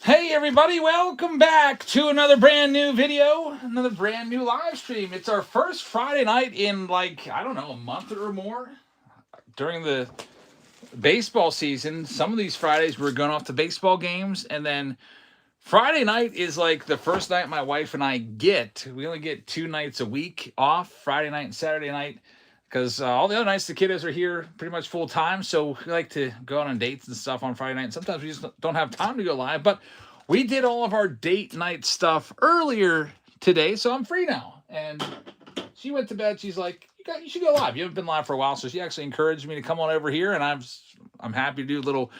Hey everybody, welcome back to another brand new video, another brand new live stream. It's our first Friday night in like, I don't know, a month or more during the baseball season. Some of these Fridays we're going off to baseball games, and then Friday night is like the first night my wife and I get. We only get 2 nights a week off, Friday night and Saturday night, because all the other nights the kiddos are here pretty much full time. So we like to go out on dates and stuff on Friday night. And sometimes we just don't have time to go live. But we did all of our date night stuff earlier today, so I'm free now. And she went to bed. She's like, you should go live. You haven't been live for a while, so she actually encouraged me to come on over here, and I'm happy to do a little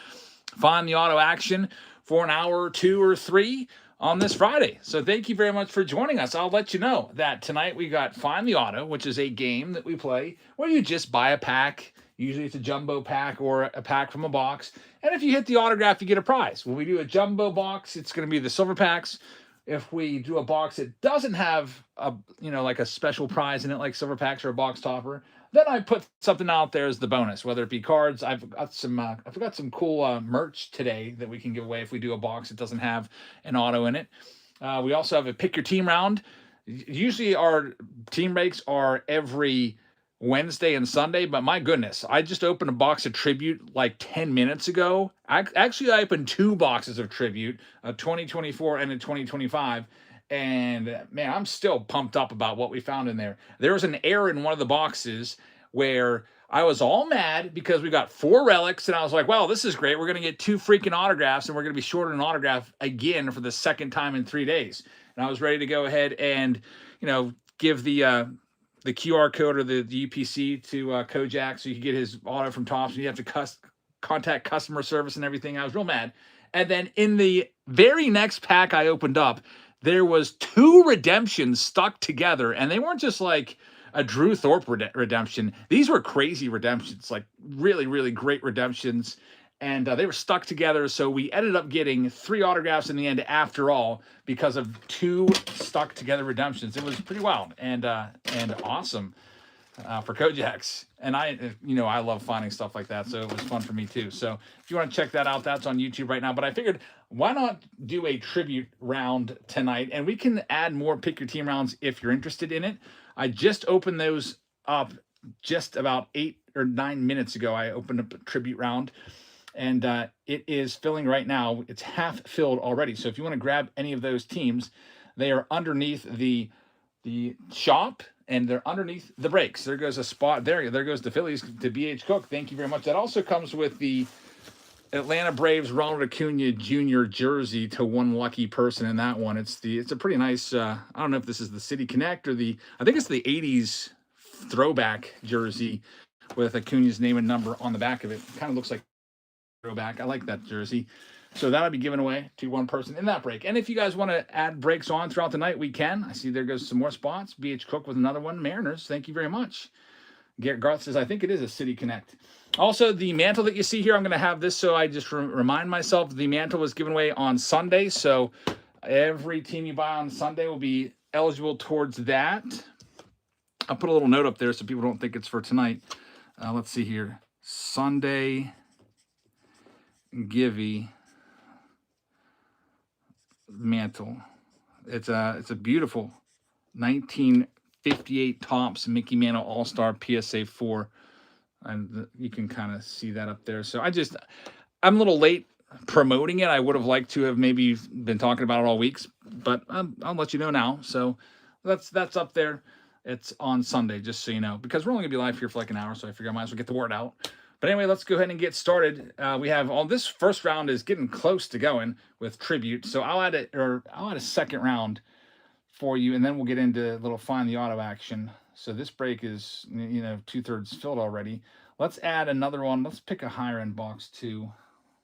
find the auto action for an hour or two or three on this Friday. So thank you very much for joining us. I'll let you know that tonight we got Find the Auto, which is a game that we play where you just buy a pack. Usually it's a jumbo pack or a pack from a box. And if you hit the autograph, you get a prize. When we do a jumbo box, it's going to be the silver packs. If we do a box that doesn't have like a special prize in it, like silver packs or a box topper, then I put something out there as the bonus, whether it be cards. I've got some cool merch today that we can give away if we do a box that doesn't have an auto in it. We also have a pick your team round. Usually our team breaks are every Wednesday and Sunday, but my goodness, I just opened a box of Tribute like 10 minutes ago. I opened two boxes of Tribute, a 2024 and a 2025. And man, I'm still pumped up about what we found in there. There was an error in one of the boxes where I was all mad because we got 4 relics, and I was like, well, this is great. We're going to get 2 freaking autographs, and we're going to be short an autograph again for the second time in 3 days. And I was ready to go ahead and, give the QR code or the UPC to Kojak so you could get his auto from Tops, and you have to contact customer service and everything. I was real mad. And then in the very next pack I opened up, there was 2 redemptions stuck together, and they weren't just like a Drew Thorpe redemption. These were crazy redemptions, like really, really great redemptions, and they were stuck together. So we ended up getting 3 autographs in the end, after all, because of 2 stuck together redemptions. It was pretty wild and awesome for Kojaks. And I love finding stuff like that, so it was fun for me too. So if you want to check that out, that's on YouTube right now. But I figured, why not do a tribute round tonight? And we can add more pick your team rounds if you're interested in it. I just opened those up just about 8 or 9 minutes ago. I opened up a tribute round, and it is filling right now. It's half filled already. So if you want to grab any of those teams, they are underneath the shop, and they're underneath the breaks. There goes a spot there. There goes the Phillies to BH Cook. Thank you very much. That also comes with the Atlanta Braves Ronald Acuna Jr. jersey to one lucky person in that one. It's a pretty nice. I don't know if this is the City Connect or I think it's the '80s throwback jersey with Acuna's name and number on the back of it. Kind of looks like throwback. I like that jersey. So that'll be given away to one person in that break. And if you guys want to add breaks on throughout the night, we can. I see there goes some more spots. BH Cook with another one. Mariners, thank you very much. Garth says, I think it is a City Connect. Also, the mantle that you see here, I'm going to have this so I just remind myself. The mantle was given away on Sunday, so every team you buy on Sunday will be eligible towards that. I'll put a little note up there so people don't think it's for tonight. Let's see here. Sunday Givey mantle. It's a beautiful 1958 Topps Mickey Mantle All-Star PSA 4. And you can kind of see that up there. So I'm a little late promoting it. I would have liked to have maybe been talking about it all weeks, but I'll let you know now. So that's up there. It's on Sunday, just so you know, because we're only gonna be live here for like an hour, so I figure I might as well get the word out. But anyway, let's go ahead and get started. We have this first round is getting close to going with tribute, so I'll add a second round for you, and then we'll get into a little find the auto action. So this break is 2/3 filled already. Let's add another one. Let's pick a higher end box too.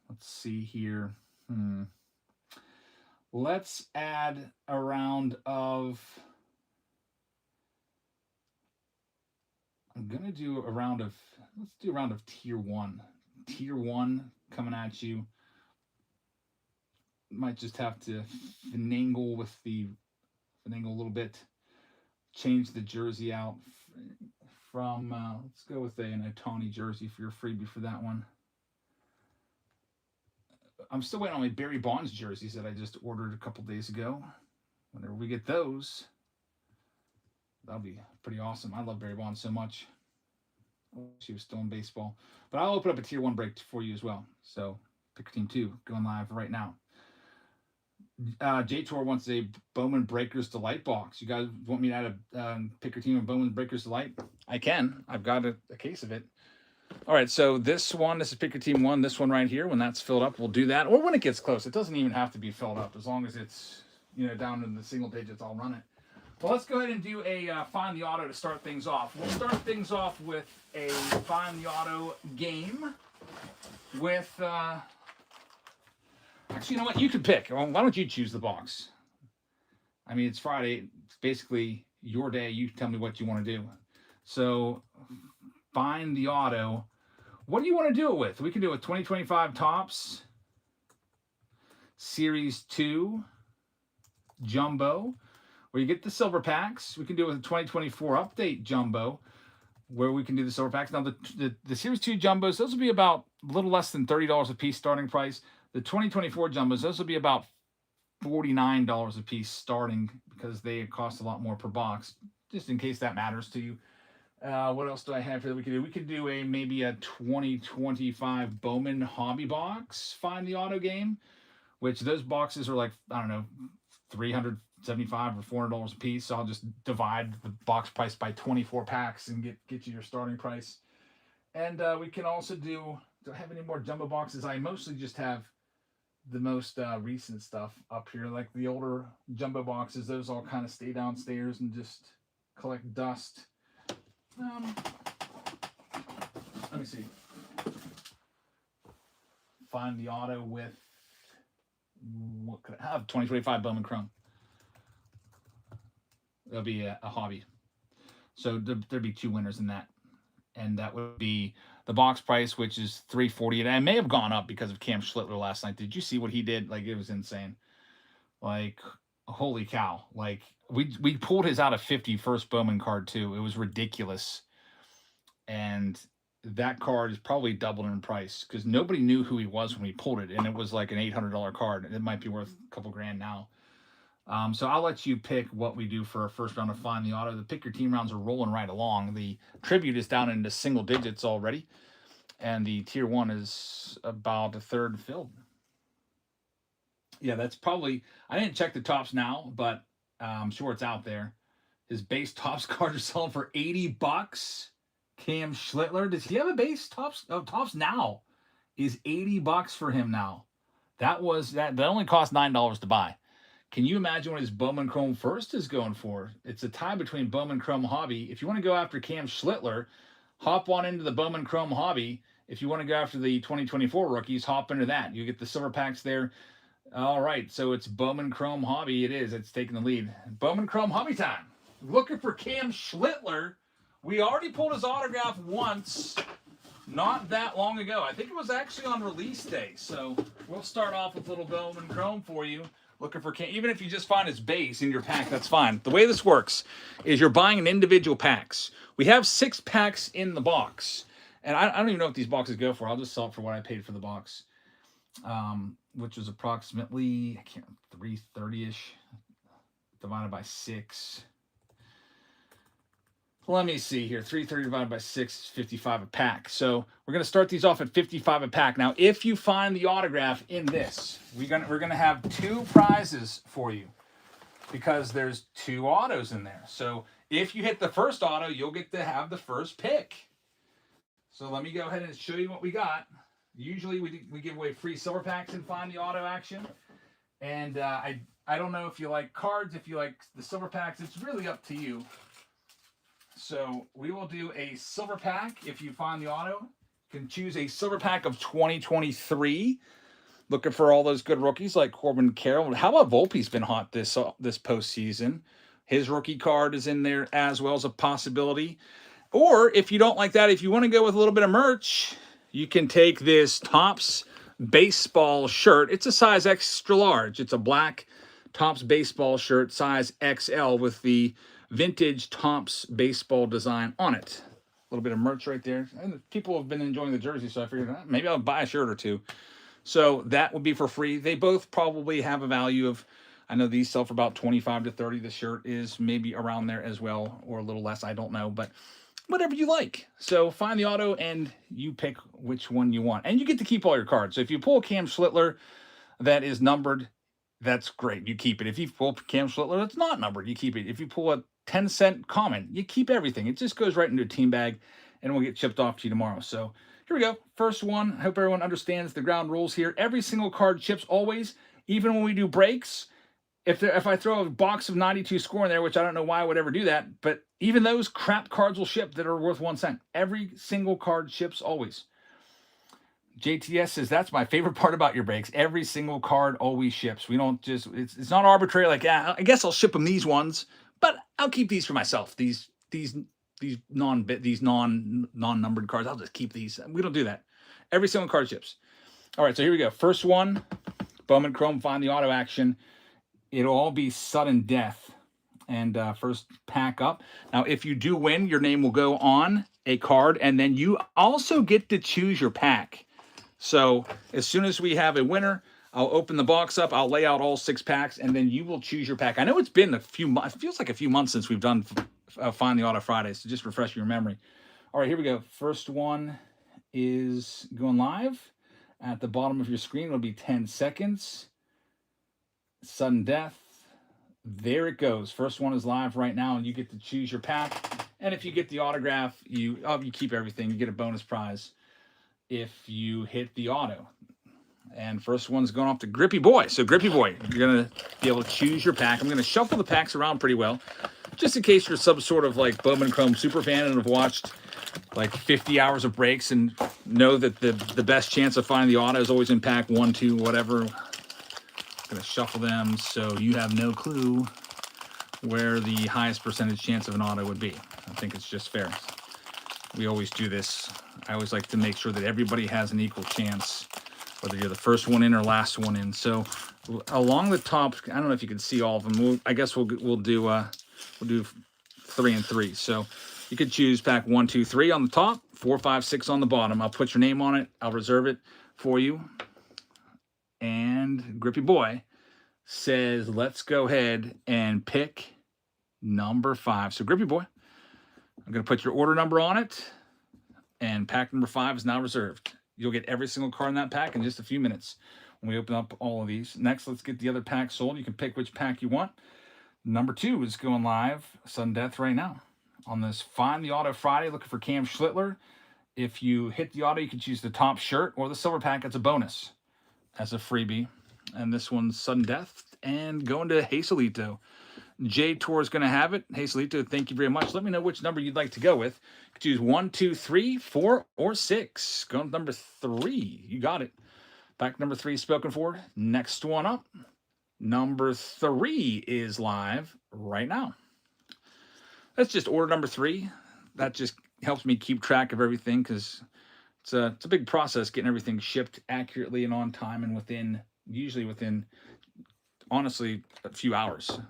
Let's see here. Let's add a round of. I'm gonna do a round of. Let's do a round of tier 1. Tier 1 coming at you. Might just have to finagle a little bit. Change the jersey out from. Let's go with an Otani jersey for your freebie for that one. I'm still waiting on my Barry Bonds jerseys that I just ordered a couple days ago. Whenever we get those, that'll be pretty awesome. I love Barry Bonds so much. She was still in baseball. But I'll open up a tier 1 break for you as well. So pick team 2 going live right now. J Tour wants a Bowman Breakers Delight box. You guys want me to add a pick your team of Bowman Breakers Delight? I can. I've got a case of it. All right, so this is pick your team 1. This one right here, when that's filled up, we'll do that. Or when it gets close. It doesn't even have to be filled up. As long as it's, down in the single digits, I'll run it. Well, let's go ahead and do a Find the Auto to start things off. We'll start things off with a Find the Auto game with... Actually, you know what? You can pick. Well, why don't you choose the box? I mean, it's Friday. It's basically your day. You tell me what you want to do. So, Find the Auto. What do you want to do it with? We can do a 2025 Topps Series 2 Jumbo, where you get the silver packs. We can do it with a 2024 Update Jumbo, where we can do the silver packs. Now, the Series 2 Jumbos, those will be about a little less than $30 a piece starting price. The 2024 Jumbos, those will be about $49 a piece starting, because they cost a lot more per box, just in case that matters to you. What else do I have here that we could do? We could do maybe a 2025 Bowman Hobby Box Find the Auto game, which those boxes are like, I don't know, $375 or $400 a piece. So I'll just divide the box price by 24 packs and get you your starting price. And we can also do I have any more jumbo boxes? I mostly just have the most recent stuff up here, like the older jumbo boxes. Those all kind of stay downstairs and just collect dust. Let me see. Find the Auto with, what could I have? 2025 Bowman Chrome. That'll be a hobby. So there'd be 2 winners in that. And that would be the box price, which is $340. And it may have gone up because of Cam Schlittler last night. Did you see what he did? Like, it was insane. Like, holy cow. Like, we pulled his out of 50 first Bowman card, too. It was ridiculous. And that card is probably doubled in price, because nobody knew who he was when we pulled it. And it was like an $800 card. And it might be worth a couple grand now. So I'll let you pick what we do for our first round of Find the Auto. The pick your team rounds are rolling right along. The tribute is down into single digits already, and the tier 1 is about a third filled. Yeah, that's probably, I didn't check the Topps now, but I'm sure it's out there. His base Topps card is selling for $80. Cam Schlittler, does he have a base Topps? Oh, Topps now is $80 for him now. That only cost $9 to buy. Can you imagine what his Bowman Chrome First is going for? It's a tie between Bowman Chrome Hobby. If you want to go after Cam Schlittler, hop on into the Bowman Chrome Hobby. If you want to go after the 2024 rookies, hop into that. You get the silver packs there. All right, so it's Bowman Chrome Hobby. It is. It's taking the lead. Bowman Chrome Hobby time. Looking for Cam Schlittler. We already pulled his autograph once, not that long ago. I think it was actually on release day. So we'll start off with little Bowman Chrome for you. Looking for Cam. Even if you just find his base in your pack, that's fine. The way this works is you're buying in individual packs. We have 6 packs in the box. And I don't even know what these boxes go for. I'll just sell it for what I paid for the box, which was approximately, $330-ish divided by 6. Let me see here. 330 divided by 6 is 55 a pack. So we're going to start these off at 55 a pack. Now, if you find the autograph in this, we're going to have 2 prizes for you, because there's 2 autos in there. So if you hit the first auto, you'll get to have the first pick. So let me go ahead and show you what we got. Usually we give away free silver packs and Find the Auto action. And I don't know if you like cards, if you like the silver packs. It's really up to you. So we will do a silver pack. If you find the auto, you can choose a silver pack of 2023. Looking for all those good rookies like Corbin Carroll. How about Volpe's been hot this postseason? His rookie card is in there as well as a possibility. Or if you don't like that, if you want to go with a little bit of merch, you can take this Topps baseball shirt. It's a size extra large. It's a black Topps baseball shirt, size XL, with the vintage Topps baseball design on it. A little bit of merch right there. And people have been enjoying the jersey, so I figured maybe I'll buy a shirt or 2. So that would be for free. They both probably have a value of, I know these sell for about 25 to 30. The shirt is maybe around there as well, or a little less. I don't know, but whatever you like. So find the auto and you pick which one you want. And you get to keep all your cards. So if you pull a Cam Schlittler that is numbered, that's great. You keep it. If you pull Cam Schlittler that's not numbered, you keep it. If you pull a 10-cent common, you keep everything. It just goes right into a team bag and will get shipped off to you tomorrow. So here we go. First one. I hope everyone understands the ground rules here. Every single card ships always, even when we do breaks. If I throw a box of 92 score in there, which I don't know why I would ever do that, but even those crap cards will ship that are worth 1 cent. Every single card ships always. JTS says, that's my favorite part about your breaks. Every single card always ships. We don't just, it's not arbitrary. Like, yeah, I guess I'll ship them these ones, but I'll keep these for myself. These non-numbered cards, I'll just keep these. We don't do that. Every single card ships. All right, so here we go. First one, Bowman Chrome, find the auto action. It'll all be sudden death. And first pack up. Now, if you do win, your name will go on a card, and then you also get to choose your pack. So as soon as we have a winner, I'll open the box up, I'll lay out all 6 packs, and then you will choose your pack. I know it's been a few months, it feels like a few months since we've done Find the Auto Fridays, so just refresh your memory. All right, here we go. First one is going live. At the bottom of your screen, it'll be 10 seconds. Sudden death. There it goes. First one is live right now, and you get to choose your pack. And if you get the autograph, you keep everything. You get a bonus prize if you hit the auto. And first one's going off to Grippy Boy. So Grippy Boy, you're going to be able to choose your pack. I'm going to shuffle the packs around pretty well, just in case you're some sort of like Bowman Chrome super fan and have watched like 50 hours of breaks and know that the best chance of finding the auto is always in pack 1, 2, whatever. I'm going to shuffle them so you have no clue where the highest percentage chance of an auto would be. I think it's just fair. We always do this. I always like to make sure that everybody has an equal chance, whether you're the first one in or last one in. So along the top, I don't know if you can see all of them. I guess we'll do 3 and 3. So you could choose pack 1, 2, 3 on the top, 4, 5, 6 on the bottom. I'll put your name on it. I'll reserve it for you. And Grippy Boy says, let's go ahead and pick number 5. So Grippy Boy, I'm going to put your order number on it, and pack number 5 is now reserved. You'll get every single card in that pack in just a few minutes when we open up all of these. Next, let's get the other pack sold. You can pick which pack you want. Number 2 is going live, sudden death right now. On this Find the Auto Friday, looking for Cam Schlittler. If you hit the auto, you can choose the top shirt or the silver pack. It's a bonus as a freebie. And this one's sudden death and going to Hazelito. J Tour is going to have it. Hazelito, thank you very much. Let me know which number you'd like to go with. You can choose 1, 2, 3, 4, or 6. Going with number 3. You got it. Pack number 3 spoken for. Next one up. Number 3 is live right now. That's just order number 3. That just helps me keep track of everything because it's a big process getting everything shipped accurately and on time and usually within, honestly, a few hours.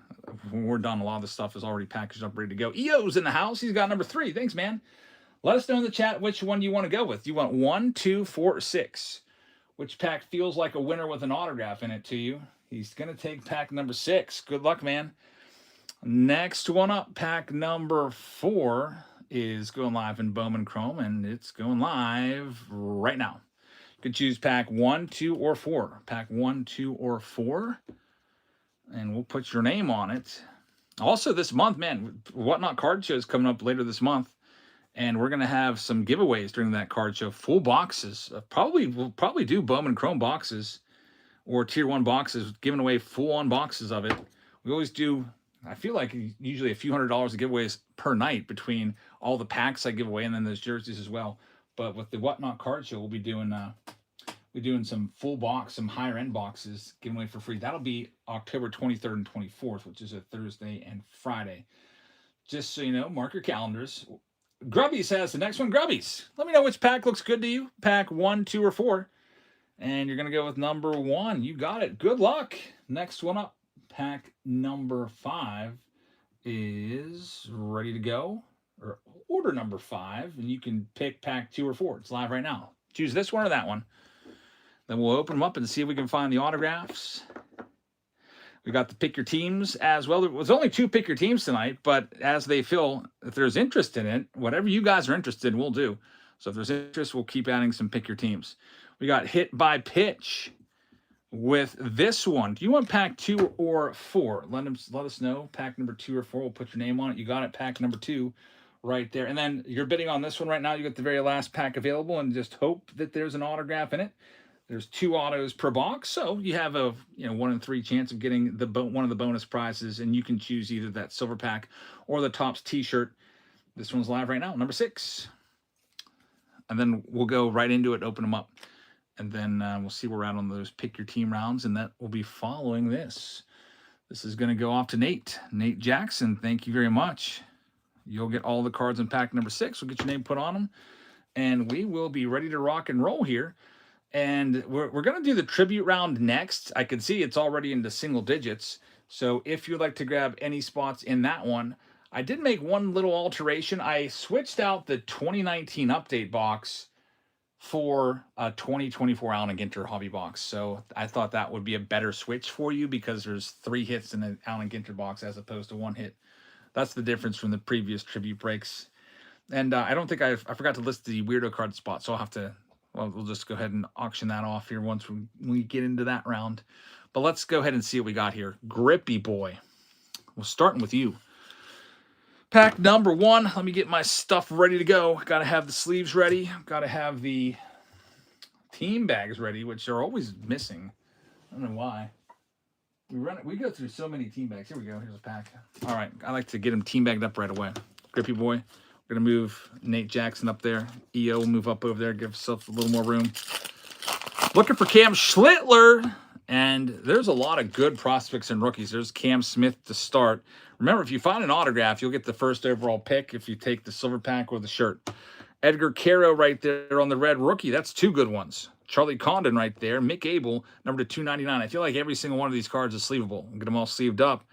When we're done, a lot of the stuff is already packaged up, ready to go. EO's in the house. He's got number 3. Thanks, man. Let us know in the chat which one you want to go with. You want 1, 2, 4, or 6? Which pack feels like a winner with an autograph in it to you? He's going to take pack number 6. Good luck, man. Next one up, pack number 4 is going live in Bowman Chrome, and it's going live right now. You can choose pack 1, 2, or 4. Pack 1, 2, or 4. And we'll put your name on it. Also this month, man, Whatnot Card Show is coming up later this month. And we're going to have some giveaways during that card show. Full boxes. We'll probably do Bowman Chrome boxes or Tier 1 boxes, giving away full-on boxes of it. We always do, I feel like usually a few $100s of giveaways per night between all the packs I give away and then those jerseys as well. But with the Whatnot Card Show, we'll be doing some full box, some higher end boxes given away for free. That'll be October 23rd and 24th, which is a Thursday and Friday. Just so you know, mark your calendars. Grubbies has the next one. Grubbies, let me know which pack looks good to you. Pack 1, 2, or 4. And you're going to go with number 1. You got it. Good luck. Next one up. Pack number 5 is ready to go. Or order number 5. And you can pick pack 2 or 4. It's live right now. Choose this one or that one. Then we'll open them up and see if we can find the autographs. We got the pick your teams as well. There was only 2 pick your teams tonight, but as they fill, if there's interest in it, whatever you guys are interested in, we'll do. So if there's interest, we'll keep adding some pick your teams. We got hit by pitch with this one. Do you want pack 2 or 4? Let us know. Pack number 2 or 4. We'll put your name on it. You got it. Pack number 2 right there. And then you're bidding on this one right now. You got the very last pack available, and just hope that there's an autograph in it. There's 2 autos per box, so you have a 1 in 3 chance of getting one of the bonus prizes, and you can choose either that silver pack or the Topps T-shirt. This one's live right now, number 6. And then we'll go right into it, open them up, and then we'll see where we're at on those pick your team rounds, and that will be following this. This is going to go off to Nate Jackson. Thank you very much. You'll get all the cards in pack number 6. We'll get your name put on them, and we will be ready to rock and roll here. And we're going to do the tribute round next. I can see it's already into single digits. So if you'd like to grab any spots in that one, I did make one little alteration. I switched out the 2019 update box for a 2024 Allen & Ginter hobby box. So I thought that would be a better switch for you because there's 3 hits in an Allen & Ginter box as opposed to 1 hit. That's the difference from the previous tribute breaks. And I don't think I forgot to list the weirdo card spot, so I'll have to... Well, we'll just go ahead and auction that off here once we get into that round. But let's go ahead and see what we got here. Grippy boy. We're starting with you. Pack number 1. Let me get my stuff ready to go. Got to have the sleeves ready. Got to have the team bags ready, which are always missing. I don't know why. We go through so many team bags. Here we go. Here's a pack. All right. I like to get them team bagged up right away. Grippy boy. We're going to move Nate Jackson up there. EO will move up over there, give himself a little more room. Looking for Cam Schlittler. And there's a lot of good prospects and rookies. There's Cam Smith to start. Remember, if you find an autograph, you'll get the first overall pick if you take the silver pack or the shirt. Edgar Caro right there on the red rookie. That's 2 good ones. Charlie Condon right there. Mick Abel, number 299. I feel like every single one of these cards is sleevable. Get them all sleeved up.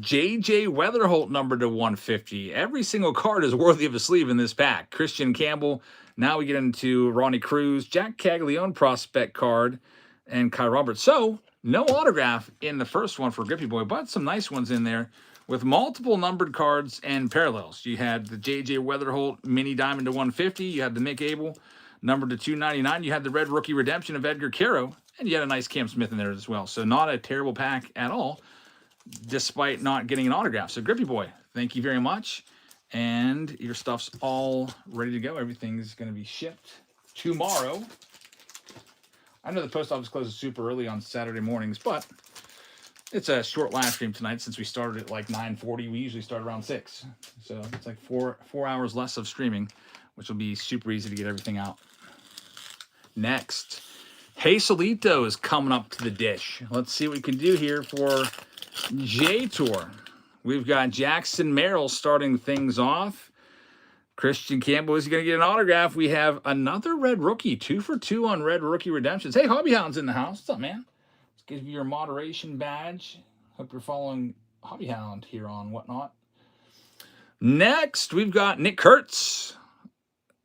J.J. Weatherholt, number to 150. Every single card is worthy of a sleeve in this pack. Christian Campbell. Now we get into Ronnie Cruz, Jack Caglione prospect card, and Kai Roberts. So, no autograph in the first one for Grippy Boy, but some nice ones in there with multiple numbered cards and parallels. You had the J.J. Weatherholt mini diamond to 150. You had the Mick Abel number to 299. You had the red rookie redemption of Edgar Caro, and you had a nice Cam Smith in there as well. So, not a terrible pack at all, despite not getting an autograph. So, Grippy Boy, thank you very much. And your stuff's all ready to go. Everything's going to be shipped tomorrow. I know the post office closes super early on Saturday mornings, but it's a short live stream tonight since we started at like 9:40. We usually start around 6. So it's like four hours less of streaming, which will be super easy to get everything out. Next, Hazelito is coming up to the dish. Let's see what we can do here for J-Tour. We've got Jackson Merrill starting things off. Christian Campbell is going to get an autograph. We have another red rookie. 2 for 2 on red rookie redemptions. Hey, Hobbyhound's in the house. What's up, man? Let's give you your moderation badge. Hope you're following Hobbyhound here on Whatnot. Next, we've got Nick Kurtz.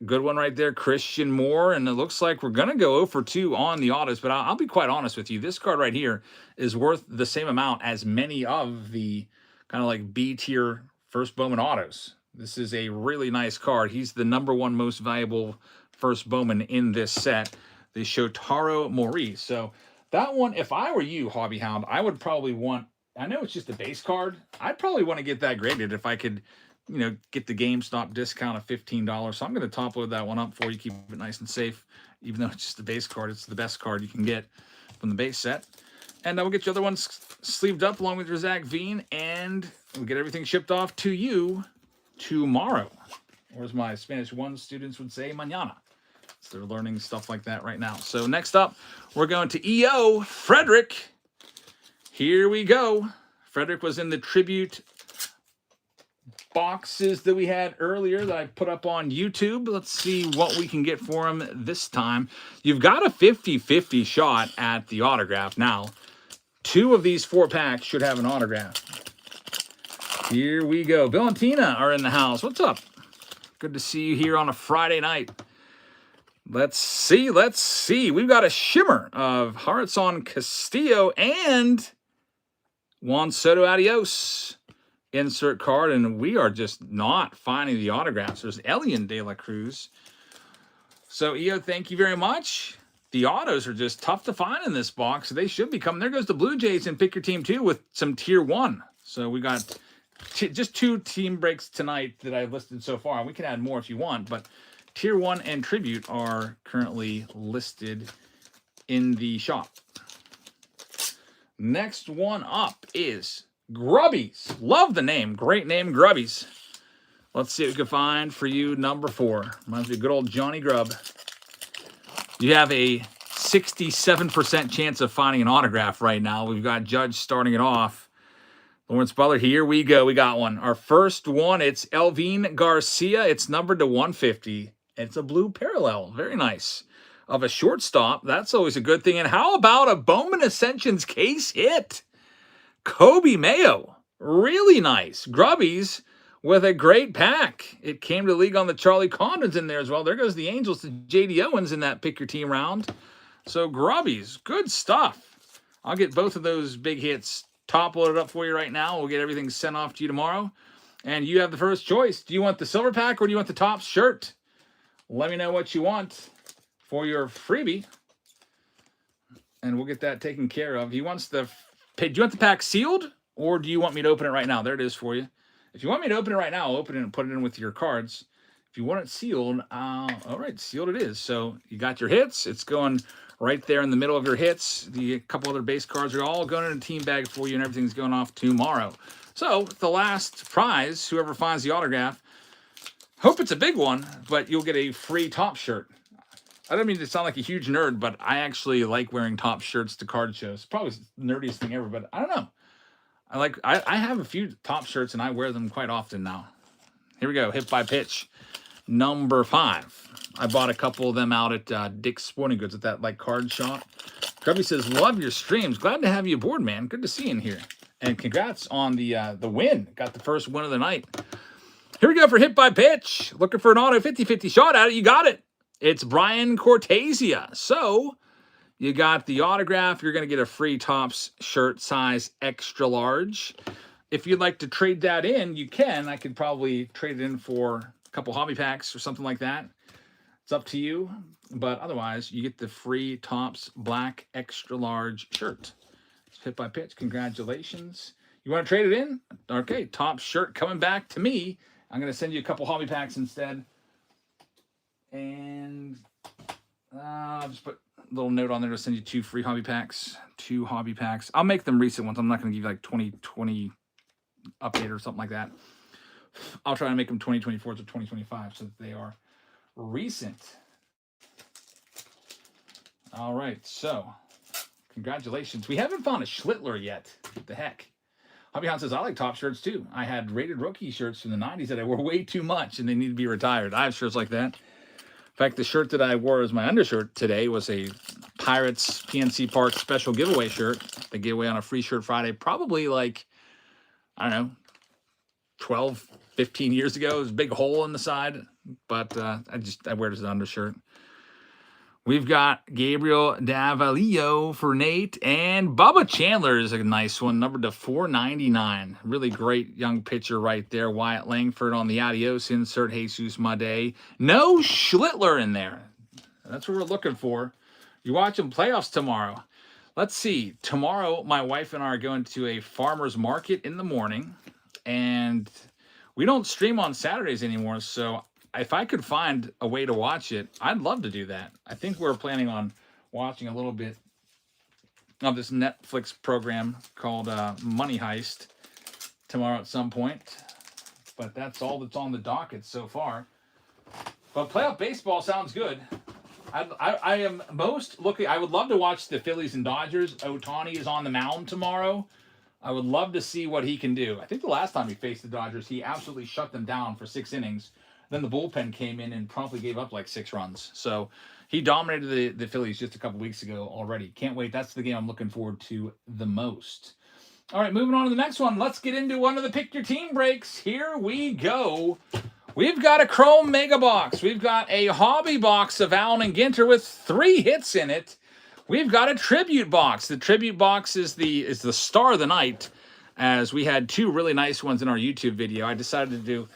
Good one right there, Christian Moore. And it looks like we're going to go 0 for 2 on the autos. But I'll be quite honest with you. This card right here is worth the same amount as many of the kind of like B-tier first Bowman autos. This is a really nice card. He's the #1 most valuable first Bowman in this set. They show Taro Maurice. So that one, if I were you, Hobbyhound, I would probably want, I know it's just a base card. I'd probably want to get that graded if I could, you know, get the GameStop discount of $15. So I'm going to top load that one up for you, keep it nice and safe. Even though it's just a base card, it's the best card you can get from the base set. And we'll get your other ones sleeved up along with your Zach Veen, and we'll get everything shipped off to you tomorrow. Or as my Spanish 1 students would say, mañana. So they're learning stuff like that right now. So next up, we're going to EO Frederick. Here we go. Frederick was in the tribute boxes that we had earlier that I put up on YouTube. Let's see what we can get for him this time. You've got a 50-50 shot at the autograph now. 2 of these 4 packs should have an autograph. Here we go. Bill and Tina are in the house. What's up? Good to see you here on a Friday night. Let's see. Let's see. We've got a shimmer of Harrison Castillo and Juan Soto Adios insert card, and we are just not finding the autographs. There's Elian De La Cruz. So, EO, thank you very much. The autos are just tough to find in this box. They should be coming. There goes the Blue Jays and pick your team, too, with some Tier 1. So, we got just 2 team breaks tonight that I've listed so far. We can add more if you want, but Tier 1 and Tribute are currently listed in the shop. Next one up is Grubbies. Love the name. Great name, Grubbies. Let's see what we can find for you, number 4. Reminds me of good old Johnny Grubb. You have a 67% chance of finding an autograph right now. We've got Judge starting it off. Lawrence Butler, here we go. We got one. Our first one, it's Elvin Garcia. It's numbered to 150. It's a blue parallel. Very nice. Of a shortstop. That's always a good thing. And how about a Bowman Ascensions case hit? Kobe Mayo. Really nice. Grubbies with a great pack. It came to the league on the Charlie Condons in there as well. There goes the Angels to J.D. Owens in that pick your team round. So Grubbies, good stuff. I'll get both of those big hits top loaded up for you right now. We'll get everything sent off to you tomorrow. And you have the first choice. Do you want the silver pack or do you want the top shirt? Let me know what you want for your freebie. And we'll get that taken care of. He wants the... Do you want the pack sealed or do you want me to open it right now? There it is for you. If you want me to open it right now, I'll open it and put it in with your cards. If you want it sealed, all right, sealed it is. So you got your hits. It's going right there in the middle of your hits. The couple other base cards are all going in a team bag for you, and everything's going off tomorrow. So the last prize, whoever finds the autograph, hope it's a big one, but you'll get a free top shirt. I don't mean to sound like a huge nerd, but I actually like wearing top shirts to card shows. Probably the nerdiest thing ever, but I don't know. I have a few top shirts, and I wear them quite often now. Here we go. Hit by pitch. Number 5. I bought a couple of them out at Dick's Sporting Goods at that card shop. Grubby says, love your streams. Glad to have you aboard, man. Good to see you in here. And congrats on the win. Got the first win of the night. Here we go for Hit by Pitch. Looking for an auto 50-50 shot at it. You got it. It's Brian Cortezia. So you got the autograph. You're going to get a free Topps shirt size extra large. If you'd like to trade that in, you can. I could probably trade it in for a couple hobby packs or something like that. It's up to you. But otherwise, you get the free Topps black extra large shirt. It's Hit by Pitch. Congratulations. You want to trade it in? Okay, Topps shirt coming back to me. I'm going to send you a couple hobby packs instead. And I'll just put a little note on there to send you 2 free hobby packs. 2 hobby packs. I'll make them recent ones. I'm not going to give you like 2020 update or something like that. I'll try to make them 2024s or 2025 so that they are recent. All right, so congratulations. We haven't found a Schlittler yet. What the heck? Hobby Hound says, I like top shirts too. I had rated rookie shirts from the 90s that I wore way too much and they need to be retired. I have shirts like that. In fact, the shirt that I wore as my undershirt today was a Pirates PNC Park special giveaway shirt. They gave away on a Free Shirt Friday probably like, I don't know, 12, 15 years ago. There's a big hole in the side, but I wear it as an undershirt. We've got Gabriel Davalillo for Nate, and Bubba Chandler is a nice one, numbered to 499. Really great young pitcher right there. Wyatt Langford on the adios insert. Jesus Made. No Schlittler in there. That's what we're looking for. You're watching playoffs tomorrow. Let's see. Tomorrow, my wife and I are going to a farmer's market in the morning, and we don't stream on Saturdays anymore, so if I could find a way to watch it, I'd love to do that. I think we're planning on watching a little bit of this Netflix program called Money Heist tomorrow at some point. But that's all that's on the docket so far. But playoff baseball sounds good. I am most looking... I would love to watch the Phillies and Dodgers. Ohtani is on the mound tomorrow. I would love to see what he can do. I think the last time he faced the Dodgers, he absolutely shut them down for 6 innings. Then the bullpen came in and promptly gave up like 6 runs. So he dominated the Phillies just a couple weeks ago already. Can't wait. That's the game I'm looking forward to the most. All right, moving on to the next one. Let's get into one of the Pick Your Team breaks. Here we go. We've got a Chrome Mega Box. We've got a Hobby Box of Allen and Ginter with 3 hits in it. We've got a Tribute Box. The Tribute Box is the star of the night, as we had 2 really nice ones in our YouTube video. I decided to do,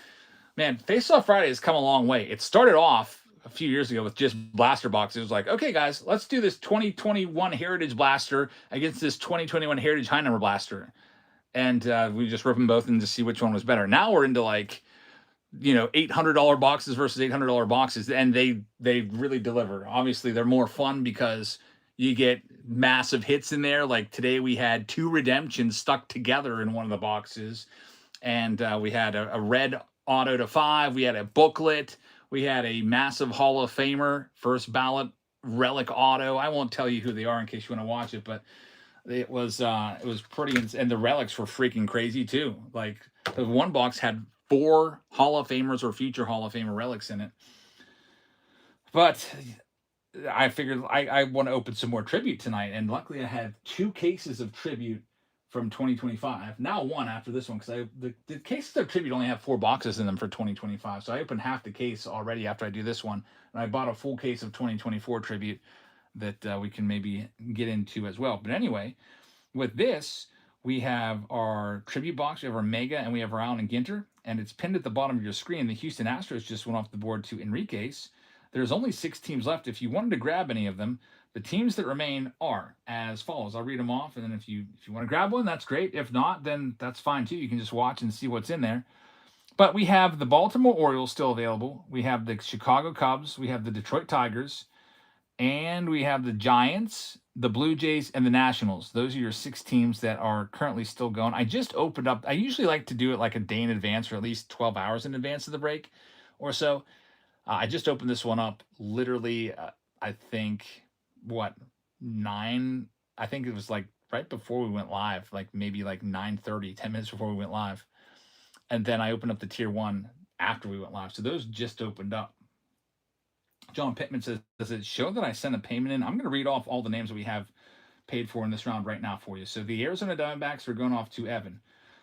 man, Face Off Friday has come a long way. It started off a few years ago with just blaster boxes. It was like, okay, guys, let's do this 2021 Heritage Blaster against this 2021 Heritage High Number Blaster. And we just rip them both and just see which one was better. Now we're into like, $800 boxes versus $800 boxes, and they really deliver. Obviously, they're more fun because you get massive hits in there. Like today, we had 2 redemptions stuck together in one of the boxes, and we had a red auto to 5. We had a booklet. We had a massive Hall of Famer first ballot relic auto. I won't tell you who they are in case you want to watch it, but it was pretty, and the relics were freaking crazy too. Like the one box had 4 Hall of Famers or future Hall of Famer relics in it. But I figured I want to open some more Tribute tonight, and luckily I have 2 cases of Tribute from 2025. Now 1 after this one, because the cases of Tribute only have 4 boxes in them for 2025. So I opened half the case already after I do this one, and I bought a full case of 2024 Tribute that we can maybe get into as well. But anyway, with this, we have our Tribute Box, we have our Mega, and we have our Allen and Ginter, and it's pinned at the bottom of your screen. The Houston Astros just went off the board to Enriquez. There's only 6 teams left. If you wanted to grab any of them, the teams that remain are as follows. I'll read them off, and then if you want to grab one, that's great. If not, then that's fine too. You can just watch and see what's in there. But we have the Baltimore Orioles still available. We have the Chicago Cubs. We have the Detroit Tigers. And we have the Giants, the Blue Jays, and the Nationals. Those are your 6 teams that are currently still going. I just opened up. I usually like to do it like a day in advance, or at least 12 hours in advance of the break or so. I just opened this one up literally, I think, 9? I think it was like right before we went live, like maybe like 9:30, 10 minutes before we went live. And then I opened up the tier 1 after we went live. So those just opened up. John Pittman says, does it show that I sent a payment in? I'm going to read off all the names that we have paid for in this round right now for you. So the Arizona Diamondbacks are going off to Evan.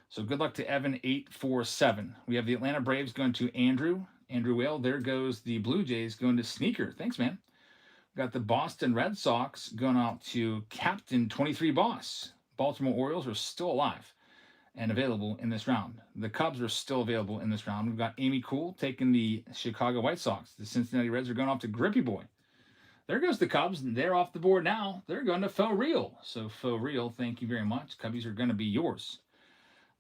So good luck to Evan 847. We have the Atlanta Braves going to Andrew Whale. There goes the Blue Jays going to Sneaker. Thanks, man. We got the Boston Red Sox going out to Captain 23 Boss. Baltimore Orioles are still alive and available in this round. The Cubs are still available in this round. We've got Amy Cool taking the Chicago White Sox. The Cincinnati Reds are going off to Grippy Boy. There goes the Cubs. They're off the board now. They're going to Faux Real. So Faux Real, thank you very much. Cubbies are going to be yours.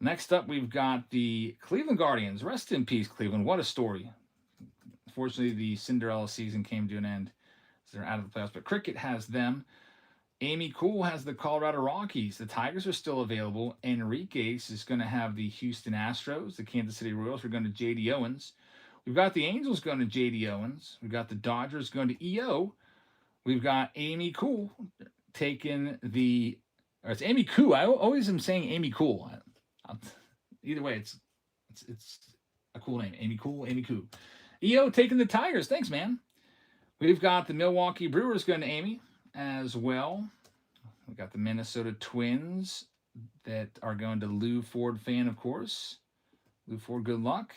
Next up, we've got the Cleveland Guardians. Rest in peace, Cleveland. What a story. Unfortunately, the Cinderella season came to an end. So they're out of the playoffs. But Cricket has them. Amy Cool has the Colorado Rockies. The Tigers are still available. Enriquez is going to have the Houston Astros. The Kansas City Royals are going to J.D. Owens. We've got the Angels going to J.D. Owens. We've got the Dodgers going to E.O. We've got Amy Cool taking the... Or it's Amy Cool. I always am saying Amy Cool. Either way, it's a cool name. Amy Cool, Amy Cool. E.O. taking the Tigers. Thanks, man. We've got the Milwaukee Brewers going to Amy as well. We got the Minnesota Twins that are going to Lou Ford fan, of course. Lou Ford, good luck.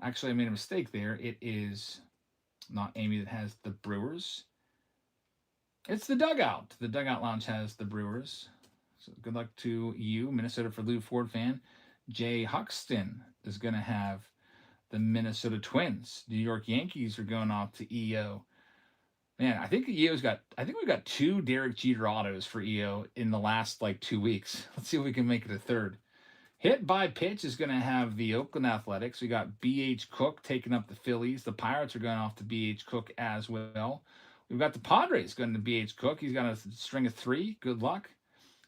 Actually, I made a mistake there. It is not Amy that has the Brewers. It's the Dugout. The Dugout Lounge has the Brewers. So good luck to you, Minnesota for Lou Ford fan. Jay Huxton is going to have the Minnesota Twins. New York Yankees are going off to EO. Man, I think we've got 2 Derek Jeter autos for EO in the last 2 weeks. Let's see if we can make it a third. Hit by Pitch is going to have the Oakland Athletics. We got B.H. Cook taking up the Phillies. The Pirates are going off to B.H. Cook as well. We've got the Padres going to B.H. Cook. He's got a string of 3. Good luck.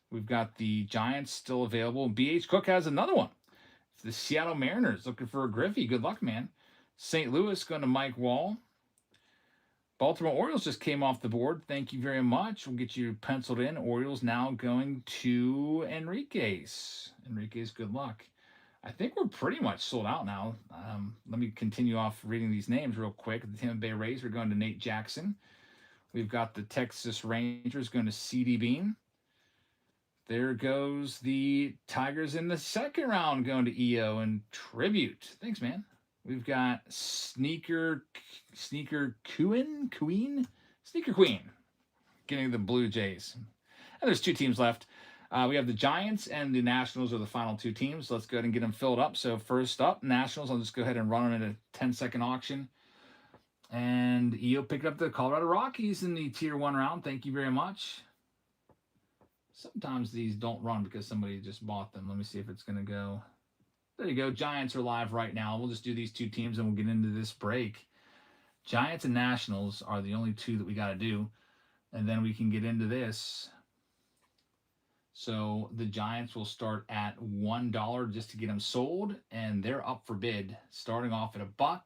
We've got the Giants still available. B.H. Cook has another one. It's the Seattle Mariners looking for a Griffey. Good luck, man. St. Louis going to Mike Wall. Baltimore Orioles just came off the board. Thank you very much. We'll get you penciled in. Orioles now going to Enriquez. Enriquez, good luck. I think we're pretty much sold out now. Let me continue off reading these names real quick. The Tampa Bay Rays are going to Nate Jackson. We've got the Texas Rangers going to CD Bean. There goes the Tigers in the second round going to EO and Tribute. Thanks, man. We've got Sneaker Queen getting the Blue Jays. And there's two teams left. We have the Giants and the Nationals are the final two teams. Let's go ahead and get them filled up. So first up, Nationals. I'll just go ahead and run them in a 10-second auction. And EO picked up the Colorado Rockies in the Tier 1 round. Thank you very much. Sometimes these don't run because somebody just bought them. Let me see if it's going to go. There you go. Giants are live right now. We'll just do these two teams and we'll get into this break. Giants and Nationals are the only two that we got to do. And then we can get into this. So the Giants will start at $1 just to get them sold. And they're up for bid, starting off at $1.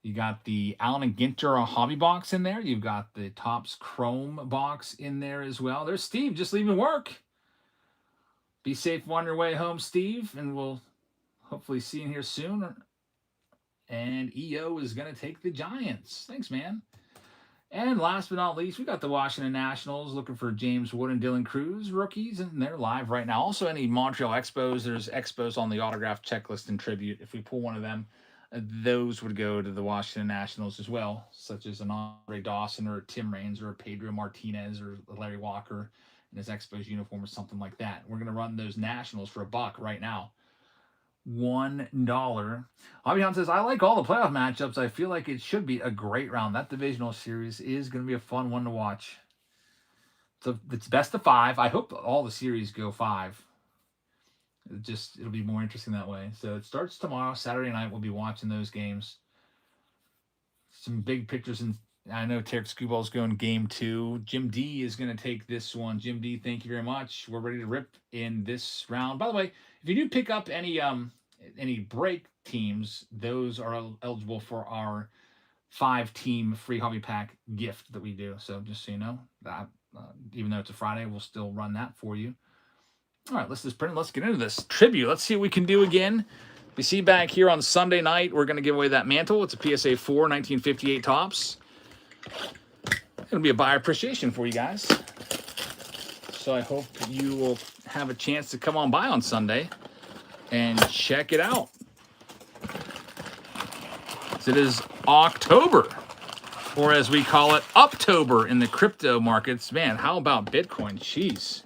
You got the Allen and Ginter hobby box in there. You've got the Topps Chrome box in there as well. There's Steve just leaving work. Be safe on your way home, Steve. And we'll hopefully see you here soon. And EO is going to take the Giants. Thanks, man. And last but not least, we got the Washington Nationals looking for James Wood and Dylan Cruz rookies, and they're live right now. Also, any Montreal Expos, there's Expos on the autograph checklist and tribute. If we pull one of them, those would go to the Washington Nationals as well, such as an Andre Dawson or a Tim Raines or a Pedro Martinez or Larry Walker in his Expos uniform or something like that. We're going to run those Nationals for $1 right now. $1. Avian says, I like all the playoff matchups. I feel like it should be a great round. That divisional series is going to be a fun one to watch. So it's best of 5. I hope all the series go 5. It'll be more interesting that way. So it starts tomorrow, Saturday night. We'll be watching those games. Some big pictures, and I know Tarek Scooball's going game 2. Jim D is going to take this one. Jim D, thank you very much. We're ready to rip in this round. By the way, if you do pick up any break teams, those are eligible for our 5-team free hobby pack gift that we do. So just so you know, that even though it's a Friday, we'll still run that for you. All right, let's get into this tribute. Let's see what we can do again. We see back here on Sunday night, we're going to give away that mantle. It's a PSA 4 1958 Topps. It'll be a buyer appreciation for you guys. So I hope you will have a chance to come on by on Sunday and check it out. It is October, or as we call it, Uptober in the crypto markets. Man, how about Bitcoin? Jeez.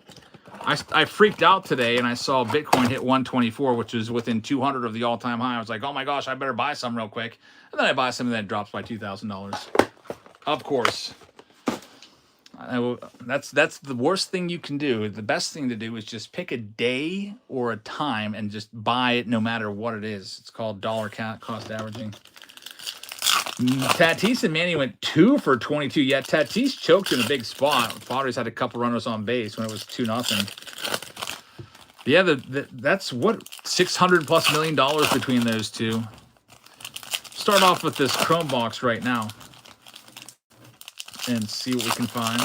I freaked out today and I saw Bitcoin hit 124, which was within 200 of the all-time high. I was like, oh my gosh, I better buy some real quick. And then I buy some and then it drops by $2,000. Of course. That's the worst thing you can do. The best thing to do is just pick a day or a time and just buy it no matter what it is. It's called dollar cost averaging. Tatis and Manny went 2 for 22. Yeah, Tatis choked in a big spot. Padres had a couple runners on base when it was 2-0. Yeah, that's what $600+ million between those two. Start off with this Chrome box right now and see what we can find.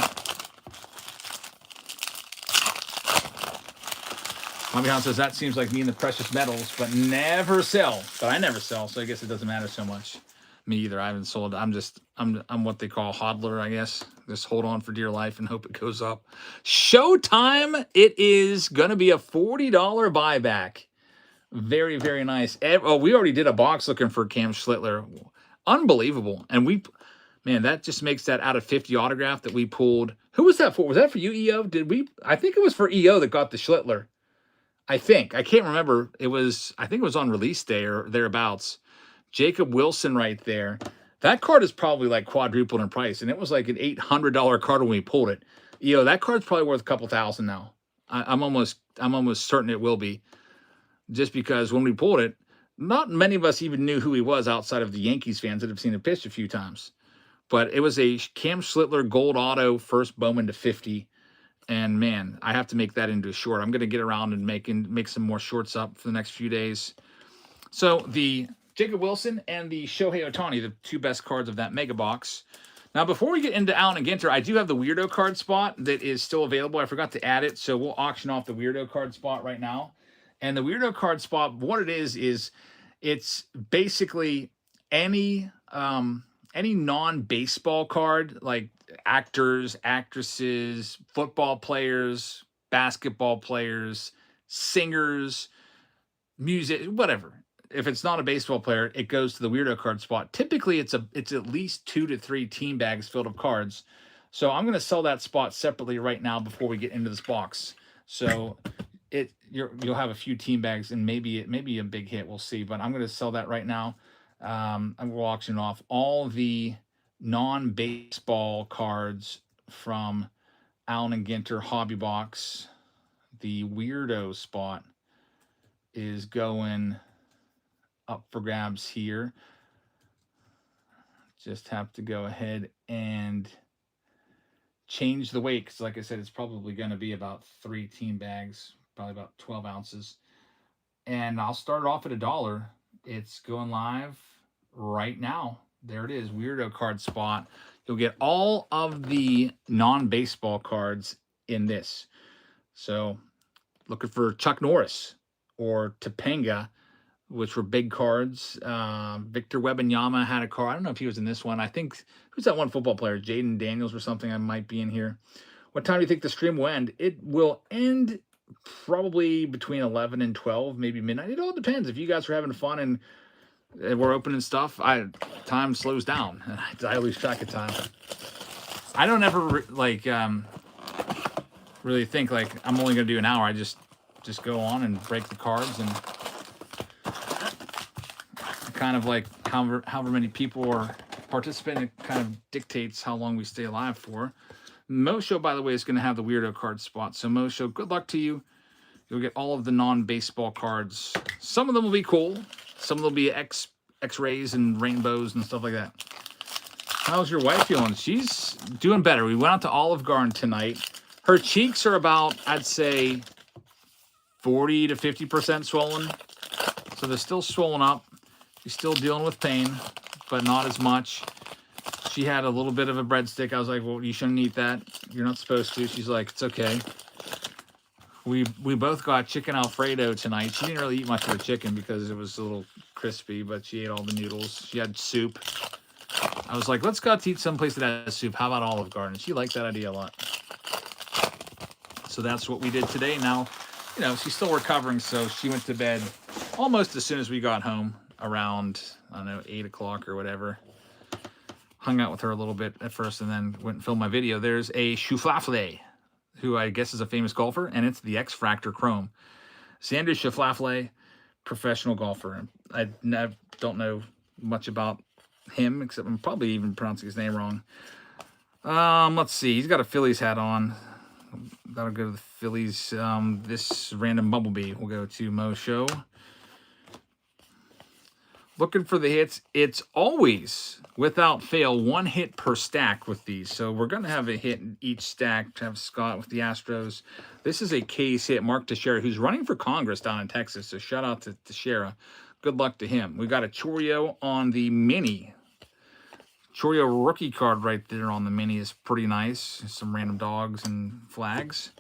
Bobby says that seems like me and the precious metals, but never sell. But I never sell, so I guess it doesn't matter so much. Me either. I haven't sold. I'm what they call hodler, I guess. Just hold on for dear life and hope it goes up. Showtime. It is gonna be a $40 buyback. Very, very nice. Oh, we already did a box looking for Cam Schlittler. Unbelievable. And man, that just makes that out of 50 autograph that we pulled. Who was that for? Was that for you, EO? I think it was for EO that got the Schlittler. I can't remember. I think it was on release day or thereabouts. Jacob Wilson right there. That card is probably like quadrupled in price, and it was like an $800 card when we pulled it. That card's probably worth a couple thousand now. I'm almost certain it will be, just because when we pulled it, not many of us even knew who he was outside of the Yankees fans that have seen him pitch a few times. But it was a Cam Schlittler gold auto first Bowman to 50. And man, I have to make that into a short. I'm going to get around and make some more shorts up for the next few days. So the Jacob Wilson and the Shohei Ohtani, the two best cards of that mega box. Now, before we get into Allen and Ginter, I do have the Weirdo card spot that is still available. I forgot to add it, so we'll auction off the Weirdo card spot right now. And the Weirdo card spot, what it is it's basically any non-baseball card, like actors, actresses, football players, basketball players, singers, music, whatever. if it's not a baseball player, it goes to the weirdo card spot. Typically, it's at least 2 to 3 team bags filled of cards. So I'm going to sell that spot separately right now before we get into this box. So you'll have a few team bags and maybe a big hit. We'll see. But I'm going to sell that right now. I'm going to auction off all the non-baseball cards from Allen and Ginter Hobby Box. The weirdo spot is going up for grabs here. Just have to go ahead and change the weight because, like I said, it's probably going to be about 3 team bags, probably about 12 ounces. And I'll start it off at $1. It's going live right now. There it is, weirdo card spot. You'll get all of the non-baseball cards in this. So looking for Chuck Norris or Topanga, which were big cards. Victor Wembanyama had a card. I don't know if he was in this one. I think, who's that one football player? Jaden Daniels or something. I might be in here. What time do you think the stream will end? It will end probably between 11 and 12, maybe midnight. It all depends. If you guys are having fun and we're opening stuff, time slows down. I lose track of time. I don't ever really think like I'm only going to do an hour. I just go on and break the cards, and kind of like however many people are participating, it kind of dictates how long we stay alive for. Mosho, by the way, is going to have the weirdo card spot. So Mosho, good luck to you. You'll get all of the non-baseball cards. Some of them will be cool. Some of them will be X-rays and rainbows and stuff like that. How's your wife feeling? She's doing better. We went out to Olive Garden tonight. Her cheeks are about, I'd say, 40 to 50% swollen. So they're still swollen up. She's still dealing with pain, but not as much. She had a little bit of a breadstick. I was like, well, you shouldn't eat that. You're not supposed to. She's like, it's okay. We both got chicken Alfredo tonight. She didn't really eat much of the chicken because it was a little crispy, but she ate all the noodles. She had soup. I was like, let's go out to eat someplace that has soup. How about Olive Garden? She liked that idea a lot. So that's what we did today. Now, you know, she's still recovering, so she went to bed almost as soon as we got home, around, I don't know, 8 o'clock or whatever. Hung out with her a little bit at first and then went and filmed my video. There's a Schauffele, who I guess is a famous golfer, and it's the X-Fractor Chrome. Xander Schauffele, professional golfer. I don't know much about him, except I'm probably even pronouncing his name wrong. Let's see. He's got a Phillies hat on. That'll go to the Phillies. This random bumblebee will go to Mo Show. Looking for the hits. It's always, without fail, 1 hit per stack with these. So we're going to have a hit in each stack to have Scott with the Astros. This is a case hit. Mark Teixeira, who's running for Congress down in Texas. So shout out to Teixeira. Good luck to him. We got a Choreo on the mini. Choreo rookie card right there on the mini is pretty nice. Some random dogs and flags.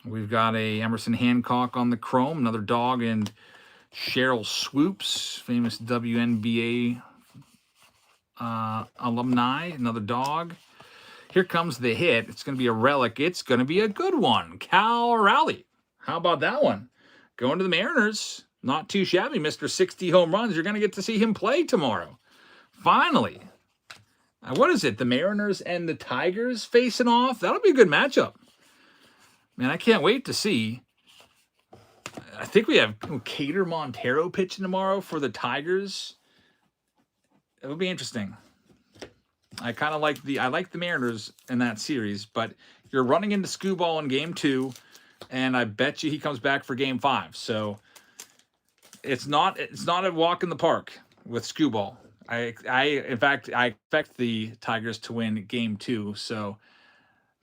We've got a Emerson Hancock on the chrome. Another dog and Cheryl Swoops, famous WNBA alumni. Another dog. Here comes the hit. It's going to be a relic. It's going to be a good one. Cal Raleigh. How about that one? Going to the Mariners. Not too shabby, Mr. 60 home runs. You're going to get to see him play tomorrow. Finally. What is it? The Mariners and the Tigers facing off? That'll be a good matchup. Man, I can't wait to see. I think we have Cater Montero pitching tomorrow for the Tigers. It will be interesting. I kind of like I like the Mariners in that series, but you're running into Skubal in game 2, and I bet you he comes back for game 5. So it's not a walk in the park with Skubal. In fact, I expect the Tigers to win game 2. So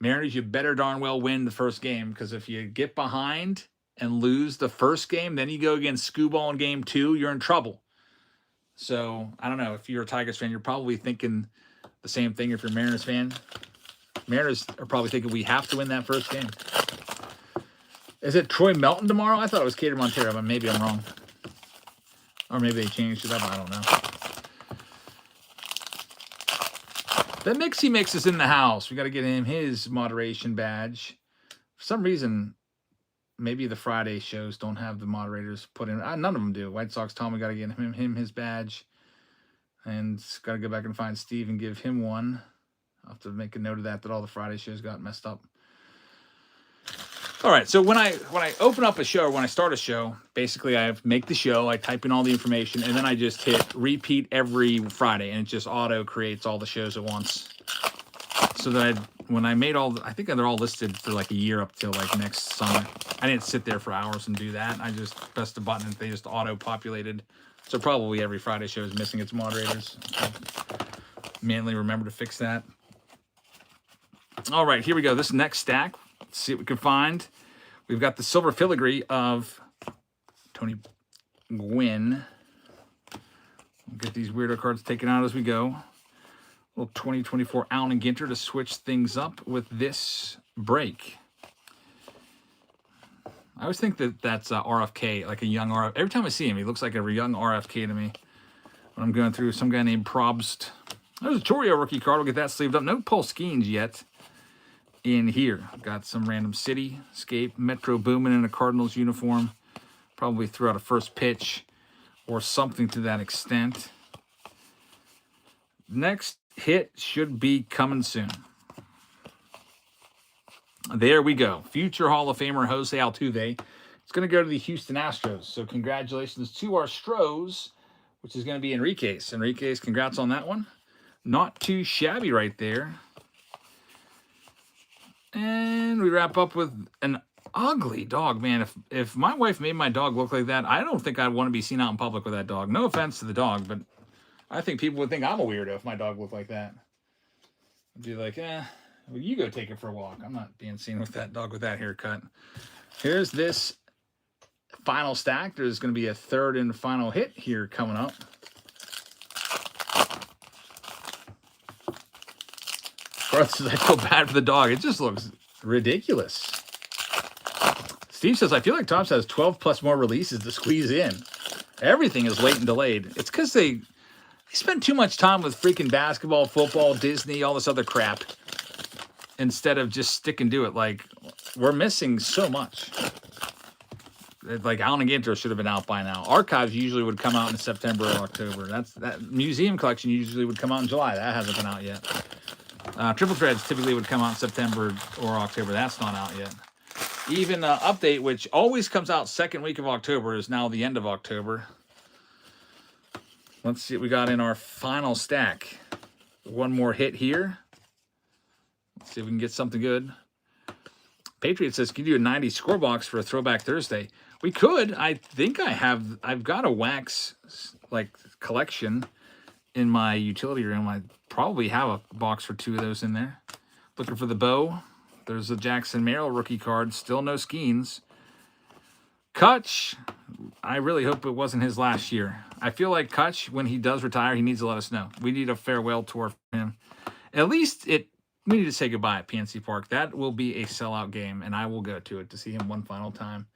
Mariners, you better darn well win the first game, because if you get behind and lose the first game, then you go against Skubal in game 2, you're in trouble. So I don't know. If you're a Tigers fan, you're probably thinking the same thing. If you're a Mariners fan, Mariners are probably thinking we have to win that first game. Is it Troy Melton tomorrow? I thought it was Cater Montero, but maybe I'm wrong. Or maybe they changed it up. I don't know. The Mixie Mix is in the house. We got to get him his moderation badge. For some reason, maybe the Friday shows don't have the moderators put in. None of them do. White Sox Tom, we got to get him his badge. And got to go back and find Steve and give him one. I'll have to make a note of that all the Friday shows got messed up. All right, so when I open up a show, or when I start a show, basically I make the show, I type in all the information, and then I just hit repeat every Friday, and it just auto creates all the shows at once. So that when I made I think they're all listed for like a year up till like next summer. I didn't sit there for hours and do that. I just pressed the button and they just auto populated. So probably every Friday show is missing its moderators. I'll manually remember to fix that. All right, here we go. This next stack. Let's see what we can find. We've got the silver filigree of Tony Gwynn. We'll get these weirdo cards taken out as we go. Little 2024 Allen and Ginter to switch things up with this break. I always think that that's RFK, like a young RFK. Every time I see him, he looks like a young RFK to me. When I'm going through some guy named Probst. There's a Choreo rookie card. We'll get that sleeved up. No Paul Skeens yet in here. Got some random cityscape. Metro Boomin in a Cardinals uniform. Probably threw out a first pitch or something to that extent. Next hit should be coming soon. There we go. Future Hall of Famer Jose Altuve. It's going to go to the Houston Astros. So congratulations to our Stros, which is going to be Enriquez. Enriquez, congrats on that one. Not too shabby right there. And we wrap up with an ugly dog, man. If my wife made my dog look like that, I don't think I'd want to be seen out in public with that dog. No offense to the dog, but I think people would think I'm a weirdo if my dog looked like that. I'd be like, well, you go take it for a walk. I'm not being seen with that dog with that haircut. Here's this final stack. There's going to be a third and final hit here coming up. Garth says, I feel bad for the dog. It just looks ridiculous. Steve says, I feel like Topps has 12 plus more releases to squeeze in. Everything is late and delayed. It's because they spend too much time with freaking basketball, football, Disney, all this other crap, instead of just sticking to it. Like, we're missing so much. Like, Allen and Ginter should have been out by now. Archives usually would come out in September or October. That museum collection usually would come out in July. That hasn't been out yet. Triple Threads typically would come out in September or October. That's not out yet. Even Update, which always comes out second week of October, is now the end of October. Let's see what we got in our final stack. One more hit here. Let's see if we can get something good. Patriot says, can you do a 90 score box for a Throwback Thursday? We could. I think I've got a wax like collection in my utility room. I probably have a box for 2 of those in there. Looking for the bow. There's a Jackson Merrill rookie card. Still no Skeens. Kutch. I really hope it wasn't his last year. I feel like Kutch, when he does retire, he needs to let us know. We need a farewell tour for him. At least we need to say goodbye at PNC Park. That will be a sellout game, and I will go to it to see him one final time.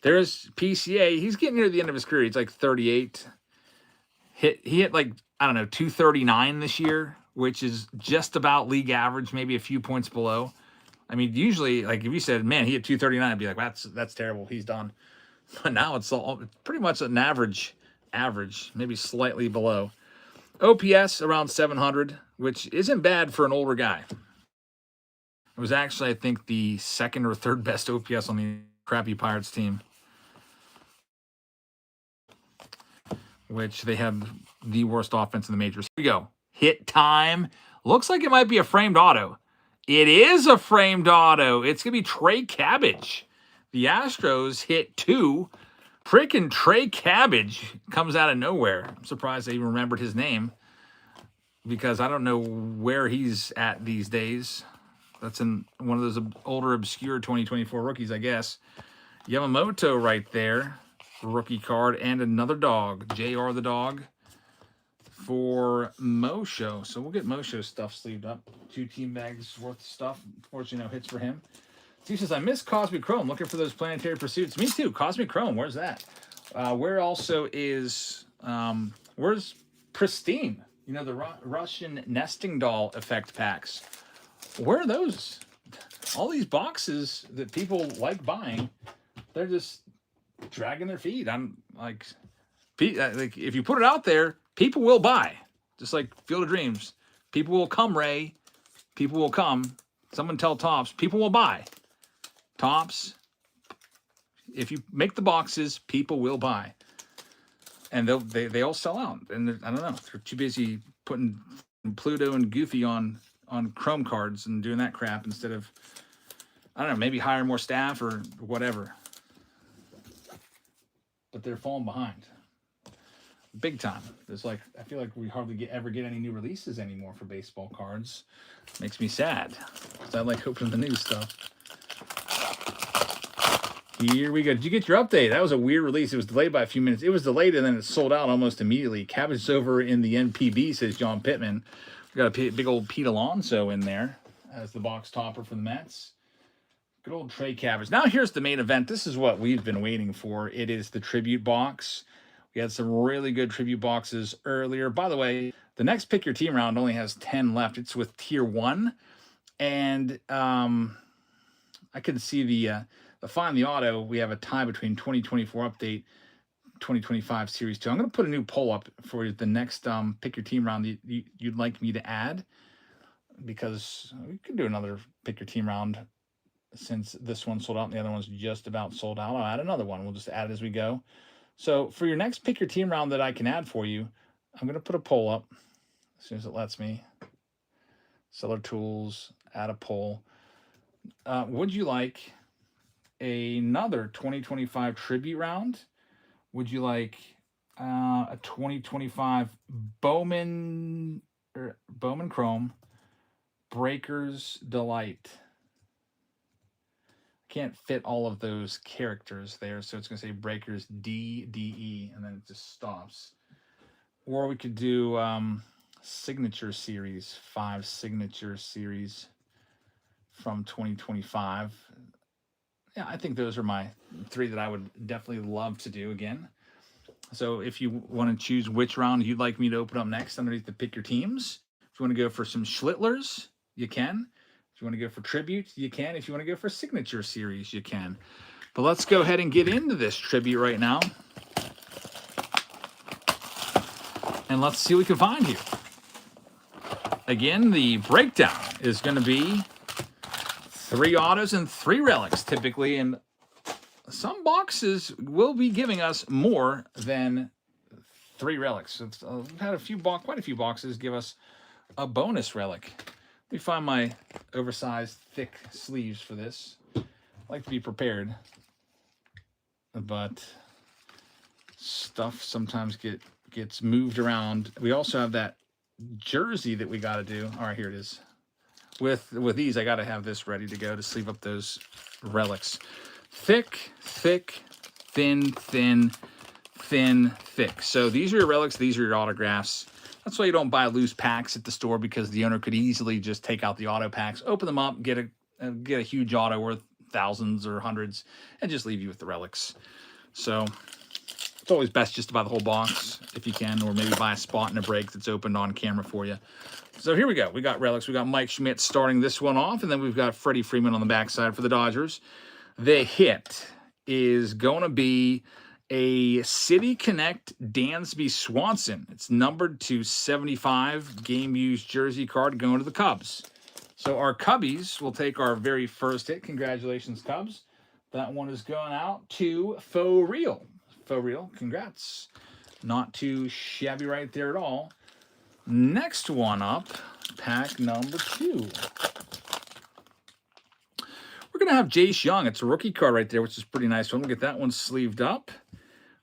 There's PCA. He's getting near the end of his career. He's like 38. He hit like, I don't know, 239 this year, which is just about league average, maybe a few points below. I mean, usually, like if you said, man, he hit 239, I'd be like, that's terrible. He's done. But now it's pretty much an average, maybe slightly below. OPS around 700, which isn't bad for an older guy. It was actually, I think, the second or third best OPS on the crappy Pirates team, which they have the worst offense in the majors. Here we go. Hit time. Looks like it might be a framed auto. It is a framed auto. It's going to be Trey Cabbage. The Astros hit 2. Frickin' Trey Cabbage comes out of nowhere. I'm surprised they even remembered his name, because I don't know where he's at these days. That's in one of those older, obscure 2024 rookies, I guess. Yamamoto right there. Rookie card and another dog. JR the dog for Mosho. So we'll get Mosho's stuff sleeved up. 2 team bags worth of stuff. Unfortunately, no hits for him. Steve says, I miss Cosmic Chrome. Looking for those planetary pursuits. Me too. Cosmic Chrome. Where's that? Where also is, where's Pristine? You know, the Russian nesting doll effect packs. Where are those? all these boxes that people like buying, they're just dragging their feet. I'm like, if you put it out there, people will buy. Just like Field of Dreams. People will come, Ray. People will come. Someone tell Tops, people will buy. Tops, if you make the boxes, people will buy. And they all sell out. And I don't know, they're too busy putting Pluto and Goofy on Chrome cards and doing that crap instead of, I don't know, maybe hire more staff or whatever. But they're falling behind. Big time. There's like, I feel like we hardly ever get any new releases anymore for baseball cards. Makes me sad because I like opening the new stuff. Here we go. Did you get your update? That was a weird release. It was delayed by a few minutes. It was delayed and then it sold out almost immediately. Cabbage is over in the NPB, says John Pittman. We got a big old Pete Alonso in there as the box topper for the Mets. Good old Trey Cabbage. Now here's the main event. This is what we've been waiting for. It is the tribute box. We had some really good tribute boxes earlier. By the way, the next Pick Your Team round only has 10 left. It's with Tier 1. And I can see the Find the Auto. We have a tie between 2024 Update, 2025 Series 2. I'm going to put a new poll up for the next Pick Your Team round you'd like me to add. Because we could do another Pick Your Team round since this one sold out and the other one's just about sold out. I'll add another one. We'll just add as we go. So for your next Pick Your Team round that I can add for you, I'm going to put a poll up as soon as it lets me. Seller Tools, add a poll. Would you like another 2025 tribute round? Would you like a 2025 Bowman Chrome Breaker's Delight? Can't fit all of those characters there, so it's going to say Breakers DDE, and then it just stops. Or we could do Signature Series, 5 Signature Series from 2025. Yeah, I think those are my 3 that I would definitely love to do again. So if you want to choose which round you'd like me to open up next underneath the Pick Your Teams, if you want to go for some Schlittlers, you can. If you want to go for tribute, you can. If you want to go for signature series, you can. But let's go ahead and get into this tribute right now. And let's see what we can find here. Again, the breakdown is going to be 3 autos and 3 relics typically. And some boxes will be giving us more than 3 relics. We've had quite a few boxes give us a bonus relic. Let me find my oversized, thick sleeves for this. I like to be prepared, but stuff sometimes gets moved around. We also have that jersey that we got to do. All right, here it is. With these, I got to have this ready to go to sleeve up those relics. Thick, thick, thin, thin, thin, thick. So these are your relics. These are your autographs. That's why you don't buy loose packs at the store, because the owner could easily just take out the auto packs, open them up, get a huge auto worth thousands or hundreds, and just leave you with the relics. So it's always best just to buy the whole box if you can, or maybe buy a spot in a break that's opened on camera for you. So here we go. We got relics. We got Mike Schmidt starting this one off, and then we've got Freddie Freeman on the backside for the Dodgers. The hit is going to be a City Connect Dansby Swanson. It's numbered to 75, game-used jersey card going to the Cubs. So our Cubbies will take our very first hit. Congratulations, Cubs. That one is going out to Faux Real. Faux Real, congrats. Not too shabby right there at all. Next one up, pack number 2. We're going to have Jace Young. It's a rookie card right there, which is a pretty nice one. We'll get that one sleeved up.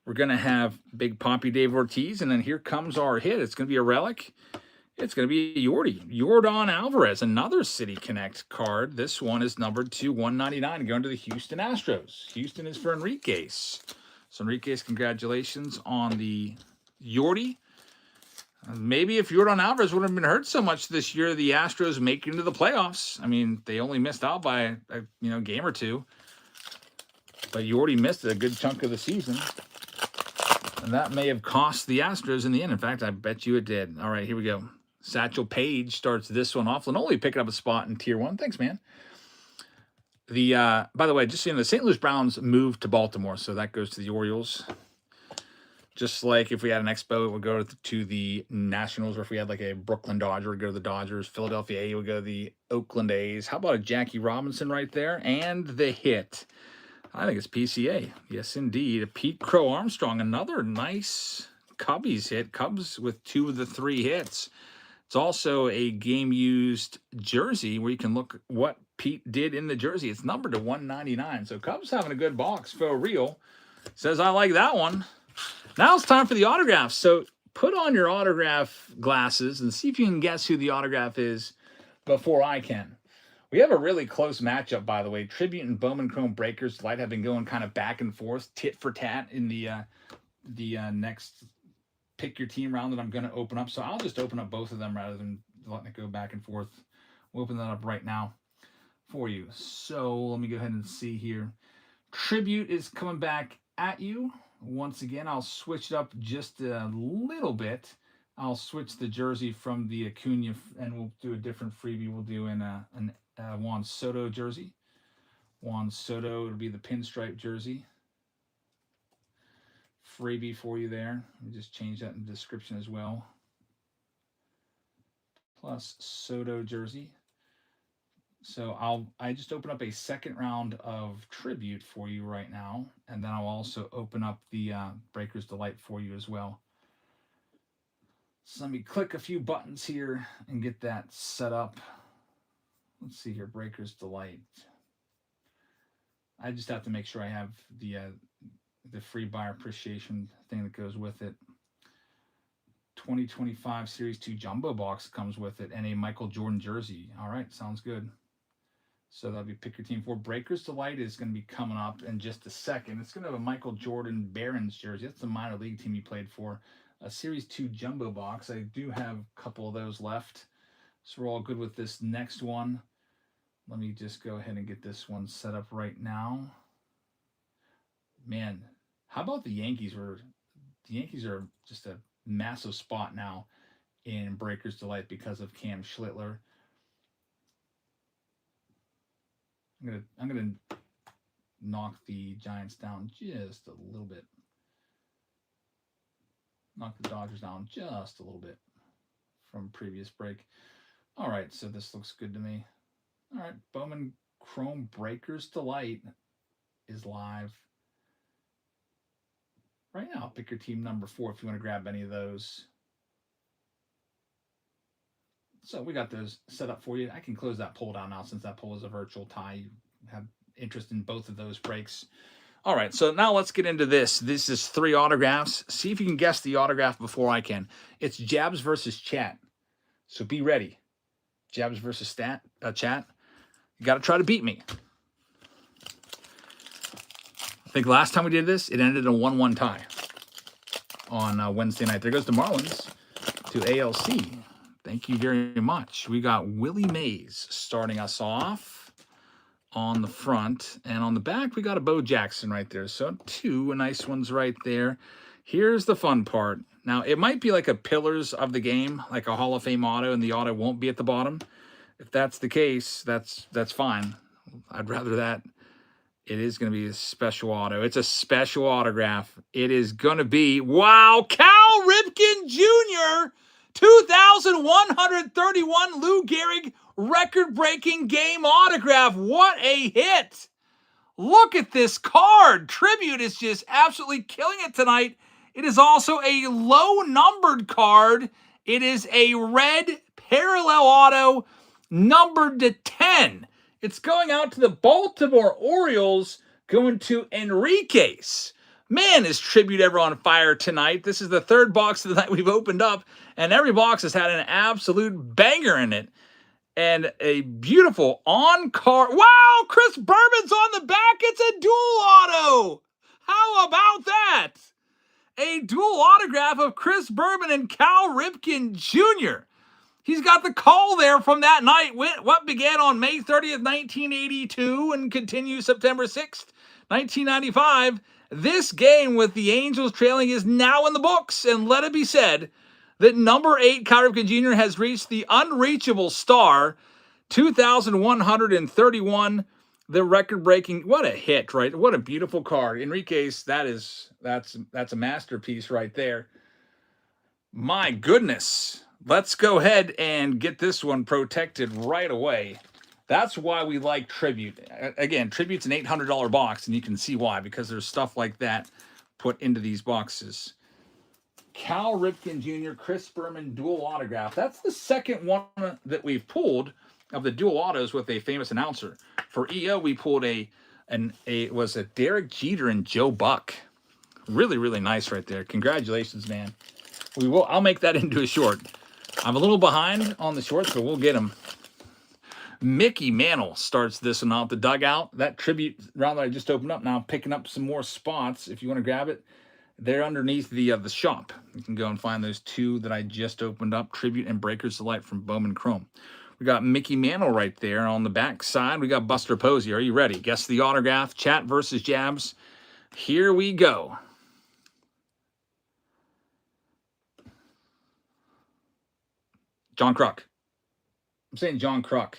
We're going to have Big Poppy Dave Ortiz, and then here comes our hit. It's going to be a relic. It's going to be Yordan Alvarez, another City Connect card. This one is numbered to 199, going to the Houston Astros. Houston is for Enriquez. So Enriquez, congratulations on the Yordy. Maybe if Yordan Alvarez wouldn't have been hurt so much this year, the Astros make it into the playoffs. I mean, they only missed out by a game or two. But Yordy missed a good chunk of the season. And that may have cost the Astros in the end. In fact, I bet you it did. All right, here we go. Satchel Paige starts this one off. Linolie picking up a spot in Tier 1. Thanks, man. By the way, just so you know, the St. Louis Browns moved to Baltimore, so that goes to the Orioles. Just like if we had an Expo, it would go to the Nationals, or if we had like a Brooklyn Dodger, it would go to the Dodgers. Philadelphia A would go to the Oakland A's. How about a Jackie Robinson right there? And the hit. I think it's PCA. Yes, indeed. A Pete Crow Armstrong, another nice Cubbies hit. Cubs with 2 of the 3 hits. It's also a game-used jersey where you can look what Pete did in the jersey. It's numbered to 199. So Cubs having a good box for real. Says I like that one. Now it's time for the autographs. So put on your autograph glasses and see if you can guess who the autograph is before I can. We have a really close matchup, by the way. Tribute and Bowman Chrome Breakers Delight have been going kind of back and forth, tit for tat in the next pick your team round that I'm going to open up. So I'll just open up both of them rather than letting it go back and forth. We'll open that up right now for you. So let me go ahead and see here. Tribute is coming back at you. Once again, I'll switch it up just a little bit. I'll switch the jersey from the Acuna, and we'll do a different freebie. We'll do in an Juan Soto jersey. Juan Soto, it'll be the pinstripe jersey. Freebie for you there. Let me just change that in the description as well. Plus Soto jersey. So I just open up a second round of Tribute for you right now, and then I'll also open up the Breakers Delight for you as well. So let me click a few buttons here and get that set up. Let's see here, Breakers Delight. I just have to make sure I have the free buyer appreciation thing that goes with it. 2025 Series 2 Jumbo Box comes with it, and a Michael Jordan jersey. All right, sounds good. So that'll be pick your team 4. Breakers Delight is going to be coming up in just a second. It's going to have a Michael Jordan Barons jersey. That's the minor league team he played for. A Series 2 Jumbo Box. I do have a couple of those left. So we're all good with this next one. Let me just go ahead and get this one set up right now. Man, how about the Yankees? The Yankees are just a massive spot now in Breakers Delight because of Cam Schlittler. I'm gonna knock the Giants down just a little bit. Knock the Dodgers down just a little bit from previous break. All right, so this looks good to me. All right, Bowman Chrome Breakers Delight is live right now. Pick your team number 4 if you want to grab any of those. So we got those set up for you. I can close that poll down now since that poll is a virtual tie. You have interest in both of those breaks. All right, so now let's get into this. This is 3 autographs. See if you can guess the autograph before I can. It's Jabs versus Chat. So be ready. Jabs versus Chat. You got to try to beat me. I think last time we did this, it ended in a 1-1 tie on Wednesday night. There goes the Marlins to ALC. Thank you very much. We got Willie Mays starting us off on the front. And on the back, we got a Bo Jackson right there. So 2 nice ones right there. Here's the fun part. Now, it might be like a Pillars of the Game, like a Hall of Fame auto, and the auto won't be at the bottom. If that's the case, that's fine. I'd rather that. It is going to be a special auto. It's a special autograph. It is going to be, wow, Cal Ripken Jr., 2,131 Lou Gehrig record-breaking game autograph. What a hit. Look at this card. Tribute is just absolutely killing it tonight. It is also a low-numbered card. It is a red parallel auto numbered to 10. It's going out to the Baltimore Orioles, going to Enriquez. Man, is Tribute ever on fire tonight. This is the 3rd box of the night we've opened up, and every box has had an absolute banger in it. And a beautiful on-card. Wow, Chris Berman's on the back. It's a dual auto. How about that? A dual autograph of Chris Berman and Cal Ripken Jr. He's got the call there from that night. What began on May 30th, 1982 and continues September 6th, 1995. This game with the Angels trailing is now in the books. And let it be said that number 8, Cal Ripken Jr. has reached the unreachable star, 2,131. the record-breaking, what a hit, right? What a beautiful card. Enriquez, that's a masterpiece right there. My goodness. Let's go ahead and get this one protected right away. That's why we like Tribute. Again, Tribute's an $800 box, and you can see why, because there's stuff like that put into these boxes. Cal Ripken Jr., Chris Berman dual autograph. That's the second one that we've pulled of the dual autos with a famous announcer. For EO, we pulled a Derek Jeter and Joe Buck. Really, really nice right there. Congratulations, man. I'll make that into a short. I'm a little behind on the shorts, but we'll get them. Mickey Mantle starts this one out the dugout. That Tribute round that I just opened up, now picking up some more spots. If you want to grab it, they're underneath the shop. You can go and find those two that I just opened up, Tribute and Breakers of Light from Bowman Chrome. We got Mickey Mantle right there on the back side. We got Buster Posey. Are you ready? Guess the autograph. Chat versus Jabs. Here we go. John Kruk. I'm saying John Kruk.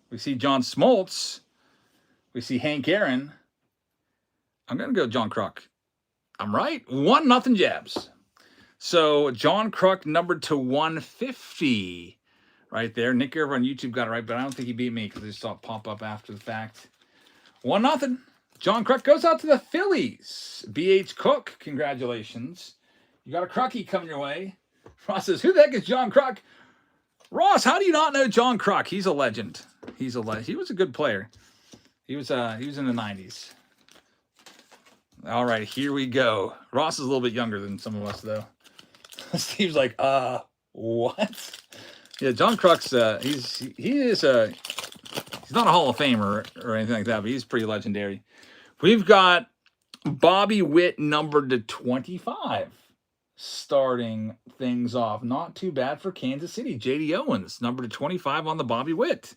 We see John Smoltz. We see Hank Aaron. I'm going to go John Kruk. I'm right. 1-0 Jabs. So John Kruk numbered to 150 right there. Nick Gerber on YouTube got it right, but I don't think he beat me because I just saw it pop up after the fact. 1-0. John Kruk goes out to the Phillies. B.H. Cook, congratulations. You got a Krucky coming your way. Ross says, who the heck is John Kruk? Ross, how do you not know John Kruk? He's a legend. He was a good player. He was in the 90s. All right, here we go. Ross is a little bit younger than some of us, though. Steve's like, what? Yeah, John Kruk's he's not a Hall of Famer or anything like that, but he's pretty legendary. We've got Bobby Witt numbered to 25. Starting things off. Not too bad for Kansas City. J.D. Owens, number to 25 on the Bobby Witt.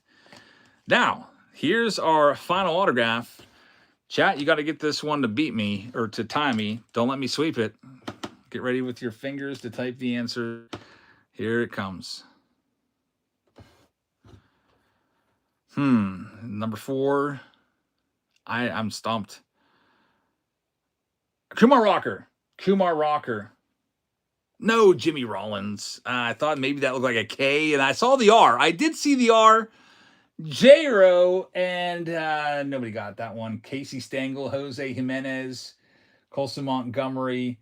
Now, here's our final autograph. Chat, you got to get this one to beat me, or to tie me. Don't let me sweep it. Get ready with your fingers to type the answer. Here it comes. Number 4. I'm stumped. Kumar Rocker. No, Jimmy Rollins. I thought maybe that looked like a K, and I saw the R. I did see the R. J-Ro, and nobody got that one. Casey Stengel, Jose Jimenez, Colson Montgomery.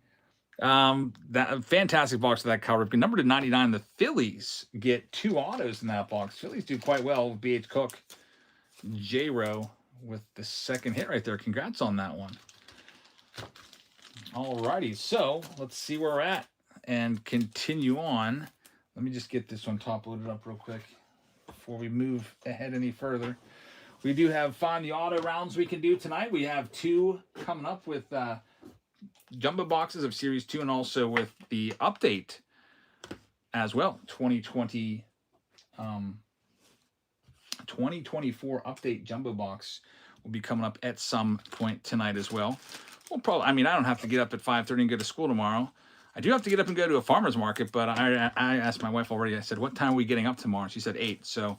That fantastic box of that Cal Ripken. Number to 99, the Phillies get 2 autos in that box. Phillies do quite well with B.H. Cook. J-Ro with the second hit right there. Congrats on that one. Alrighty, so let's see where we're at and continue on. Let me just get this one top loaded up real quick before we move ahead any further. We do have Find the Auto rounds we can do tonight. We have 2 coming up with jumbo boxes of Series 2 and also with the update as well. 2024 update jumbo box will be coming up at some point tonight as well. Well, probably, I don't have to get up at 5:30 and go to school tomorrow. I do have to get up and go to a farmer's market, but I asked my wife already. I said, what time are we getting up tomorrow? She said 8. So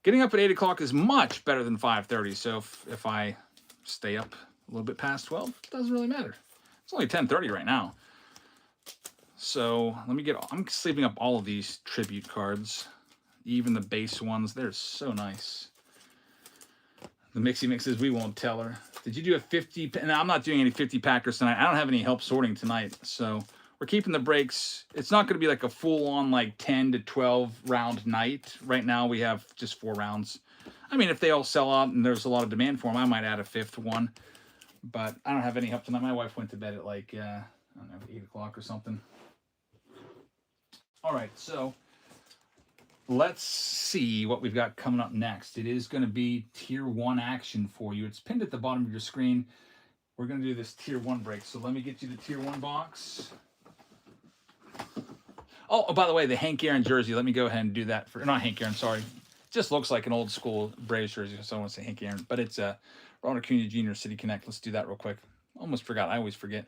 getting up at 8 o'clock is much better than 5:30. So if I stay up a little bit past 12, it doesn't really matter. It's only 10:30 right now. So I'm sleeping up all of these Tribute cards. Even the base ones, they're so nice. The Mixie Mixes, we won't tell her. Did you do a 50? No, I'm not doing any 50 packers tonight. I don't have any help sorting tonight. So we're keeping the breaks. It's not going to be like a full-on like 10 to 12 round night. Right now we have just 4 rounds. If they all sell out and there's a lot of demand for them, I might add a 5th one. But I don't have any help tonight. My wife went to bed at like, 8 o'clock or something. All right, so let's see what we've got coming up next. It is going to be Tier 1 action for you. It's pinned at the bottom of your screen. We're going to do this Tier 1 break. So let me get you the Tier 1 box. Oh, by the way, the Hank Aaron jersey. Let me go ahead and do that. Not Hank Aaron, sorry. It just looks like an old school Braves jersey, so I want to say Hank Aaron. But it's Ronald Acuna Jr. City Connect. Let's do that real quick. Almost forgot. I always forget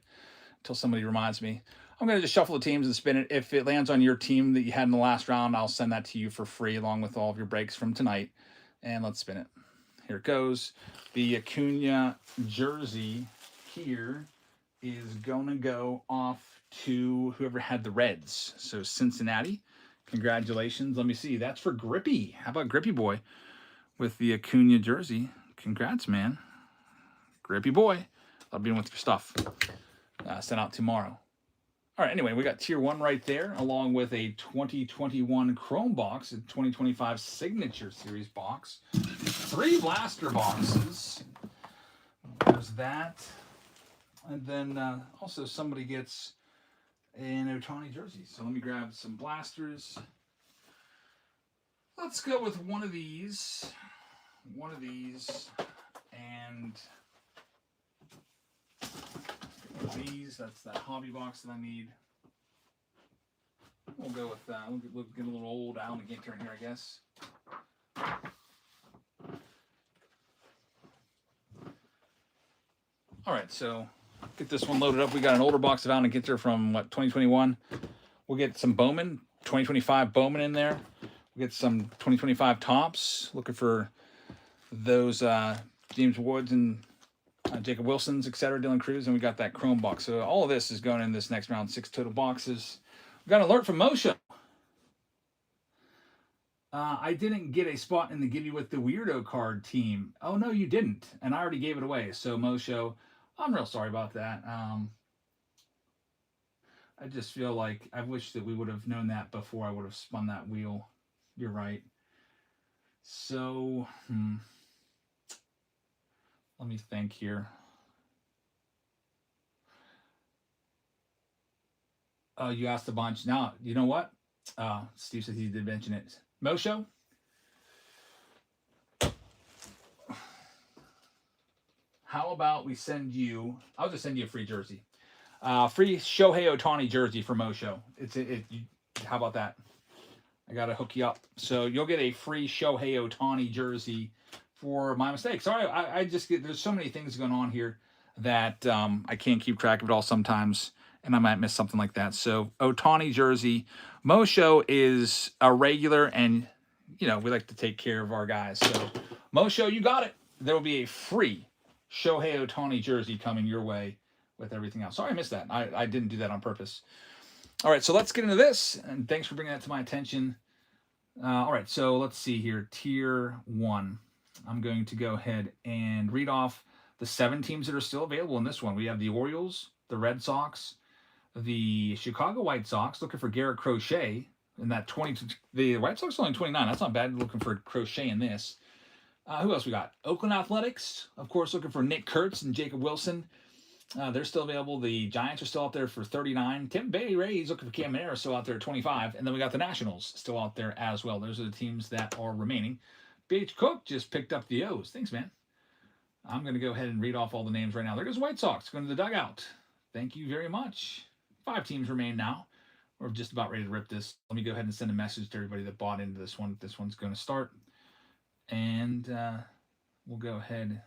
until somebody reminds me. I'm going to just shuffle the teams and spin it. If it lands on your team that you had in the last round, I'll send that to you for free along with all of your breaks from tonight. And let's spin it. Here it goes. The Acuna jersey here is going to go off to whoever had the Reds. So Cincinnati, congratulations. Let me see. That's for Grippy. How about Grippy Boy with the Acuna jersey? Congrats, man. Grippy Boy. I'll be in with your stuff. Sent out tomorrow. All right, anyway, we got Tier 1 right there, along with a 2021 Chrome box, a 2025 Signature Series box, 3 blaster boxes. There's that. And then also somebody gets an Ohtani jersey. So let me grab some blasters. Let's go with one of these, and these. That's that hobby box that I need. We'll go with we'll get a little old Alan Ginter in here, I guess. All right, so get this one loaded up. We got an older box of Alan Ginter from 2021. We'll get some Bowman, 2025 Bowman in there. We'll get some 2025 Topps. Looking for those James Woods and Jacob Wilson's, etc., Dylan Cruz, and we got that Chrome box. So all of this is going in this next round, 6 total boxes. We got an alert from Moshe. I didn't get a spot in the Give You With the Weirdo card team. Oh, no, you didn't. And I already gave it away. So, Moshe, I'm real sorry about that. I just feel like I wish that we would have known that before I would have spun that wheel. You're right. So, let me think here. You asked a bunch. Now, you know what? Steve said he did mention it. Moshe? How about we send you... I'll just send you a free jersey. Free Shohei Ohtani jersey for Moshe. How about that? I got to hook you up. So you'll get a free Shohei Ohtani jersey for my mistake. Sorry, I just get... There's so many things going on here that I can't keep track of it all sometimes, and I might miss something like that. So Ohtani jersey. Moshe is a regular, and, you know, we like to take care of our guys. So Moshe, you got it. There will be a free Shohei Ohtani jersey coming your way with everything else. Sorry I missed that. I didn't do that on purpose. All right, so let's get into this, and thanks for bringing that to my attention. All right, so let's see here. Tier 1. I'm going to go ahead and read off the 7 teams that are still available in this one. We have the Orioles, the Red Sox, the Chicago White Sox, looking for Garrett Crochet in that 20. The White Sox are only 29. That's not bad. Looking for Crochet in this. Who else we got? Oakland Athletics, of course, looking for Nick Kurtz and Jacob Wilson. They're still available. The Giants are still out there for 39. Tampa Bay Rays looking for Cam Manera, still out there at 25. And then we got the Nationals still out there as well. Those are the teams that are remaining. BH Cook just picked up the O's. Thanks, man. I'm going to go ahead and read off all the names right now. There goes White Sox going to the dugout. Thank you very much. 5 teams remain now. We're just about ready to rip this. Let me go ahead and send a message to everybody that bought into this one. This one's going to start. And we'll go ahead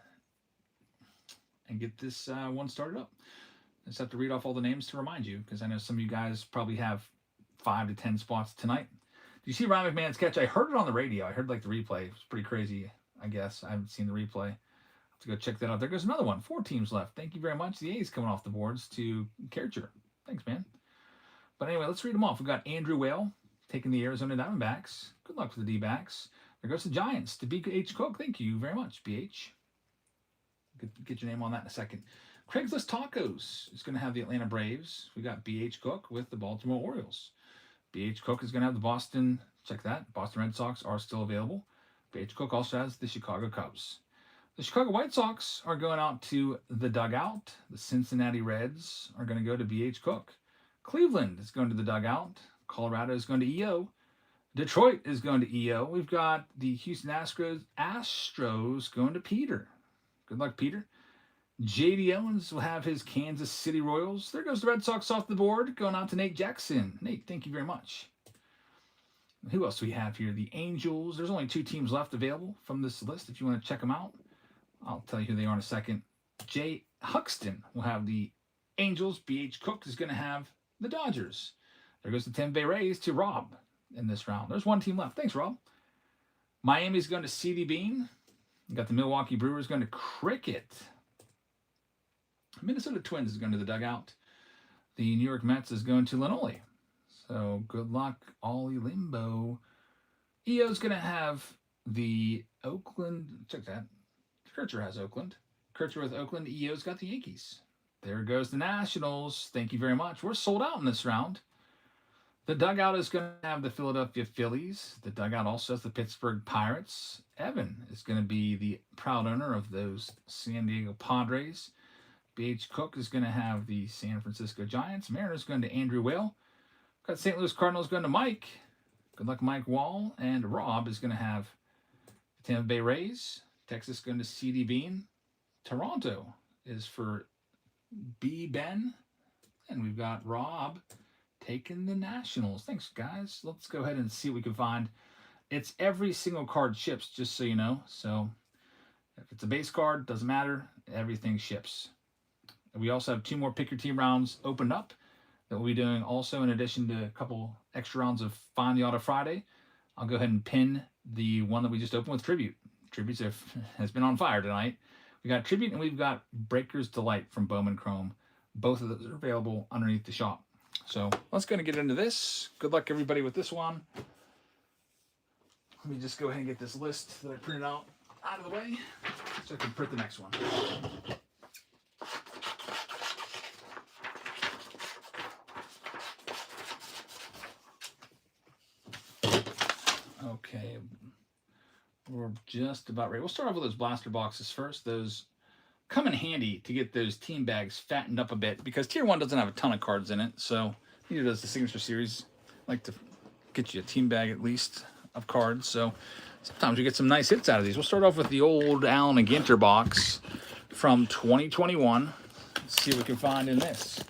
and get this one started up. I just have to read off all the names to remind you, because I know some of you guys probably have 5 to 10 spots tonight. Do you see Ryan McMahon's catch? I heard it on the radio. I heard like the replay. It was pretty crazy, I guess. I haven't seen the replay. I'll have to go check that out. There goes another one. 4 teams left. Thank you very much. The A's coming off the boards to Kercher. Thanks, man. But anyway, let's read them off. We've got Andrew Whale taking the Arizona Diamondbacks. Good luck for the D-backs. There goes the Giants to BH Cook. Thank you very much, BH. Get your name on that in a second. Craigslist Tacos is going to have the Atlanta Braves. We got BH Cook with the Baltimore Orioles. BH Cook is going to have the Boston. Check that. Boston Red Sox are still available. BH Cook also has the Chicago Cubs. The Chicago White Sox are going out to the dugout. The Cincinnati Reds are going to go to BH Cook. Cleveland is going to the dugout. Colorado is going to EO. Detroit is going to EO. We've got the Houston Astros going to Peter. Good luck, Peter. J.D. Owens will have his Kansas City Royals. There goes the Red Sox off the board, going out to Nate Jackson. Nate, thank you very much. Who else do we have here? The Angels. There's only 2 teams left available from this list if you want to check them out. I'll tell you who they are in a second. Jay Huxton will have the Angels. B.H. Cook is going to have the Dodgers. There goes the Tampa Bay Rays to Rob in this round. There's one team left. Thanks, Rob. Miami's going to CD Bean. You got the Milwaukee Brewers going to Cricket. Minnesota Twins is going to the dugout. The New York Mets is going to Linolle. So good luck, Ollie Limbo. EO's going to have the Oakland. Check that. Kircher has Oakland. Kircher with Oakland. EO's got the Yankees. There goes the Nationals. Thank you very much. We're sold out in this round. The dugout is going to have the Philadelphia Phillies. The dugout also has the Pittsburgh Pirates. Evan is going to be the proud owner of those San Diego Padres. B.H. Cook is going to have the San Francisco Giants. Mariners going to Andrew Whale. Got St. Louis Cardinals going to Mike. Good luck, Mike Wall. And Rob is going to have the Tampa Bay Rays. Texas going to CD Bean. Toronto is for B. Ben. And we've got Rob taking the Nationals. Thanks, guys. Let's go ahead and see what we can find. It's every single card ships, just so you know. So if it's a base card, doesn't matter. Everything ships. We also have 2 more Pick Your Team rounds opened up that we'll be doing also in addition to a couple extra rounds of Find the Auto Friday. I'll go ahead and pin the one that we just opened with Tribute. Tribute has been on fire tonight. We got Tribute and we've got Breaker's Delight from Bowman Chrome. Both of those are available underneath the shop. So let's go and get into this. Good luck, everybody, with this one. Let me just go ahead and get this list that I printed out of the way so I can print the next one. Okay, we're just about ready. We'll start off with those blaster boxes first. Those come in handy to get those team bags fattened up a bit because Tier 1 doesn't have a ton of cards in it. So neither does the Signature Series. I like to get you a team bag at least of cards. So sometimes we get some nice hits out of these. We'll start off with the old Allen and Ginter box from 2021. Let's see what we can find in this.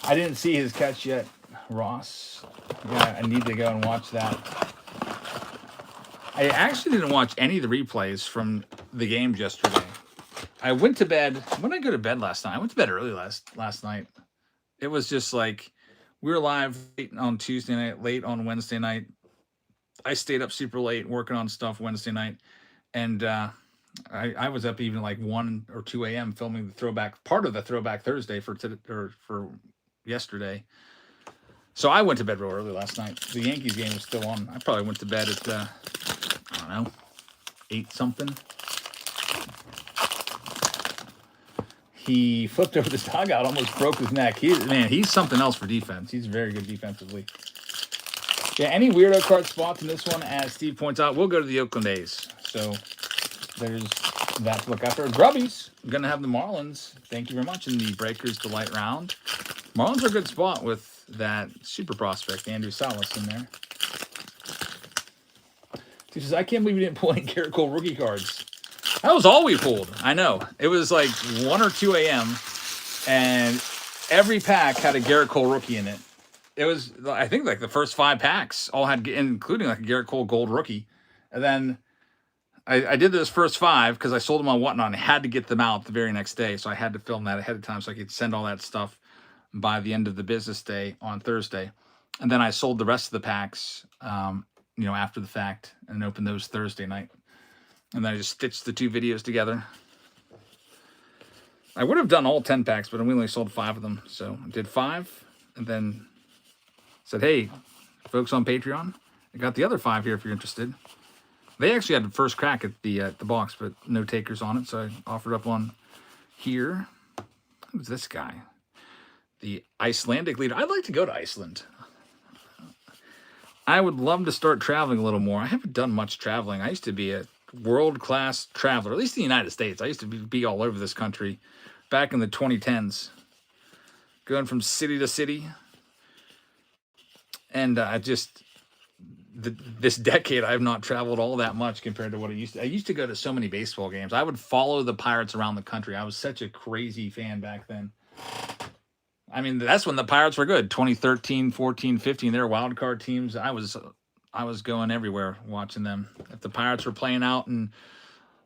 I didn't see his catch yet, Ross. Yeah, I need to go and watch that. I actually didn't watch any of the replays from the games yesterday. I went to bed. When did I go to bed last night? I went to bed early last night. It was just like we were live late on Tuesday night, late on Wednesday night. I stayed up super late working on stuff Wednesday night, and I was up even like 1 or 2 a.m. filming the part of the Throwback Thursday for yesterday. So I went to bed real early last night. The Yankees game was still on. I probably went to bed at, I don't know, 8 something. He flipped over the dugout, almost broke his neck. He's something else for defense. He's very good defensively. Yeah, any weirdo card spots in this one, as Steve points out, we'll go to the Oakland A's. So there's that to look after. Grubbies, I'm going to have the Marlins. Thank you very much in the Breakers Delight round. Marlins are a good spot with that super prospect, Andrew Salas, in there. He says, I can't believe we didn't pull any Garrett Cole rookie cards. That was all we pulled. I know. It was like 1 or 2 a.m. and every pack had a Garrett Cole rookie in it. It was, I think, like the first 5 packs all had, including like a Garrett Cole gold rookie. And then I did those first 5 because I sold them on Whatnot and I had to get them out the very next day. So I had to film that ahead of time so I could send all that stuff by the end of the business day on Thursday. And then I sold the rest of the packs, after the fact and opened those Thursday night. And then I just stitched the 2 videos together. I would have done all 10 packs, but we only sold 5 of them. So I did 5 and then said, hey, folks on Patreon, I got the other 5 here if you're interested. They actually had the first crack at the box, but no takers on it. So I offered up one here. Who's this guy? The Icelandic leader. I'd like to go to Iceland. I would love to start traveling a little more. I haven't done much traveling. I used to be a world-class traveler, at least in the United States. I used to be all over this country back in the 2010s, going from city to city. And this decade, I have not traveled all that much compared to what I used to. I used to go to so many baseball games. I would follow the Pirates around the country. I was such a crazy fan back then. I mean, that's when the Pirates were good. 2013, 14, 15, they were wild card teams. I was going everywhere watching them. If the Pirates were playing out in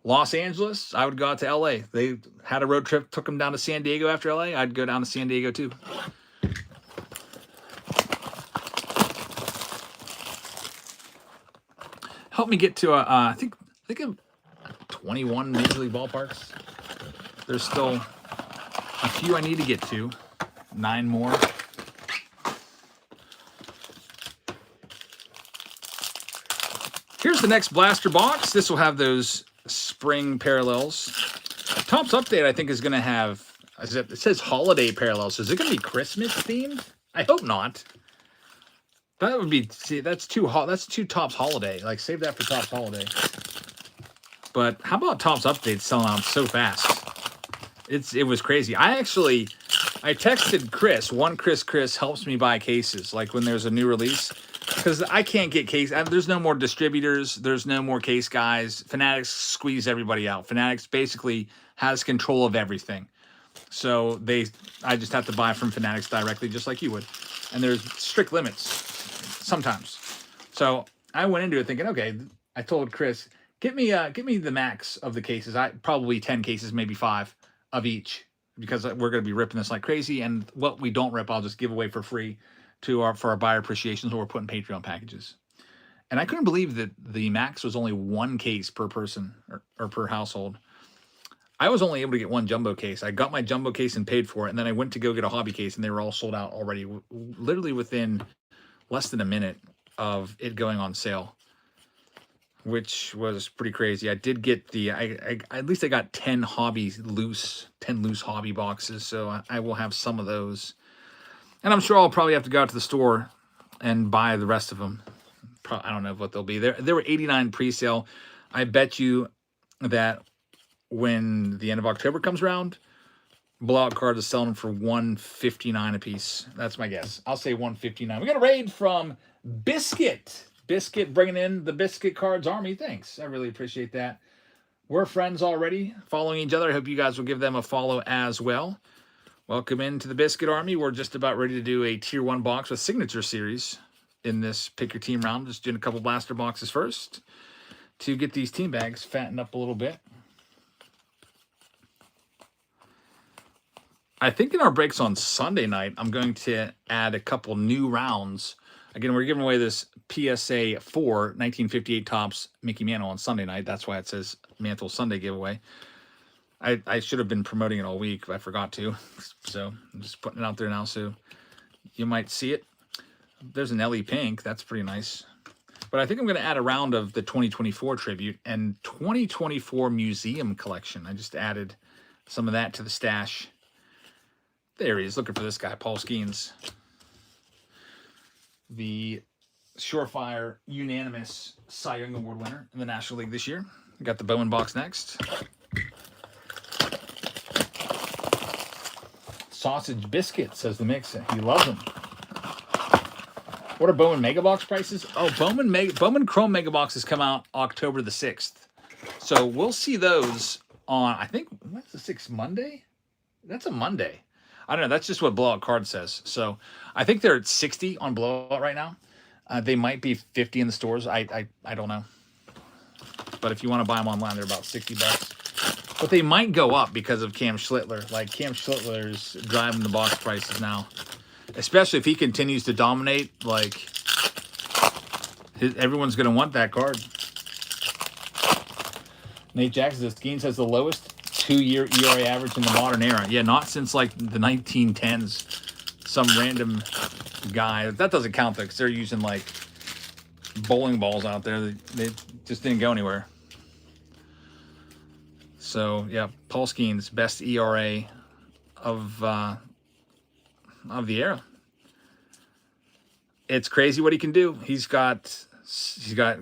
Los Angeles, I would go out to LA. They had a road trip, took them down to San Diego after LA. I'd go down to San Diego too. Help me get to I think I'm 21 Major League ballparks. There's still a few I need to get to. 9 more. Here's the next blaster box. This will have those spring parallels. Topps Update, I think, is going to have, it says holiday parallels. So is it going to be Christmas themed? I hope not. That would be, see, that's too Topps Holiday. Like, save that for Topps Holiday. But how about Topps Update selling out so fast? It was crazy. I texted Chris. Chris helps me buy cases, like when there's a new release. Because I can't get case. There's no more distributors. There's no more case guys. Fanatics squeeze everybody out. Fanatics basically has control of everything. So I just have to buy from Fanatics directly, just like you would. And there's strict limits sometimes. So I went into it thinking, okay. I told Chris, get me the max of the cases. Probably 10 cases, maybe 5 of each, because we're going to be ripping this like crazy. And what we don't rip, I'll just give away for free for our buyer appreciation, so we're putting Patreon packages. And I couldn't believe that the max was only 1 case per person or per household. I was only able to get 1 jumbo case. I got my jumbo case and paid for it, and then I went to go get a hobby case, and they were all sold out already, literally within less than a minute of it going on sale, which was pretty crazy. I did get at least I got 10 loose hobby boxes, so I will have some of those. And I'm sure I'll probably have to go out to the store and buy the rest of them. I don't know what they'll be. There were 89 pre-sale. I bet you that when the end of October comes around, blowout cards are selling for $159 a piece. That's my guess. I'll say $159. We got a raid from Biscuit. Biscuit bringing in the Biscuit Cards Army. Thanks. I really appreciate that. We're friends already, following each other. I hope you guys will give them a follow as well. Welcome into the Biscuit Army. We're just about ready to do a Tier 1 box with Signature Series in this Pick Your Team round. Just doing a couple blaster boxes first to get these team bags fattened up a little bit. I think in our breaks on Sunday night, I'm going to add a couple new rounds. Again, we're giving away this PSA 4 1958 Topps Mickey Mantle on Sunday night. That's why it says Mantle Sunday giveaway. I should have been promoting it all week, but I forgot to. So I'm just putting it out there now so you might see it. There's an LE Pink. That's pretty nice. But I think I'm going to add a round of the 2024 Tribute and 2024 Museum Collection. I just added some of that to the stash. There he is, looking for this guy, Paul Skeens. The surefire unanimous Cy Young Award winner in the National League this year. We got the Bowman box next. Sausage biscuit, says the mix. He loves them. What are Bowman Mega Box prices? Oh, Bowman Chrome Mega Boxes come out October the 6th. So we'll see those on, I think, what's the 6th, Monday? That's a Monday. I don't know. That's just what Blowout Card says. So I think they're at 60 on Blowout right now. They might be 50 in the stores. I don't know. But if you want to buy them online, they're about $60. But they might go up because of Cam Schlittler. Like, Cam Schlittler's driving the box prices now. Especially if he continues to dominate. Like, everyone's going to want that card. Nate Jackson says, Skeens has the lowest 2-year ERA average in the modern era. Yeah, not since, like, the 1910s. Some random guy. That doesn't count, though, because they're using, like, bowling balls out there. They just didn't go anywhere. So, yeah, Paul Skeens, best ERA of the era. It's crazy what he can do. He's got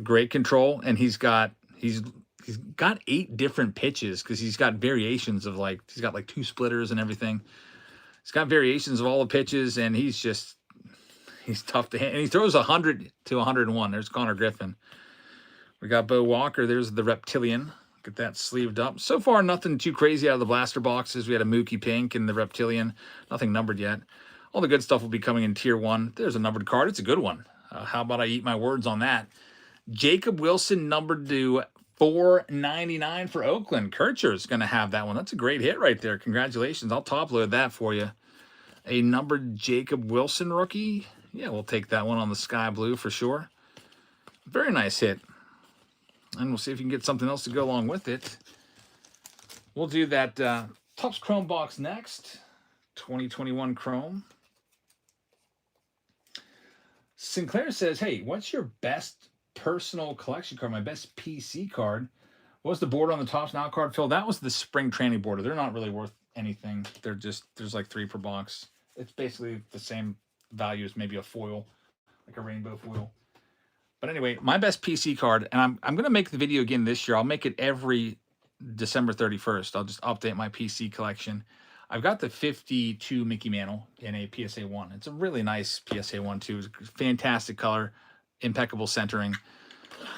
great control, and he's got 8 different pitches because he's got variations of, like, he's got like 2 splitters and everything. He's got variations of all the pitches, and he's tough to hit. And he throws 100 to 101. There's Connor Griffin. We got Bo Walker. There's the Reptilian. Get that sleeved up. So far, nothing too crazy out of the blaster boxes. We had a Mookie Pink and the Reptilian. Nothing numbered yet. All the good stuff will be coming in Tier 1. There's a numbered card. It's a good one. How about I eat my words on that? Jacob Wilson numbered to $4.99 for Oakland. Kircher's going to have that one. That's a great hit right there. Congratulations. I'll top load that for you. A numbered Jacob Wilson rookie. Yeah, we'll take that one on the sky blue for sure. Very nice hit. And we'll see if we can get something else to go along with it. We'll do that Topps Chrome box next. 2021 Chrome. Sinclair says, hey, what's your best personal collection card? My best PC card. What was the border on the Topps Now card, Phil? That was the spring training border. They're not really worth anything. They're just, there's like 3 per box. It's basically the same value as maybe a foil, like a rainbow foil. But anyway, my best PC card, and I'm going to make the video again this year. I'll make it every December 31st. I'll just update my PC collection. I've got the 52 Mickey Mantle in a PSA 1. It's a really nice PSA 1 too. It's fantastic color, impeccable centering.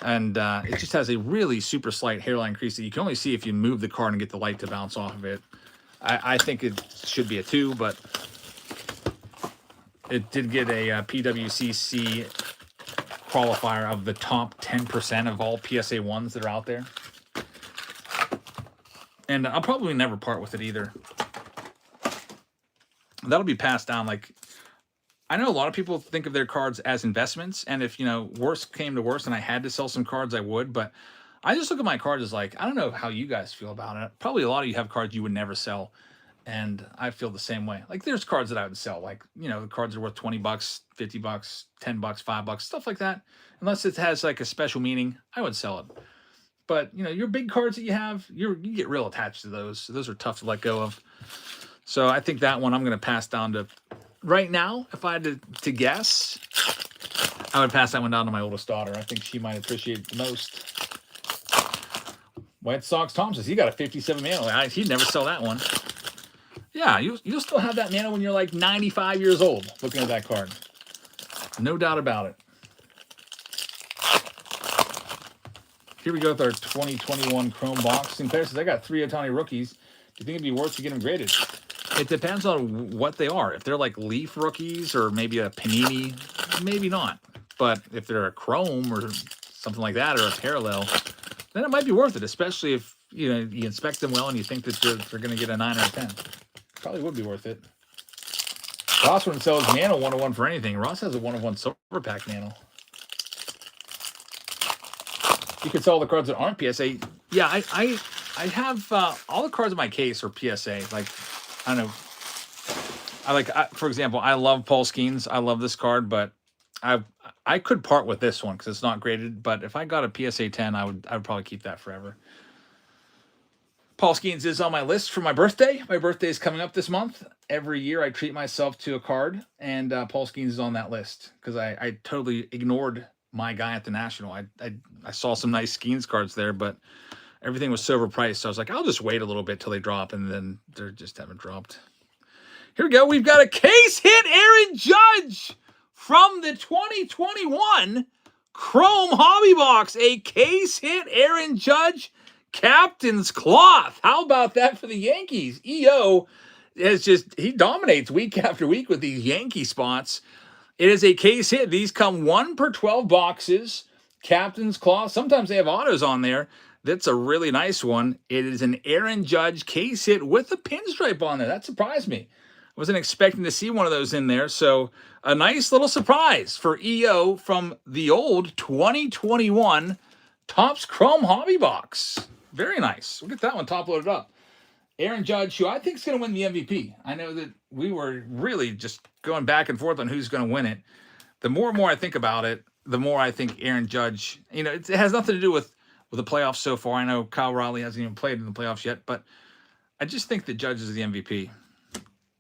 And it just has a really super slight hairline crease that you can only see if you move the card and get the light to bounce off of it. I think it should be a 2, but it did get a PWCC qualifier of the top 10% of all PSA 1s that are out there. And I'll probably never part with it either. That'll be passed down. Like, I know a lot of people think of their cards as investments, and if, you know, worst came to worst and I had to sell some cards, I would, but I just look at my cards as like, I don't know how you guys feel about it. Probably a lot of you have cards you would never sell, and I feel the same way. Like, there's cards that I would sell, like, you know, the cards are worth 20 bucks, 50 bucks, 10 bucks, 5 bucks, stuff like that. Unless it has like a special meaning, I would sell it. But, you know, your big cards that you have, you get real attached to those. So those are tough to let go of. So I think that one I'm going to pass down to, right now, if I had to guess, I would pass that one down to my oldest daughter. I think she might appreciate it the most. White Sox Tom says, he got a 57 Mantle. He'd never sell that one. Yeah, you'll still have that Mantle when you're like 95 years old looking at that card. No doubt about it. Here we go with our 2021 Chrome box. Sinclair says, I got 3 Ohtani rookies. Do you think it'd be worth to get them graded? It depends on what they are. If they're like Leaf rookies or maybe a Panini, maybe not. But if they're a Chrome or something like that, or a Parallel, then it might be worth it, especially if, you know, you inspect them well and you think that they're going to get a 9 or a 10. Probably would be worth it. Ross wouldn't sell his Mantle 101 for anything. Ross has a 101 Silver Pack Mantle. You could sell the cards that aren't PSA. Yeah, I have all the cards in my case are PSA. Like, I don't know. For example, I love Paul Skeens. I love this card, but I could part with this one because it's not graded. But if I got a PSA 10, I would probably keep that forever. Paul Skeens is on my list for my birthday. My birthday is coming up this month. Every year I treat myself to a card, and Paul Skeens is on that list because I totally ignored my guy at the National. I saw some nice Skeens cards there, but everything was so overpriced. So I was like, I'll just wait a little bit till they drop, and then they just haven't dropped. Here we go. We've got a case hit Aaron Judge from the 2021 Chrome Hobby Box. A case hit Aaron Judge Captain's Cloth. How about that for the Yankees? EO is just, he dominates week after week with these Yankee spots. It is a case hit. These come 1 per 12 boxes. Captain's Cloth. Sometimes they have autos on there. That's a really nice one. It is an Aaron Judge case hit with a pinstripe on there. That surprised me. I wasn't expecting to see one of those in there. So a nice little surprise for EO from the old 2021 Topps Chrome Hobby Box. Very nice. We'll get that one top loaded up. Aaron Judge, who I think is going to win the MVP. I know that we were really just going back and forth on who's going to win it. The more and more I think about it, the more I think Aaron Judge, you know, it has nothing to do with the playoffs so far. I know Kyle Raleigh hasn't even played in the playoffs yet, but I just think that Judge is the MVP.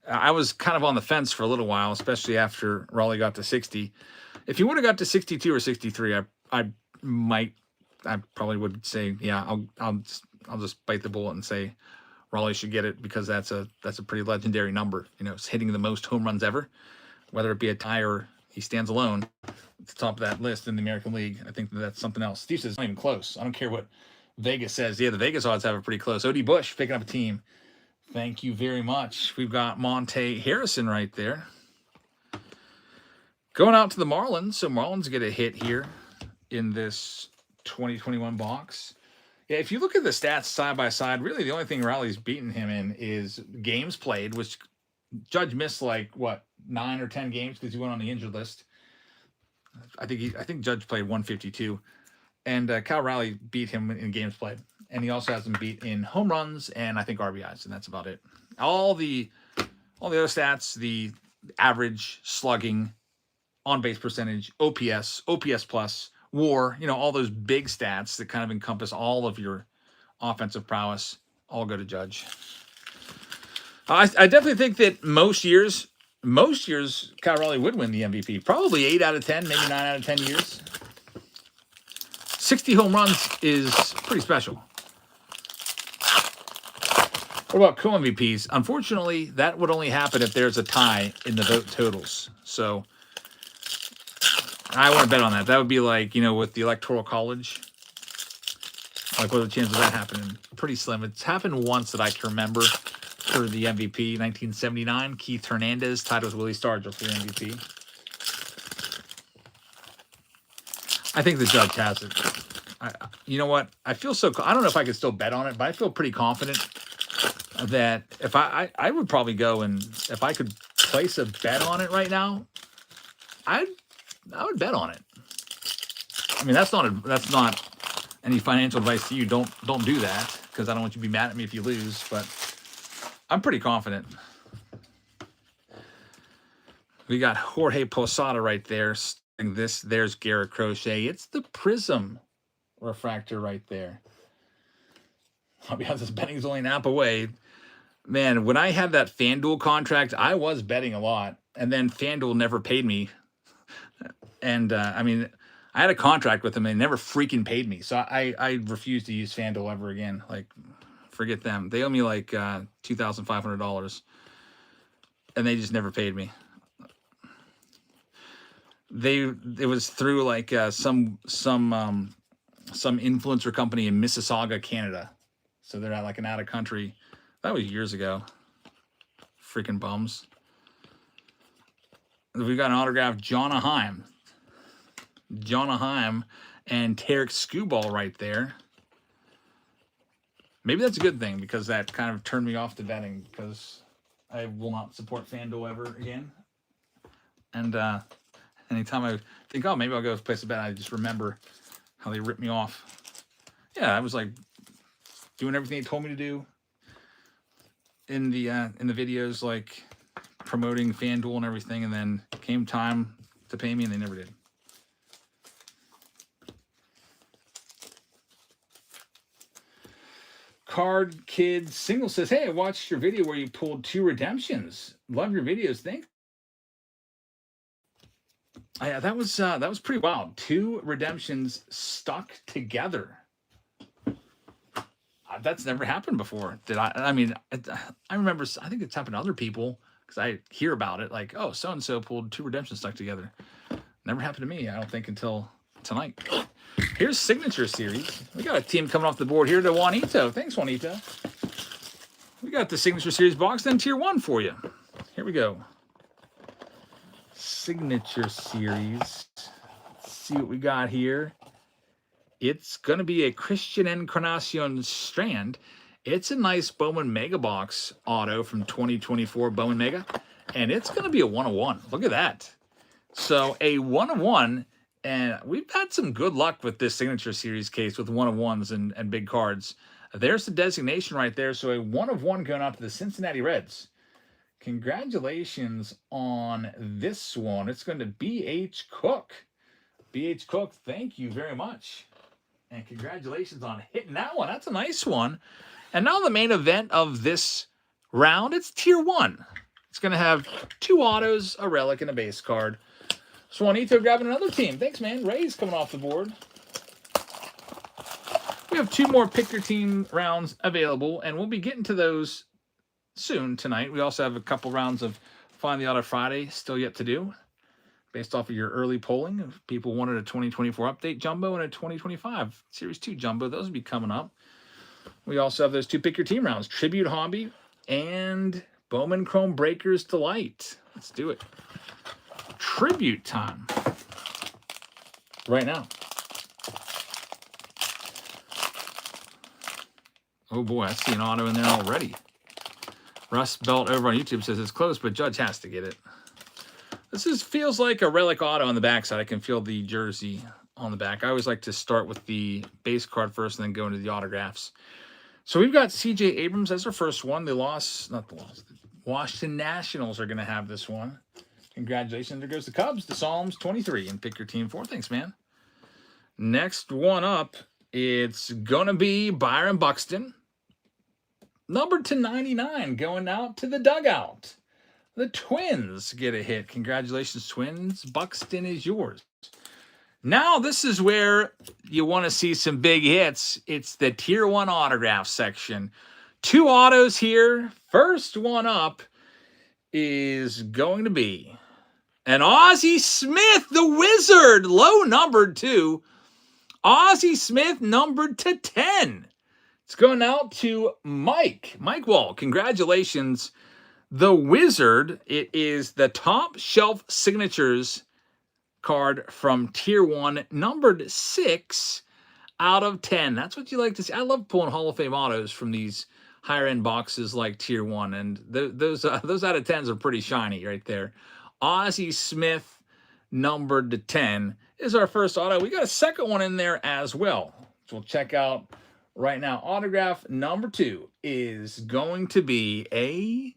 I was kind of on the fence for a little while, especially after Raleigh got to 60. If he would have got to 62 or 63, I probably would say, yeah, I'll just bite the bullet and say Raleigh should get it because that's a pretty legendary number. You know, it's hitting the most home runs ever, whether it be a tie or he stands alone at the top of that list in the American League. I think that's something else. Steve says it's not even close. I don't care what Vegas says. Yeah, the Vegas odds have it pretty close. O.D. Bush picking up a team. Thank you very much. We've got Monte Harrison right there. Going out to the Marlins. So Marlins get a hit here in this 2021 box. Yeah, if you look at the stats side by side, really the only thing Riley's beaten him in is games played, which Judge missed like what 9 or 10 games because he went on the injured list. I think Judge played 152, and Cal Riley beat him in games played, and he also has him beat in home runs and I think RBIs, and that's about it. All the other stats, the average, slugging, on base percentage, OPS plus, WAR, all those big stats that kind of encompass all of your offensive prowess, all go to Judge. I definitely think that most years, Cal Raleigh would win the MVP. Probably 8 out of 10, maybe 9 out of 10 years. 60 home runs is pretty special. What about co-MVPs? Unfortunately, that would only happen if there's a tie in the vote totals. So I want to bet on that. That would be like, with the Electoral College. Like, what are the chances of that happening? Pretty slim. It's happened once that I can remember for the MVP, 1979. Keith Hernandez tied with Willie Stargell for the MVP. I think the Judge has it. You know what? I feel so... I don't know if I could still bet on it, but I feel pretty confident that if I would probably go, and if I could place a bet on it right now, I would bet on it. I mean, that's not any financial advice to you. Don't do that, because I don't want you to be mad at me if you lose, but I'm pretty confident. We got Jorge Posada right there. There's Garrett Crochet. It's the Prism refractor right there. I'll be honest, this betting's only an app away. Man, when I had that FanDuel contract, I was betting a lot, and then FanDuel never paid me. And I mean, I had a contract with them, and they never freaking paid me. So I refused to use FanDuel ever again. Like, forget them. They owe me like $2,500, and they just never paid me. It was through like some influencer company in Mississauga, Canada. So they're at like an out of country. That was years ago. Freaking bums. We got an autographed John Aheim and Tarek Skubal right there. Maybe that's a good thing, because that kind of turned me off to betting, because I will not support FanDuel ever again. And anytime I think, oh, maybe I'll go place a bet, I just remember how they ripped me off. Yeah, I was like doing everything they told me to do in the videos, like promoting FanDuel and everything, and then came time to pay me and they never did. Card Kid Single says, hey, I watched your video where you pulled 2 redemptions. Love your videos. Thanks. Yeah, that was pretty wild. 2 redemptions stuck together. That's never happened before. I mean, I remember, I think it's happened to other people, because I hear about it, like, oh, so-and-so pulled 2 redemptions stuck together. Never happened to me, I don't think, until tonight. Here's Signature Series. We got a team coming off the board here to Juanito. Thanks, Juanito. We got the Signature Series box, then Tier 1 for you. Here we go. Signature Series. Let's see what we got here. It's going to be a Christian Encarnacion Strand. It's a nice Bowman Mega Box auto from 2024 Bowman Mega. And it's going to be a 1/1. Look at that. So a 1/1. And we've had some good luck with this Signature Series case with 1/1s and big cards. There's the designation right there. So a 1/1 going out to the Cincinnati Reds. Congratulations on this one. It's going to B.H. Cook. B.H. Cook, thank you very much. And congratulations on hitting that one. That's a nice one. And now the main event of this round, it's Tier 1. It's going to have 2 autos, a relic, and a base card. Juanito grabbing another team. Thanks, man. Ray's coming off the board. We have 2 more Pick Your Team rounds available, and we'll be getting to those soon tonight. We also have a couple rounds of Find the Auto Friday still yet to do, based off of your early polling. If people wanted a 2024 update jumbo and a 2025 Series 2 jumbo, those will be coming up. We also have those 2 Pick Your Team rounds, Tribute Hobby and Bowman Chrome Breakers Delight. Let's do it. Tribute time right now. Oh boy, I see an auto in there already. Russ Belt over on YouTube says it's close, but Judge has to get it. This feels like a relic auto on the backside. I can feel the jersey on the back. I always like to start with the base card first and then go into the autographs. So we've got C.J. Abrams as our first one. The Washington Nationals are going to have this one. Congratulations. There goes the Cubs, the Psalms 23, and pick your team 4. Thanks, man. Next one up, it's going to be Byron Buxton. Numbered to 99, going out to the dugout. The Twins get a hit. Congratulations, Twins. Buxton is yours. Now, this is where you want to see some big hits. It's the Tier 1 autograph section. 2 autos here. First one up is going to be an Ozzie Smith, the Wizard, low numbered too. Ozzie Smith numbered to 10. It's going out to Mike Wall. Congratulations, the Wizard. It is the top shelf signatures card from Tier 1, numbered 6 out of 10. That's what you like to see. I love pulling Hall of Fame autos from these higher end boxes like Tier 1, and those out of 10s are pretty shiny right there. Ozzie Smith, numbered to 10, is our first auto. We got a second one in there as well, so we'll check out right now. Autograph number 2 is going to be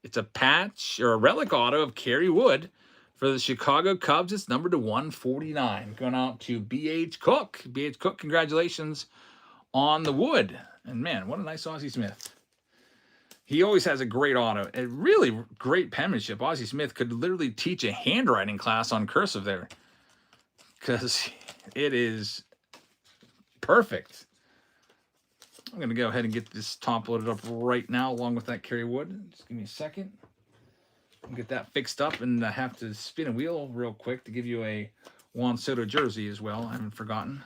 it's a patch or a relic auto of Kerry Wood for the Chicago Cubs. It's numbered to 149. Going out to B.H. Cook. B.H. Cook, congratulations on the Wood. And man, what a nice Ozzie Smith. He always has a great auto. A really great penmanship. Ozzie Smith could literally teach a handwriting class on cursive there, because it is perfect. I'm going to go ahead and get this top loaded up right now along with that Kerry Wood. Just give me a second. I'll get that fixed up, and I have to spin a wheel real quick to give you a Juan Soto jersey as well. I haven't forgotten.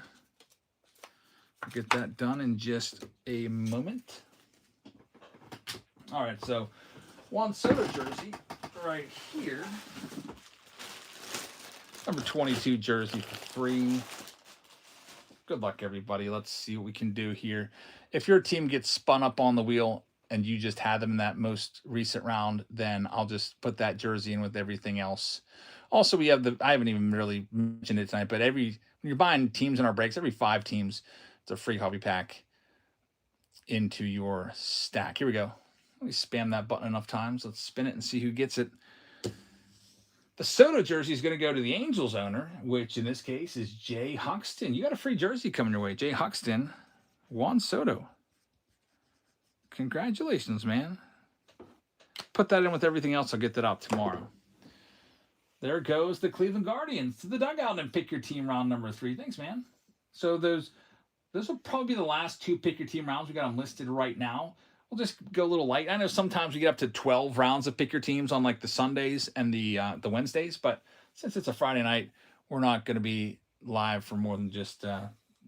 I'll get that done in just a moment. All right, so Juan Soto jersey right here. Number 22 jersey for free. Good luck, everybody. Let's see what we can do here. If your team gets spun up on the wheel and you just had them in that most recent round, then I'll just put that jersey in with everything else. Also, we have I haven't even really mentioned it tonight, but when you're buying teams in our breaks, every 5 teams, it's a free hobby pack into your stack. Here we go. Let me spam that button enough times. Let's spin it and see who gets it. The Soto jersey is going to go to the Angels owner, which in this case is Jay Huxton. You got a free jersey coming your way. Jay Huxton, Juan Soto. Congratulations, man. Put that in with everything else. I'll get that out tomorrow. There goes the Cleveland Guardians to the dugout and pick your team round number 3. Thanks, man. So those will probably be the last 2 pick your team rounds. We got them listed right now. We'll just go a little light. I know sometimes we get up to 12 rounds of pick your teams on like the Sundays and the Wednesdays, but since it's a Friday night, we're not going to be live for more than just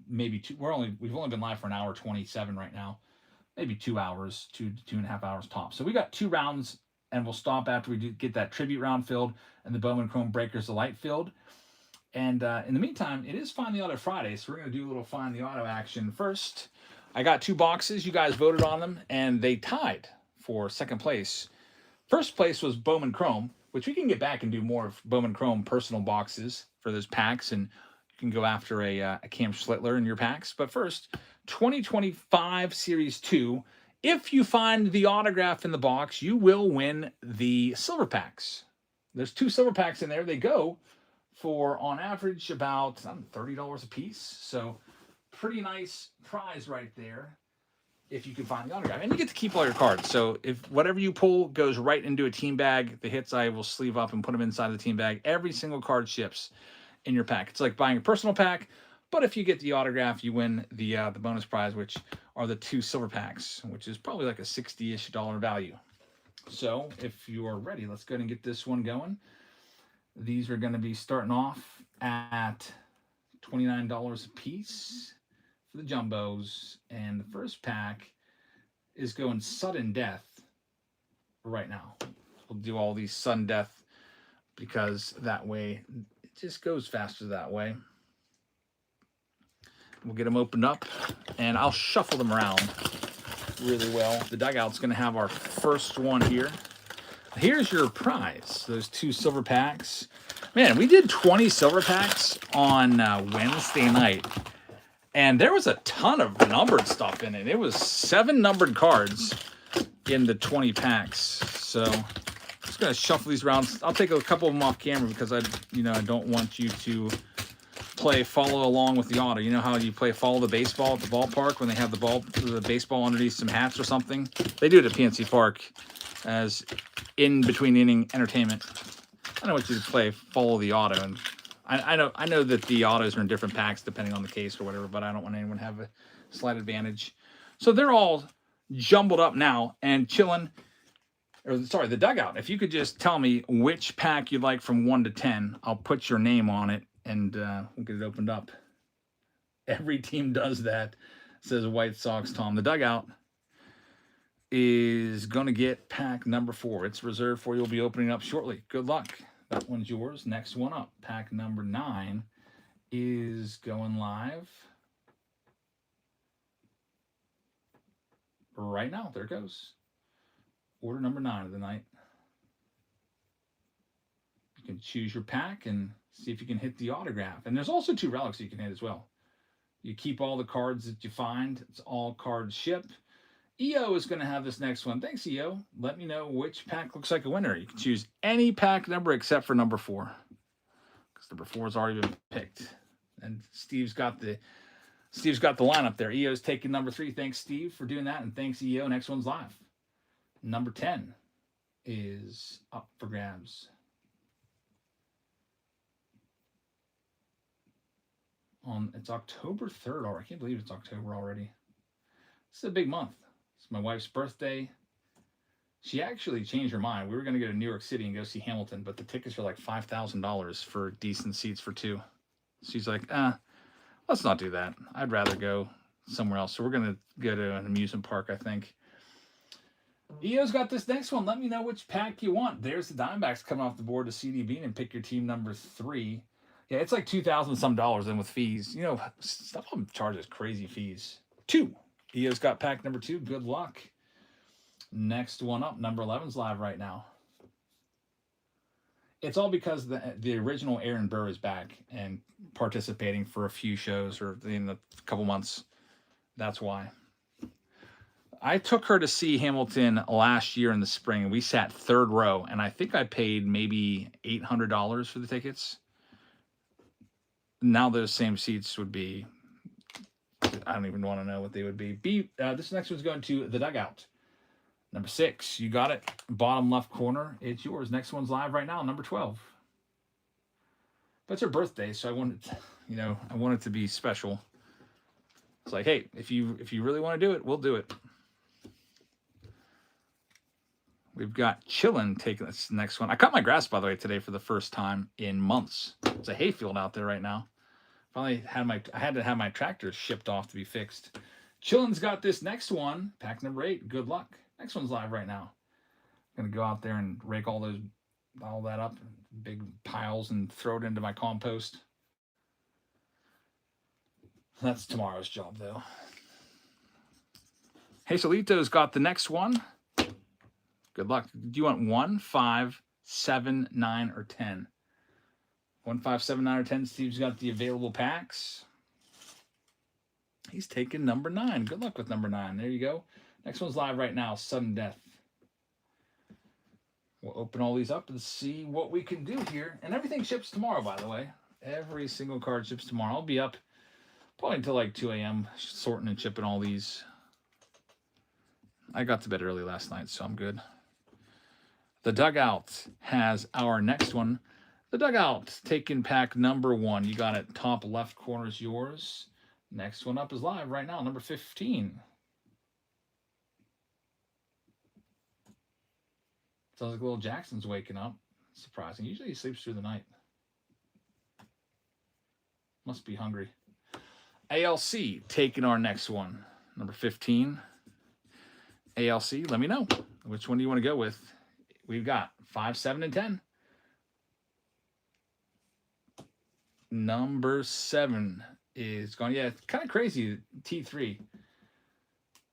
maybe 2. We've only been live for an hour 27 right now, maybe 2 hours, 2.5 hours tops. So we got 2 rounds, and we'll stop after we get that tribute round filled and the Bowman Chrome Breakers Delight filled. And in the meantime, it is Find the Auto Friday, so we're going to do a little Find the Auto action first. I got 2 boxes. You guys voted on them, and they tied for second place. First place was Bowman Chrome, which we can get back and do more of Bowman Chrome personal boxes for those packs, and you can go after a Cam Schlittler in your packs. But first, 2025 Series 2. If you find the autograph in the box, you will win the silver packs. There's 2 silver packs in there. They go for, on average, about $30 a piece. So pretty nice prize right there if you can find the autograph. And you get to keep all your cards. So if whatever you pull goes right into a team bag, the hits I will sleeve up and put them inside the team bag. Every single card ships in your pack. It's like buying a personal pack, but if you get the autograph, you win the bonus prize, which are the 2 silver packs, which is probably like a $60-ish value. So if you are ready, let's go ahead and get this one going. These are going to be starting off at $29 a piece for the jumbos, and the first pack is going sudden death right now. We'll do all these sudden death because that way it just goes faster that way. We'll get them opened up, and I'll shuffle them around really well. The dugout's going to have our first one here. Here's your prize. Those 2 silver packs. Man, we did 20 silver packs on Wednesday night. And there was a ton of numbered stuff in it. It was 7 numbered cards in the 20 packs. So I'm just going to shuffle these around. I'll take a couple of them off camera because I don't want you to play follow along with the auto. You know how you play follow the baseball at the ballpark when they have the baseball underneath some hats or something? They do it at PNC Park as in between inning entertainment. I don't want you to play follow the auto, and I know that the autos are in different packs depending on the case or whatever, but I don't want anyone to have a slight advantage. So they're all jumbled up now and chilling. Or sorry, the dugout. If you could just tell me which pack you'd like from 1 to 10, I'll put your name on it and we'll get it opened up. Every team does that, says White Sox Tom. The dugout is going to get pack number 4. It's reserved for you. We'll be opening up shortly. Good luck. That one's yours. Next one up, pack number 9 is going live right now. There it goes. Order number 9 of the night. You can choose your pack and see if you can hit the autograph. And there's also 2 relics you can hit as well. You keep all the cards that you find. It's all cards shipped. EO is going to have this next one. Thanks, EO. Let me know which pack looks like a winner. You can choose any pack number except for number 4. Because number 4 has already been picked. And Steve's got the lineup there. EO's taking number 3. Thanks, Steve, for doing that. And thanks, EO. Next one's live. Number 10 is up for grabs. It's October 3rd already. I can't believe it's October already. This is a big month. It's my wife's birthday. She actually changed her mind. We were going to go to New York City and go see Hamilton, but the tickets are like $5,000 for decent seats for 2. She's like, let's not do that. I'd rather go somewhere else. So we're going to go to an amusement park, I think. EO's got this next one. Let me know which pack you want. There's the Diamondbacks coming off the board to CD Bean and pick your team number 3. Yeah, it's like $2,000 some dollars in with fees. You know, stuff of them charges crazy fees. 2. EO's got pack number 2. Good luck. Next one up, number 11's live right now. It's all because the original Aaron Burr is back and participating for a few shows or in a couple months. That's why. I took her to see Hamilton last year in the spring, and we sat 3rd row, and I think I paid maybe $800 for the tickets. Now those same seats would be, I don't even want to know what they would be. This next one's going to the dugout. Number 6, you got it. Bottom left corner, it's yours. Next one's live right now, number 12. But it's her birthday, so I want it to be special. It's like, hey, if you really want to do it, we'll do it. We've got Chillin taking this next one. I cut my grass, by the way, today for the first time in months. It's a hayfield out there right now. Finally I had to have my tractor shipped off to be fixed. Chillin's got this next one, pack number 8. Good luck. Next one's live right now. I'm gonna go out there and rake all that up in big piles and throw it into my compost. That's tomorrow's job, though. Hazelito's got the next one. Good luck. Do you want 1, 5, 7, 9, or 10? 1, 5, 7, 9, or 10. Steve's got the available packs. He's taking number 9. Good luck with number 9. There you go. Next one's live right now. Sudden Death. We'll open all these up and see what we can do here. And everything ships tomorrow, by the way. Every single card ships tomorrow. I'll be up probably until like 2 a.m. sorting and shipping all these. I got to bed early last night, so I'm good. The dugout has our next one. The dugout taking pack number 1. You got it. Top left corner is yours. Next one up is live right now. Number 15. Sounds like little Jackson's waking up. Surprising. Usually he sleeps through the night. Must be hungry. ALC taking our next one. Number 15. ALC, let me know. Which one do you want to go with? We've got 5, 7, and 10. Number 7 is gone. Yeah, it's kind of crazy. T3.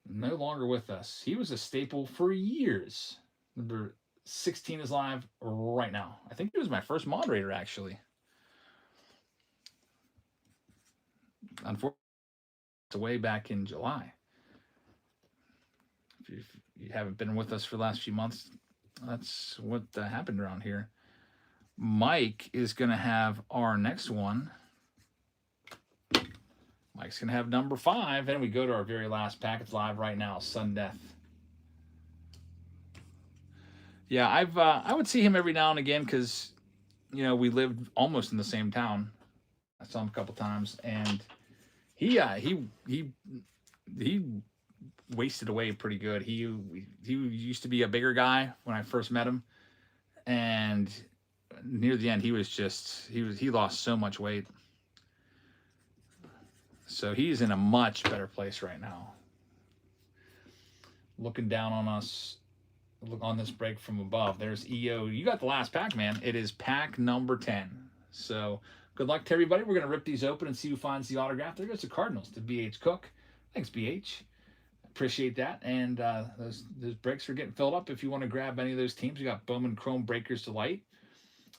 no longer with us. He was a staple for years. Number 16 is live right now. I think he was my first moderator, actually. Unfortunately, it's way back in July. If you haven't been with us for the last few months, that's what happened around here. Mike is going to have our next one. Mike's going to have number 5, and we go to our very last pack. It's live right now, Sun Death. Yeah, I would see him every now and again because, you know, we lived almost in the same town. I saw him a couple times, and he wasted away pretty good. He used to be a bigger guy when I first met him, and near the end he lost so much weight. So he's in a much better place right now. Looking down on us, look on this break from above. There's EO. You got the last pack, man. It is pack number 10. So good luck to everybody. We're going to rip these open and see who finds the autograph. There goes the Cardinals to BH Cook. Thanks, BH. Appreciate that. And those breaks are getting filled up. If you want to grab any of those teams, we got Bowman Chrome Breakers Delight.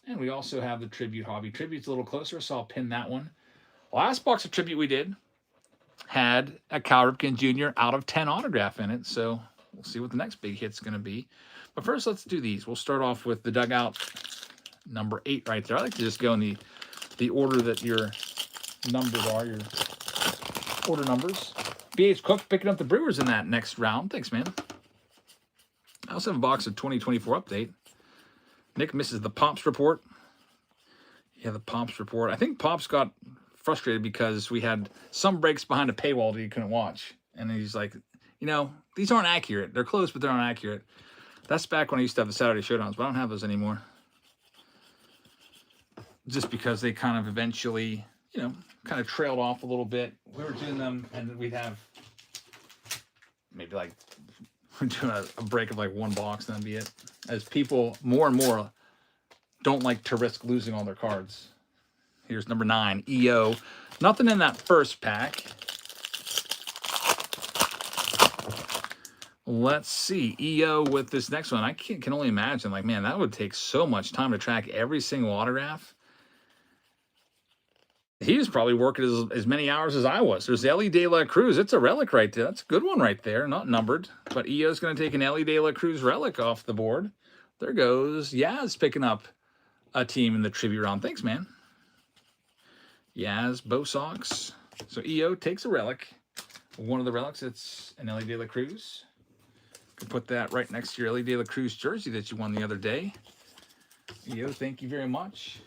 And we also have the Tribute Hobby. Tribute's a little closer, so I'll pin that one. Last box of Tribute we did had a Cal Ripken Jr. out of 10 autograph in it. So we'll see what the next big hit's going to be. But first, let's do these. We'll start off with the dugout number 8 right there. I like to just go in the order that your numbers are, your order numbers. BH Cook picking up the Brewers in that next round. Thanks, man. I also have a box of 2024 update. Nick misses the Pops report. Yeah, the Pops report. I think Pops got frustrated because we had some breaks behind a paywall that he couldn't watch. And he's like, you know, these aren't accurate. They're close, but they're not accurate. That's back when I used to have the Saturday Showdowns, but I don't have those anymore. Just because they kind of eventually, you know, kind of trailed off a little bit. We were doing them, and we'd have maybe like, we're doing a break of like one box, and that'd be it. As people more and more don't like to risk losing all their cards. Here's number 9, EO. Nothing in that first pack. Let's see, EO with this next one. I can only imagine, like, man, that would take so much time to track every single autograph. He was probably working as many hours as I was. There's Ellie De La Cruz. It's a relic right there. That's a good one right there. Not numbered. But EO's going to take an Ellie De La Cruz relic off the board. There goes Yaz picking up a team in the tribute round. Thanks, man. Yaz, Bo Sox. So EO takes a relic. One of the relics, it's an Ellie De La Cruz. Could put that right next to your Ellie De La Cruz jersey that you won the other day. EO, thank you very much.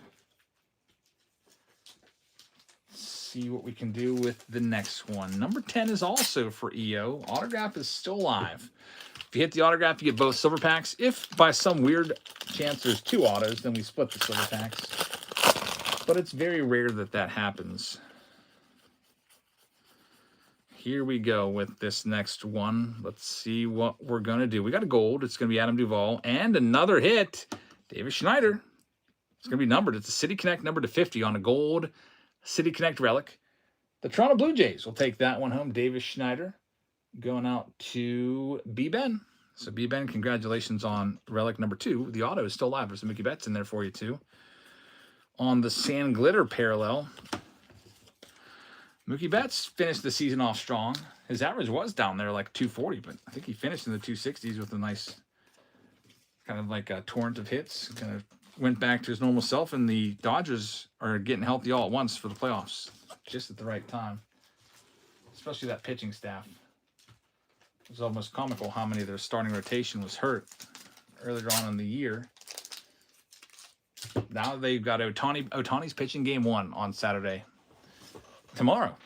See what we can do with the next one. Number 10 is also for EO. Autograph is still live. If you hit the autograph, you get both silver packs. If by some weird chance there's 2 autos, then we split the silver packs. But it's very rare that that happens. Here we go with this next one. Let's see what we're going to do. We got a gold. It's going to be Adam Duvall. And another hit, David Schneider. It's going to be numbered. It's a City Connect number to 50 on a gold City Connect relic. The Toronto Blue Jays will take that one home. Davis Schneider going out to B-Ben. So B-Ben, congratulations on relic number 2. The auto is still live. There's some Mookie Betts in there for you too. On the Sand Glitter parallel, Mookie Betts finished the season off strong. His average was down there like 240, but I think he finished in the 260s with a nice kind of like a torrent of hits. Kind of went back to his normal self, and the Dodgers are getting healthy all at once for the playoffs, just at the right time. Especially that pitching staff. It was almost comical how many of their starting rotation was hurt earlier on in the year. Now they've got Ohtani's pitching game 1 on Saturday. Tomorrow.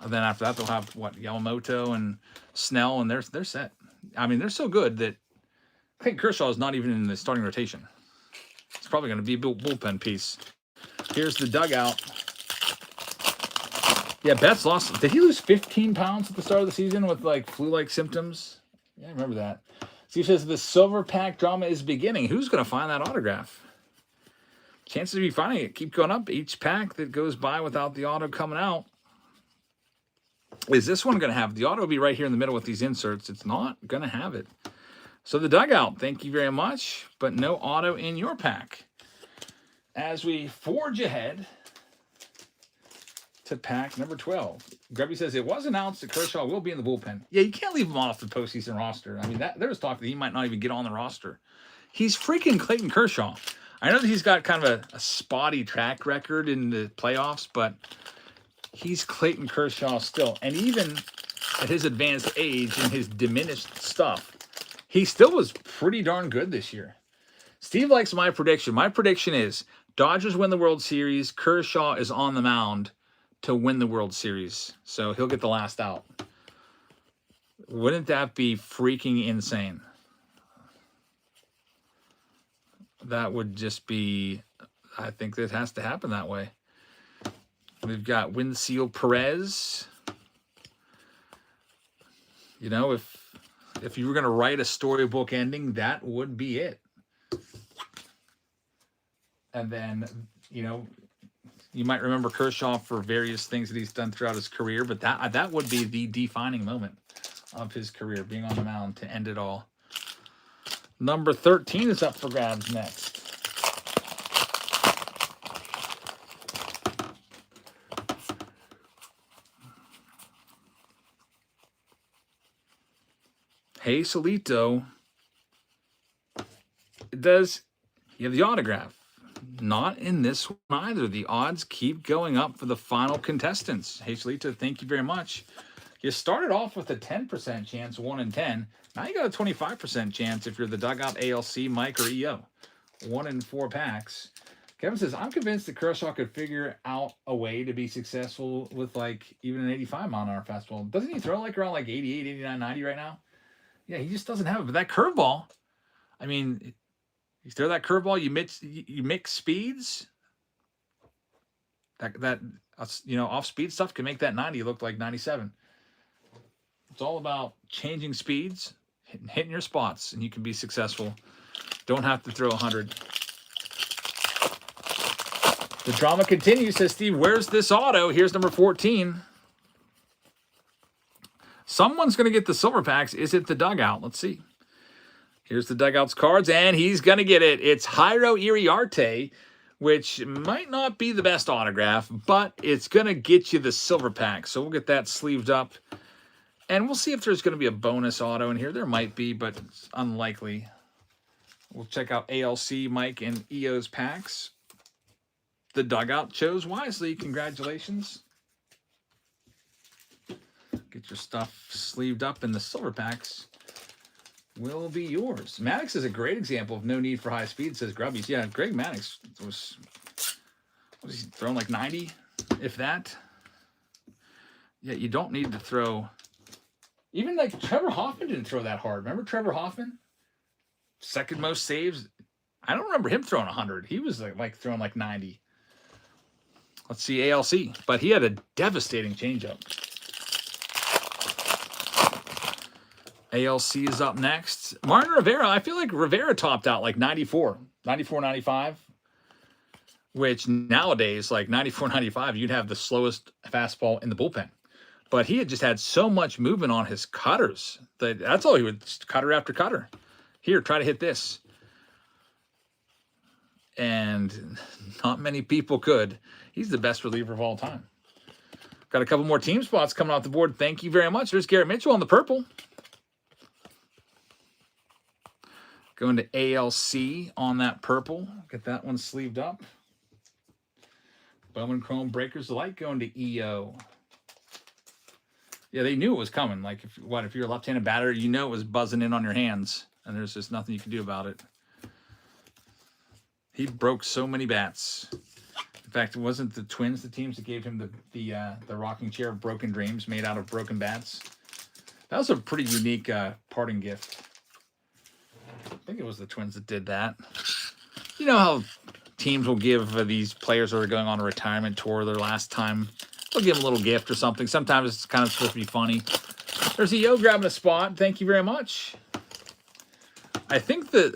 And then after that, they'll have, what, Yamamoto and Snell, and they're set. I mean, they're so good that I think Kershaw is not even in the starting rotation. It's probably going to be a bullpen piece. Here's the dugout. Yeah, Betts lost. Did he lose 15 pounds at the start of the season with, like, flu-like symptoms? Yeah, I remember that. Steve says the silver pack drama is beginning. Who's going to find that autograph? Chances of you finding it keep going up each pack that goes by without the auto coming out. Is this one going to have the auto? Will be right here in the middle with these inserts. It's not going to have it. So the dugout, thank you very much, but no auto in your pack. As we forge ahead to pack number 12. Grubby says it was announced that Kershaw will be in the bullpen. Yeah, you can't leave him off the postseason roster. I mean, there was talk that he might not even get on the roster. He's freaking Clayton Kershaw. I know that he's got kind of a spotty track record in the playoffs, but he's Clayton Kershaw still. And even at his advanced age and his diminished stuff, he still was pretty darn good this year. Steve likes my prediction. My prediction is Dodgers win the World Series. Kershaw is on the mound to win the World Series. So he'll get the last out. Wouldn't that be freaking insane? That would just be, I think that has to happen that way. We've got Winseal Perez. You know, if you were going to write a storybook ending, that would be it. And then, you know, you might remember Kershaw for various things that he's done throughout his career, but that would be the defining moment of his career, being on the mound to end it all. Number 13 is up for grabs next. Hey, Solito. Does you have the autograph? Not in this one either. The odds keep going up for the final contestants. Hey, Solito, thank you very much. You started off with a 10% chance, 1 in 10. Now you got a 25% chance if you're the dugout, ALC, Mike, or EO. 1 in 4 packs. Kevin says, I'm convinced that Kershaw could figure out a way to be successful with like even an 85 mile an hour fastball. Doesn't he throw like around like 88, 89, 90 right now? Yeah, he just doesn't have it. But that curveball, I mean, you throw that curveball, you mix speeds. That you know, off speed stuff can make that 90 look like 97. It's all about changing speeds, hitting your spots, and you can be successful. Don't have to throw 100. The drama continues, says Steve. Where's this auto? Here's number 14. Someone's going to get the silver packs. Is it the dugout? Let's see. Here's the dugout's cards, and he's going to get it. It's Jairo Iriarte, which might not be the best autograph, but it's going to get you the silver pack. So we'll get that sleeved up. And we'll see if there's going to be a bonus auto in here. There might be, but it's unlikely. We'll check out ALC, Mike, and EO's packs. The dugout chose wisely. Congratulations. Get your stuff sleeved up, and the silver packs will be yours. Maddox is a great example of no need for high speed, says Grubbies. Yeah, Greg Maddox was he throwing like 90, if that? Yeah, you don't need to throw. Even like Trevor Hoffman didn't throw that hard. Remember Trevor Hoffman? Second most saves. I don't remember him throwing 100. He was like throwing like 90. Let's see ALC. But he had a devastating changeup. ALC is up next. Martin Rivera. I feel like Rivera topped out like 94, 95. Which nowadays, like 94, 95, you'd have the slowest fastball in the bullpen. But he had just had so much movement on his cutters. That's all he would, cutter after cutter. Here, try to hit this. And not many people could. He's the best reliever of all time. Got a couple more team spots coming off the board. Thank you very much. There's Garrett Mitchell on the purple. Going to ALC on that purple. Get that one sleeved up. Bowman Chrome Breakers of Light going to EO. Yeah, they knew it was coming. Like, if you're a left-handed batter, you know it was buzzing in on your hands, and there's just nothing you can do about it. He broke so many bats. In fact, it wasn't the Twins, the teams that gave him the rocking chair of broken dreams made out of broken bats. That was a pretty unique parting gift. I think it was the Twins that did that. You know how teams will give these players that are going on a retirement tour their last time, they'll give them a little gift or something. Sometimes it's kind of supposed to be funny. There's EO grabbing a spot. Thank you very much. I think that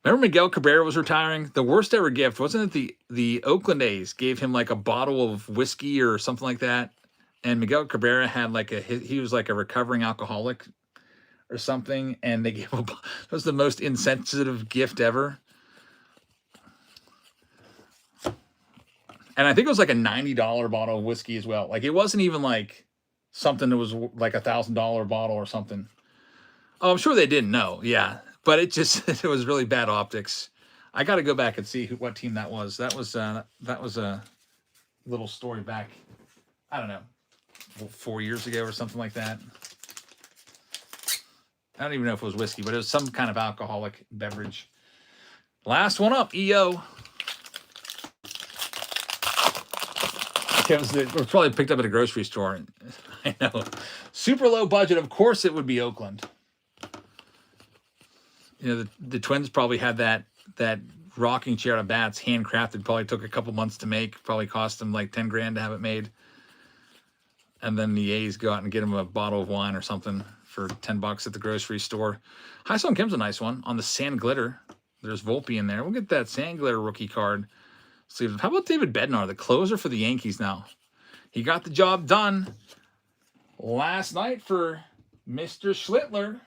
remember Miguel Cabrera was retiring? The worst ever gift, wasn't it the Oakland A's gave him like a bottle of whiskey or something like that? and Miguel Cabrera had like he was like a recovering alcoholic or something, and they gave it was the most insensitive gift ever. And I think it was like a $90 bottle of whiskey as well. Like it wasn't even like something that was like $1,000 bottle or something. Oh, I'm sure they didn't know. Yeah, but it just it was really bad optics. I got to go back and see what team that was. That was a little story back. I don't know, 4 years ago or something like that. I don't even know if it was whiskey, but it was some kind of alcoholic beverage. Last one up, EO. It was probably picked up at a grocery store. I know. Super low budget. Of course it would be Oakland. You know, the Twins probably had that rocking chair of bats handcrafted. Probably took a couple months to make. Probably cost them like 10 grand to have it made. And then the A's go out and get them a bottle of wine or something for $10 at the grocery store. High-Song Kim's a nice one. On the Sand Glitter, there's Volpe in there. We'll get that Sand Glitter rookie card. How about David Bednar, the closer for the Yankees now? He got the job done last night for Mr. Schlittler.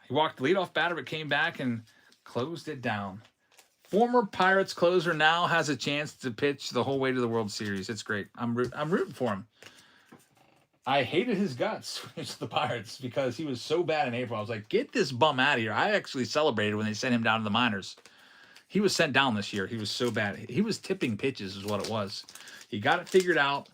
He walked the leadoff batter, but came back and closed it down. Former Pirates closer now has a chance to pitch the whole way to the World Series. It's great. I'm rooting for him. I hated his guts when he was the Pirates because he was so bad in April. I was like, get this bum out of here. I actually celebrated when they sent him down to the minors. He was sent down this year. He was so bad. He was tipping pitches is what it was. He got it figured out,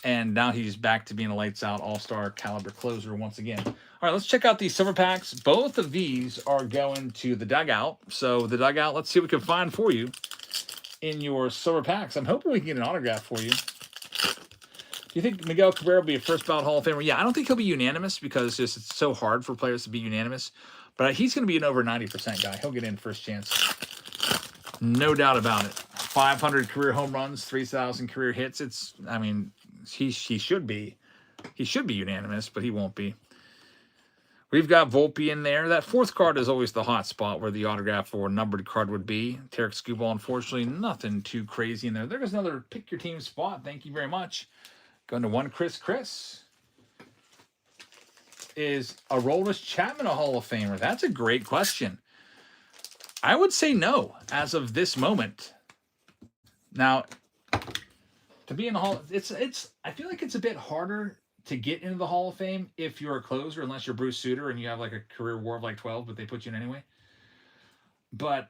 and now he's back to being a lights-out all-star caliber closer once again. All right, let's check out these silver packs. Both of these are going to the dugout. So the dugout, let's see what we can find for you in your silver packs. I'm hoping we can get an autograph for you. Do you think Miguel Cabrera will be a first ballot Hall of Famer? Yeah, I don't think he'll be unanimous because it's so hard for players to be unanimous. But he's going to be an over 90% guy. He'll get in first chance. No doubt about it. 500 career home runs, 3,000 career hits. He should be. He should be unanimous, but he won't be. We've got Volpe in there. That fourth card is always the hot spot where the autograph or numbered card would be. Tarek Skubal, unfortunately, nothing too crazy in there. There's another pick your team spot. Thank you very much. Going to one Chris. Is Aroldis Chapman a Hall of Famer? That's a great question. I would say no as of this moment. Now, to be in the Hall, I feel like it's a bit harder to get into the Hall of Fame if you're a closer, unless you're Bruce Sutter and you have like a career WAR of like 12, but they put you in anyway. But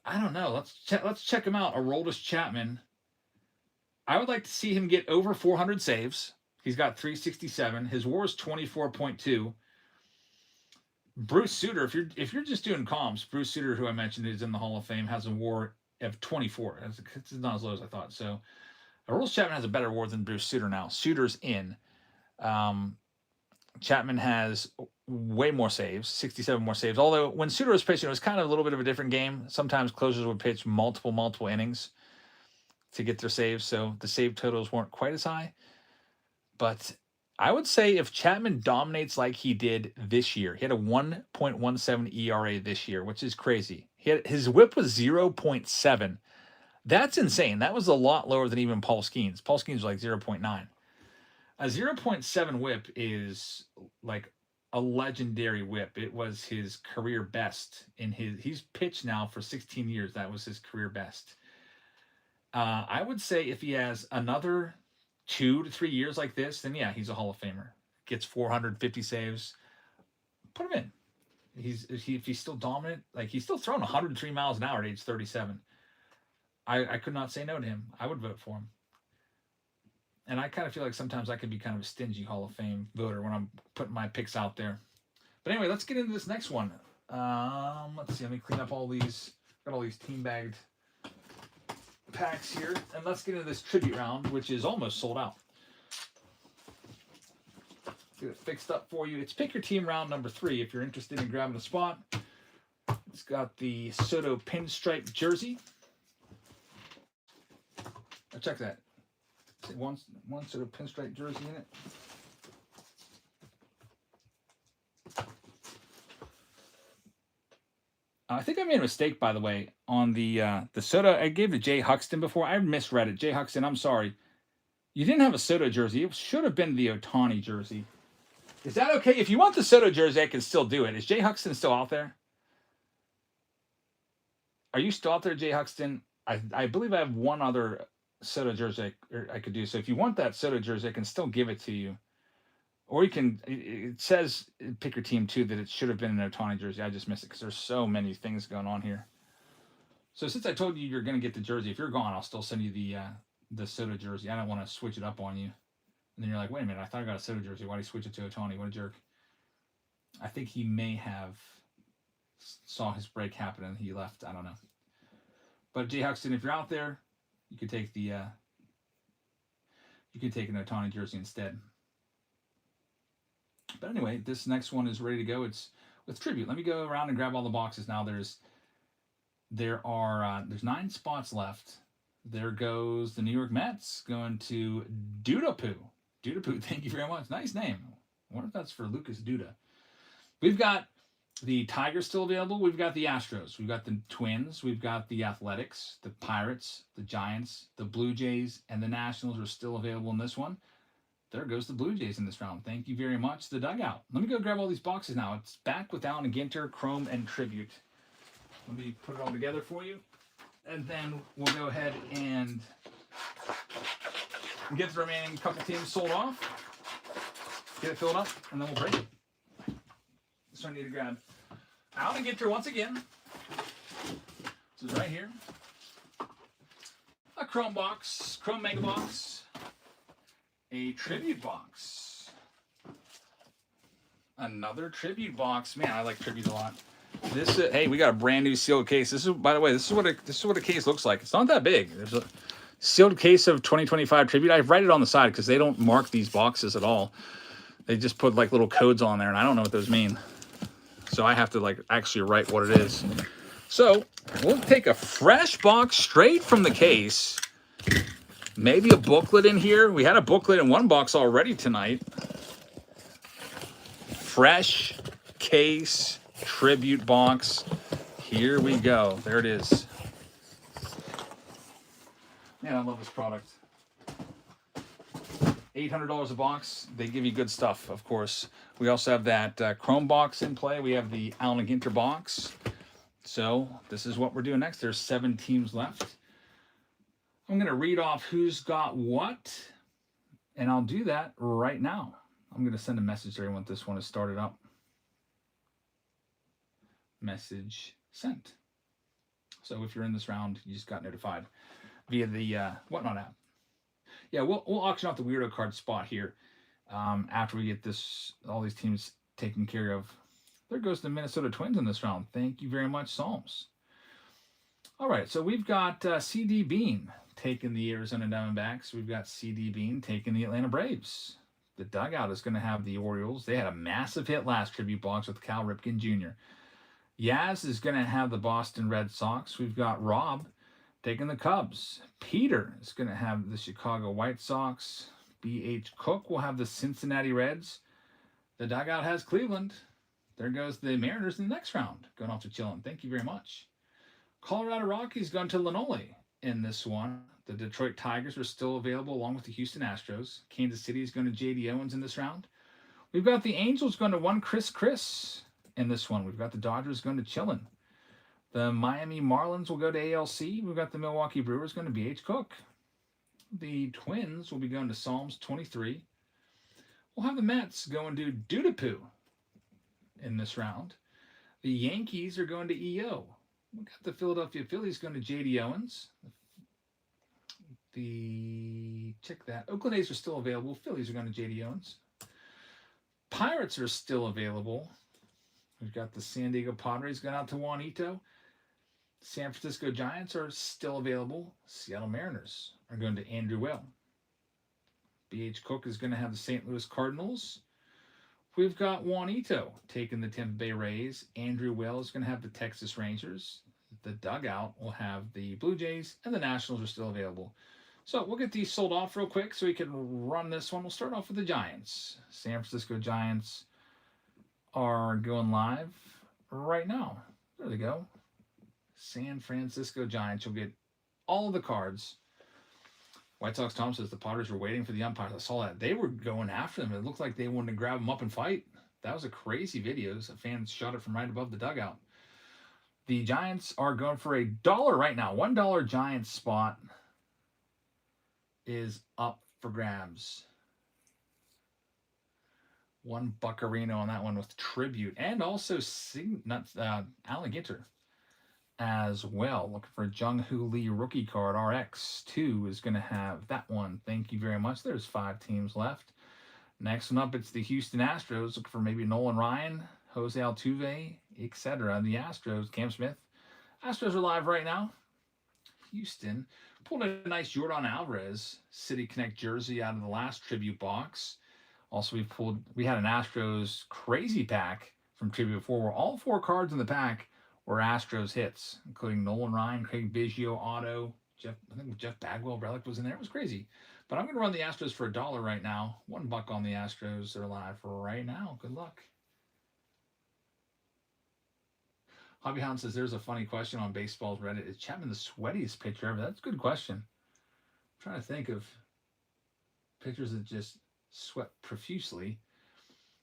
I don't know. Let's check him out. Aroldis Chapman. I would like to see him get over 400 saves. He's got 367. His WAR is 24.2. Bruce Sutter, if you're just doing comps, Bruce Sutter, who I mentioned is in the Hall of Fame, has a WAR of 24. It's not as low as I thought. So Aroldis Chapman has a better WAR than Bruce Sutter now. Sutter's in. Chapman has way more saves, 67 more saves. Although when Sutter was pitching, it was kind of a little bit of a different game. Sometimes closers would pitch multiple innings to get their saves, so the save totals weren't quite as high. But I would say if Chapman dominates like he did this year, he had a 1.17 ERA this year, which is crazy. His whip was 0.7. That's insane. That was a lot lower than even Paul Skeens. Paul Skeens was like 0.9. A 0.7 whip is like a legendary whip. It was his career best he's pitched now for 16 years. That was his career best. I would say if he has another 2 to 3 years like this, then yeah, he's a Hall of Famer. Gets 450 saves. Put him in. If he's still dominant, like he's still throwing 103 miles an hour at age 37. I could not say no to him. I would vote for him. And I kind of feel like sometimes I can be kind of a stingy Hall of Fame voter when I'm putting my picks out there. But anyway, let's get into this next one. Let's see. Let me clean up all these. Got all these team bagged packs here, and let's get into this tribute round, which is almost sold out. Get it fixed up for you. It's pick your team round number 3 if you're interested in grabbing a spot. It's got the Soto pinstripe jersey. Now check that. One Soto pinstripe jersey in it. I think I made a mistake, by the way, on the Soto. I gave to Jay Huxton before. I misread it. Jay Huxton, I'm sorry. You didn't have a Soto jersey. It should have been the Ohtani jersey. Is that okay? If you want the Soto jersey, I can still do it. Is Jay Huxton still out there? Are you still out there, Jay Huxton? I believe I have one other Soto jersey I could do. So if you want that Soto jersey, I can still give it to you. Or you can, it says, pick your team too, that it should have been an Ohtani jersey. I just missed it because there's so many things going on here. So since I told you you're going to get the jersey, if you're gone, I'll still send you the Soto jersey. I don't want to switch it up on you. And then you're like, wait a minute, I thought I got a Soto jersey. Why did he switch it to Ohtani? What a jerk. I think he may have saw his break happen and he left. I don't know. But Jay Huxton, if you're out there, you could take the an Ohtani jersey instead. But anyway, this next one is ready to go. It's with tribute. Let me go around and grab all the boxes now. There's 9 spots left. There goes the New York Mets going to Dudapoo. Dudapoo, thank you very much. Nice name. I wonder if that's for Lucas Duda. We've got the Tigers still available. We've got the Astros. We've got the Twins. We've got the Athletics, the Pirates, the Giants, the Blue Jays, and the Nationals are still available in this one. There goes the Blue Jays in this round. Thank you very much. The dugout. Let me go grab all these boxes now. It's back with Allen Ginter, Chrome, and Tribute. Let me put it all together for you. And then we'll go ahead and get the remaining couple teams sold off. Get it filled up, and then we'll break it. So I need to grab Allen Ginter once again. This is right here. A Chrome box, Chrome Mega box. A Tribute box. Another Tribute box. Man, I like Tribute a lot. This hey, we got a brand new sealed case. This is, by the way, this is what a case looks like. It's not that big. There's a sealed case of 2025 Tribute. I write it on the side because they don't mark these boxes at all. They just put like little codes on there, and I don't know what those mean. So I have to like actually write what it is. So we'll take a fresh box straight from the case. Maybe a booklet in here. We had a booklet in one box already tonight. Fresh case Tribute box. Here we go. There it is. Man, I love this product. $800 a box. They give you good stuff, of course. We also have that Chrome box in play. We have the Allen Ginter box. So this is what we're doing next. There's 7 teams left. I'm going to read off who's got what, and I'll do that right now. I'm going to send a message to everyone. This one is started up. Message sent. So if you're in this round, you just got notified via the Whatnot app. Yeah, we'll auction off the weirdo card spot here after we get all these teams taken care of. There goes the Minnesota Twins in this round. Thank you very much, Psalms. All right, so we've got CD Bean taking the Arizona Diamondbacks. We've got CD Bean taking the Atlanta Braves. The dugout is going to have the Orioles. They had a massive hit last Tribute box with Cal Ripken Jr. Yaz is going to have the Boston Red Sox. We've got Rob taking the Cubs. Peter is going to have the Chicago White Sox. B.H. Cook will have the Cincinnati Reds. The dugout has Cleveland. There goes the Mariners in the next round, going off to chillin'. Thank you very much. Colorado Rockies going to Linolle in this one. The Detroit Tigers are still available along with the Houston Astros. Kansas City is going to J.D. Owens in this round. We've got the Angels going to one Chris in this one. We've got the Dodgers going to Chillin'. The Miami Marlins will go to ALC. We've got the Milwaukee Brewers going to B.H. Cook. The Twins will be going to Psalms 23. We'll have the Mets going to Dudapoo in this round. The Yankees are going to EO. We got the Philadelphia Phillies going to J.D. Owens. Check that. Oakland A's are still available. Phillies are going to J.D. Owens. Pirates are still available. We've got the San Diego Padres going out to Juanito. San Francisco Giants are still available. Seattle Mariners are going to Andrew Will. B.H. Cook is going to have the St. Louis Cardinals. We've got Juanito taking the Tampa Bay Rays. Andrew Will is going to have the Texas Rangers. The dugout will have the Blue Jays, and the Nationals are still available. So we'll get these sold off real quick so we can run this one. We'll start off with the Giants. San Francisco Giants are going live right now. There they go. San Francisco Giants. You'll get all of the cards White Sox Tom says the Padres were waiting for the umpires. I saw that. They were going after them. It looked like they wanted to grab them up and fight. That was a crazy video. A fan shot it from right above the dugout. The Giants are going for $1 right now. $1 Giants spot is up for grabs. One Buccarino on that one with tribute. And also Alan Ginter as well. Looking for a Jung-Hoo Lee rookie card. RX2 is going to have that one. Thank you very much. There's 5 teams left. Next one up, it's the Houston Astros. Looking for maybe Nolan Ryan, Jose Altuve, etc. The Astros, Cam Smith. Astros are live right now. Houston pulled a nice Jordan Alvarez City Connect jersey out of the last tribute box. Also, we had an Astros crazy pack from tribute before, where all 4 cards in the pack were Astros hits, including Nolan Ryan, Craig Biggio, Otto, I think Jeff Bagwell relic was in there. It was crazy. But I'm going to run the Astros for $1 right now. $1 on the Astros. They're live for right now. Good luck. Hobby Hound says there's a funny question on baseball's Reddit. Is Chapman the sweatiest pitcher ever? That's a good question. I'm trying to think of pitchers that just sweat profusely.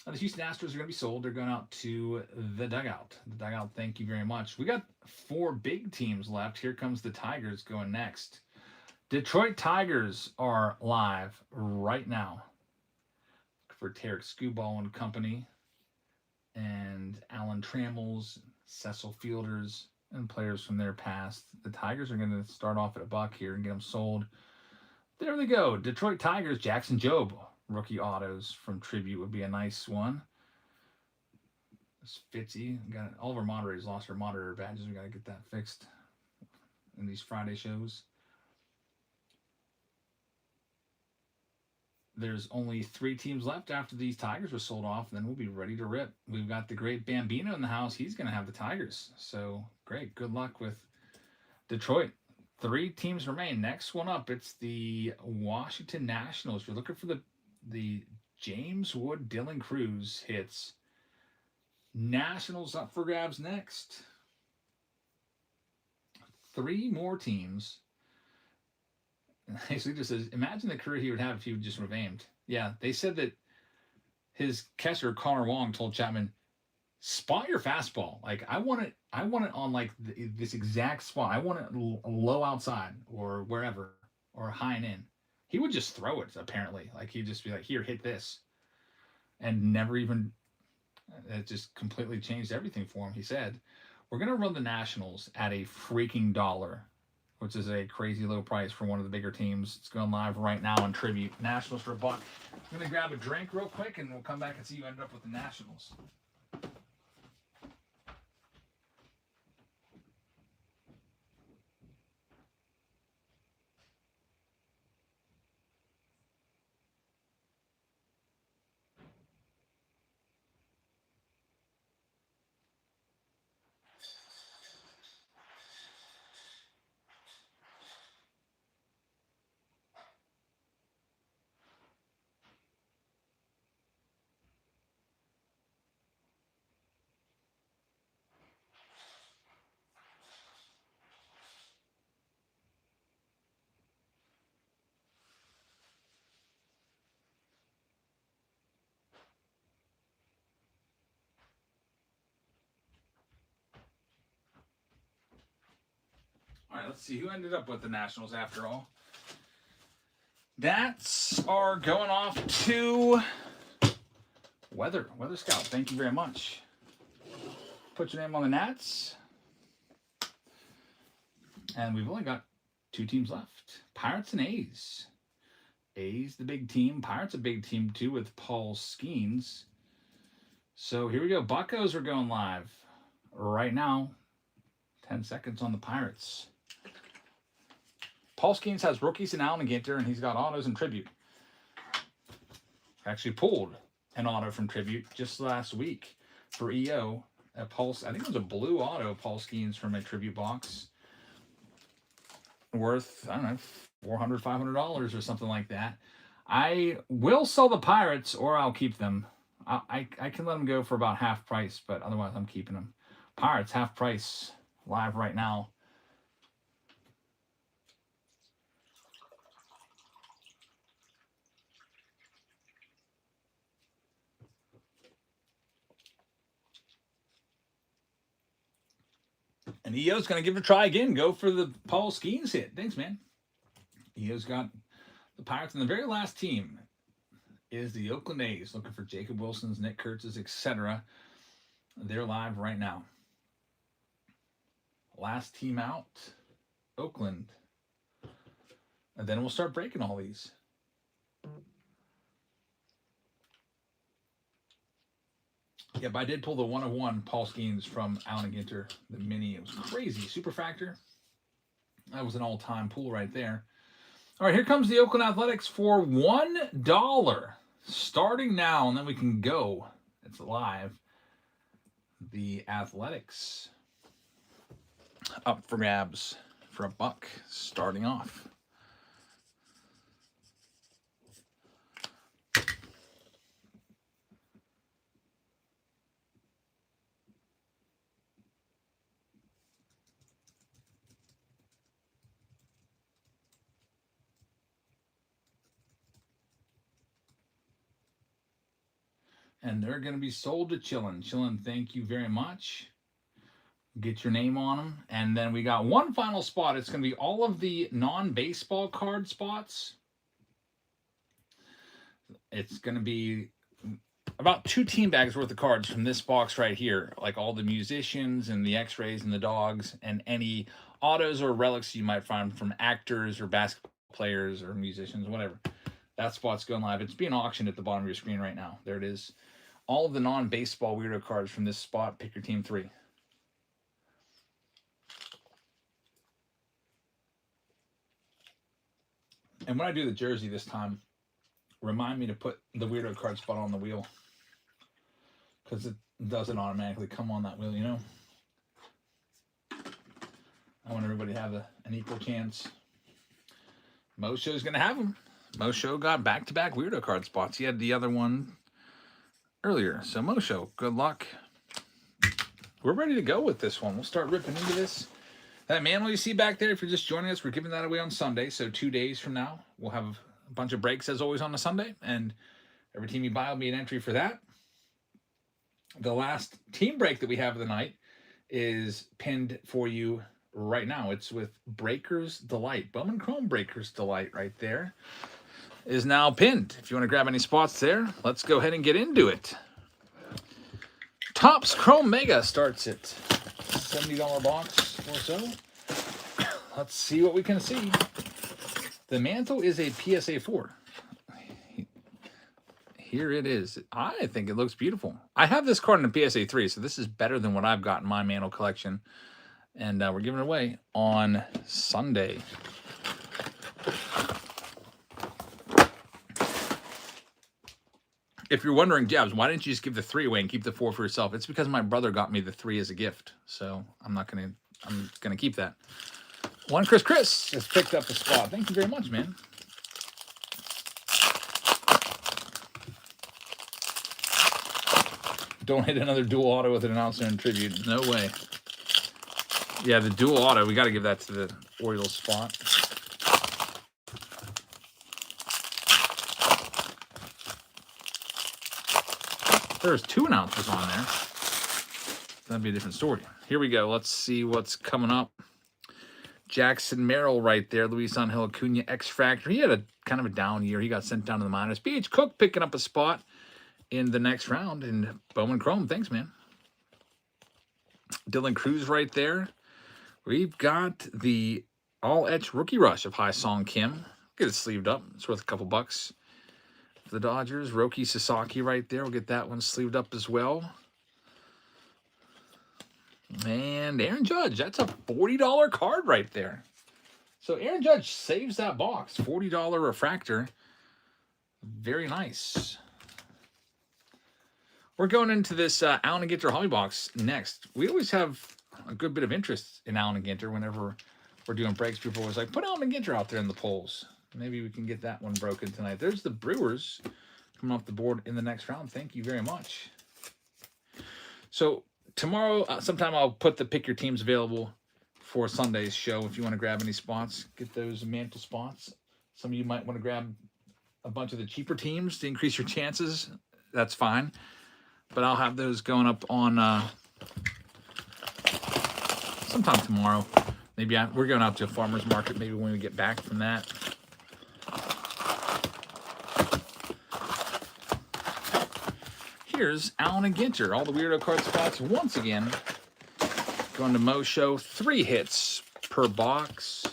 The Houston Astros are going to be sold. They're going out to the dugout. The dugout, thank you very much. We got 4 big teams left. Here comes the Tigers going next. Detroit Tigers are live right now for Tarek Skubal and company, and Alan Trammell's, Cecil Fielders, and players from their past. The Tigers are going to start off at $1 here and get them sold. There they go. Detroit Tigers, Jackson Jobe. Rookie autos from tribute would be a nice one. It's Fitzy. All of our moderators lost our moderator badges. We got to get that fixed in these Friday shows. There's only 3 teams left after these Tigers were sold off. Then we'll be ready to rip. We've got the great Bambino in the house. He's going to have the Tigers. So great. Good luck with Detroit. 3 teams remain. Next one up, it's the Washington Nationals. You're looking for the James Wood, Dylan Cruz hits. Nationals up for grabs next. 3 more teams. Basically just says, imagine the career he would have if he would just revamped. Yeah, they said that his catcher, Connor Wong, told Chapman, spot your fastball. Like, I want it on like this exact spot. I want it low outside or wherever, or high and in. He would just throw it, apparently. Like, he'd just be like, here, hit this. And never even, it just completely changed everything for him. He said, we're going to run the Nationals at a freaking $1, which is a crazy low price for one of the bigger teams. It's going live right now on tribute. Nationals for $1. I'm going to grab a drink real quick, and we'll come back and see you ended up with the Nationals. All right, let's see who ended up with the Nationals after all. That's our going off to Weather Scout. Thank you very much. Put your name on the Nats. And we've only got 2 teams left. Pirates and A's. A's the big team. Pirates a big team too with Paul Skeens. So here we go. Buccos are going live right now. 10 seconds on the Pirates. Paul Skeens has rookies and Alan Ginter, and he's got autos and tribute. Actually pulled an auto from tribute just last week for EO. I think it was a blue auto, Paul Skeens, from a tribute box. Worth, I don't know, $400, $500 or something like that. I will sell the Pirates, or I'll keep them. I can let them go for about half price, but otherwise I'm keeping them. Pirates, half price, live right now. And EO's going to give it a try again. Go for the Paul Skeens hit. Thanks, man. EO's got the Pirates. And the very last team is the Oakland A's, looking for Jacob Wilson's, Nick Kurtz's, etc. They're live right now. Last team out, Oakland. And then we'll start breaking all these. Yep, I did pull the 1-of-1 Paul Skeens from Allen Ginter, the mini. It was crazy. Super Factor. That was an all-time pull right there. All right, here comes the Oakland Athletics for $1. Starting now, and then we can go. It's live. The Athletics up for grabs for $1 starting off. And they're going to be sold to Chillin. Chillin, thank you very much. Get your name on them. And then we got one final spot. It's going to be all of the non-baseball card spots. It's going to be about 2 team bags worth of cards from this box right here. Like all the musicians and the x-rays and the dogs and any autos or relics you might find from actors or basketball players or musicians, whatever. That spot's going live. It's being auctioned at the bottom of your screen right now. There it is. All of the non-baseball weirdo cards from this spot. Pick your team 3. And when I do the jersey this time, remind me to put the weirdo card spot on the wheel. Because it doesn't automatically come on that wheel, you know? I want everybody to have an equal chance. Mosho's going to have them. Mosho got back-to-back weirdo card spots. He had the other one earlier. So Mosho, good luck. We're ready to go with this one. We'll start ripping into this. That manual you see back there, if you're just joining us, we're giving that away on Sunday. So 2 days from now, we'll have a bunch of breaks as always on a Sunday. And every team you buy will be an entry for that. The last team break that we have of the night is pinned for you right now. It's with Breaker's Delight. Bowman Chrome Breaker's Delight right there is now pinned. If you want to grab any spots there, let's go ahead and get into it. Topps Chrome Mega starts at $70 box or so. Let's see what we can see. The mantle is a PSA 4. Here it is. I think it looks beautiful. I have this card in a PSA 3, so this is better than what I've got in my mantle collection. And we're giving it away on Sunday. If you're wondering, Jabs, why didn't you just give the 3 away and keep the 4 for yourself? It's because my brother got me the 3 as a gift, so I'm gonna keep that. One Chris has picked up the spot. Thank you very much, man. Don't hit another dual auto with an announcer in tribute. No way. Yeah, the dual auto, we got to give that to the Orioles spot. There's 2 announcers on there. That'd be a different story. Here we go. Let's see what's coming up. Jackson Merrill right there. Luis Angel Acuna X Factor. He had a kind of a down year. He got sent down to the minors. BH Cook picking up a spot in the next round. And Bowman Chrome. Thanks, man. Dylan Cruz right there. We've got the all-etch rookie rush of High Song Kim. Get it sleeved up. It's worth a couple bucks. For the Dodgers, Roki Sasaki right there. We'll get that one sleeved up as well. And Aaron Judge. That's a $40 card right there. So Aaron Judge saves that box. $40 refractor. Very nice. We're going into this Allen and Ginter hobby box next. We always have a good bit of interest in Allen and Ginter whenever we're doing breaks. People are always like, put Allen and Ginter out there in the polls. Maybe we can get that one broken tonight. There's the Brewers coming off the board in the next round. Thank you very much. So tomorrow, sometime I'll put the pick your teams available for Sunday's show. If you want to grab any spots, get those mantle spots. Some of you might want to grab a bunch of the cheaper teams to increase your chances. That's fine. But I'll have those going up on sometime tomorrow. Maybe we're going out to a farmer's market maybe when we get back from that. Here's Allen and Ginter, all the weirdo card spots once again. Going to Mo Show, 3 hits per box.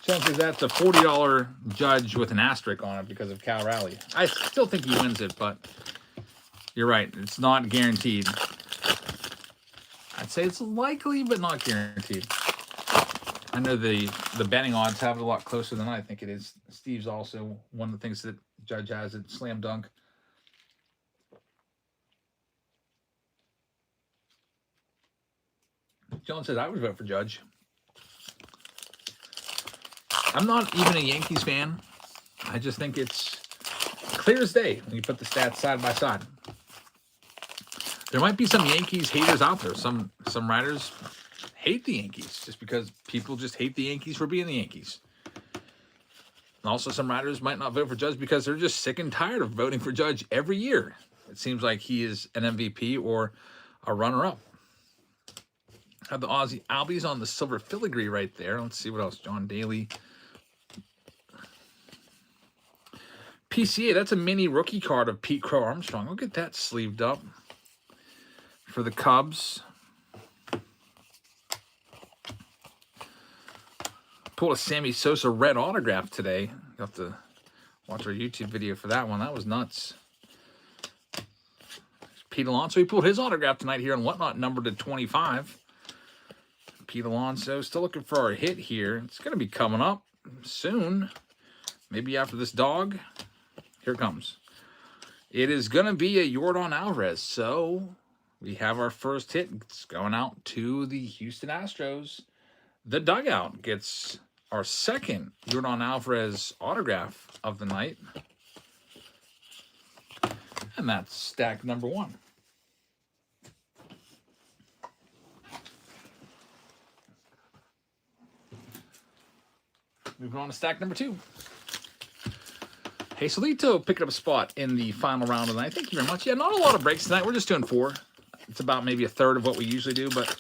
Chances that's a $40 Judge with an asterisk on it because of Cal Rally. I still think he wins it, but you're right. It's not guaranteed. I'd say it's likely, but not guaranteed. I know the betting odds have it a lot closer than I think it is. Steve's also one of the things that Judge has at Slam Dunk. John says I would vote for Judge. I'm not even a Yankees fan. I just think it's clear as day when you put the stats side by side. There might be some Yankees haters out there. Some writers hate the Yankees just because people just hate the Yankees for being the Yankees. And also some writers might not vote for Judge because they're just sick and tired of voting for Judge every year. It seems like he is an MVP or a runner-up. Have the Aussie Albies on the silver filigree right there. Let's see what else. John Daly. PCA, that's a mini rookie card of Pete Crow Armstrong. Look at that sleeved up for the Cubs. Pulled a Sammy Sosa red autograph today. You have to watch our YouTube video for that one. That was nuts. Pete Alonso, he pulled his autograph tonight here on Whatnot, numbered to 25. Pete Alonso, still looking for our hit here. It's going to be coming up soon. Maybe after this dog. Here it comes. It is going to be a Yordan Alvarez. So we have our first hit. It's going out to the Houston Astros. The dugout gets our second Yordan Alvarez autograph of the night. And that's stack number 1. Moving on to stack number 2. Hey, Solito picking up a spot in the final round of the night. Thank you very much. Yeah, not a lot of breaks tonight. We're just doing 4. It's about maybe a third of what we usually do, but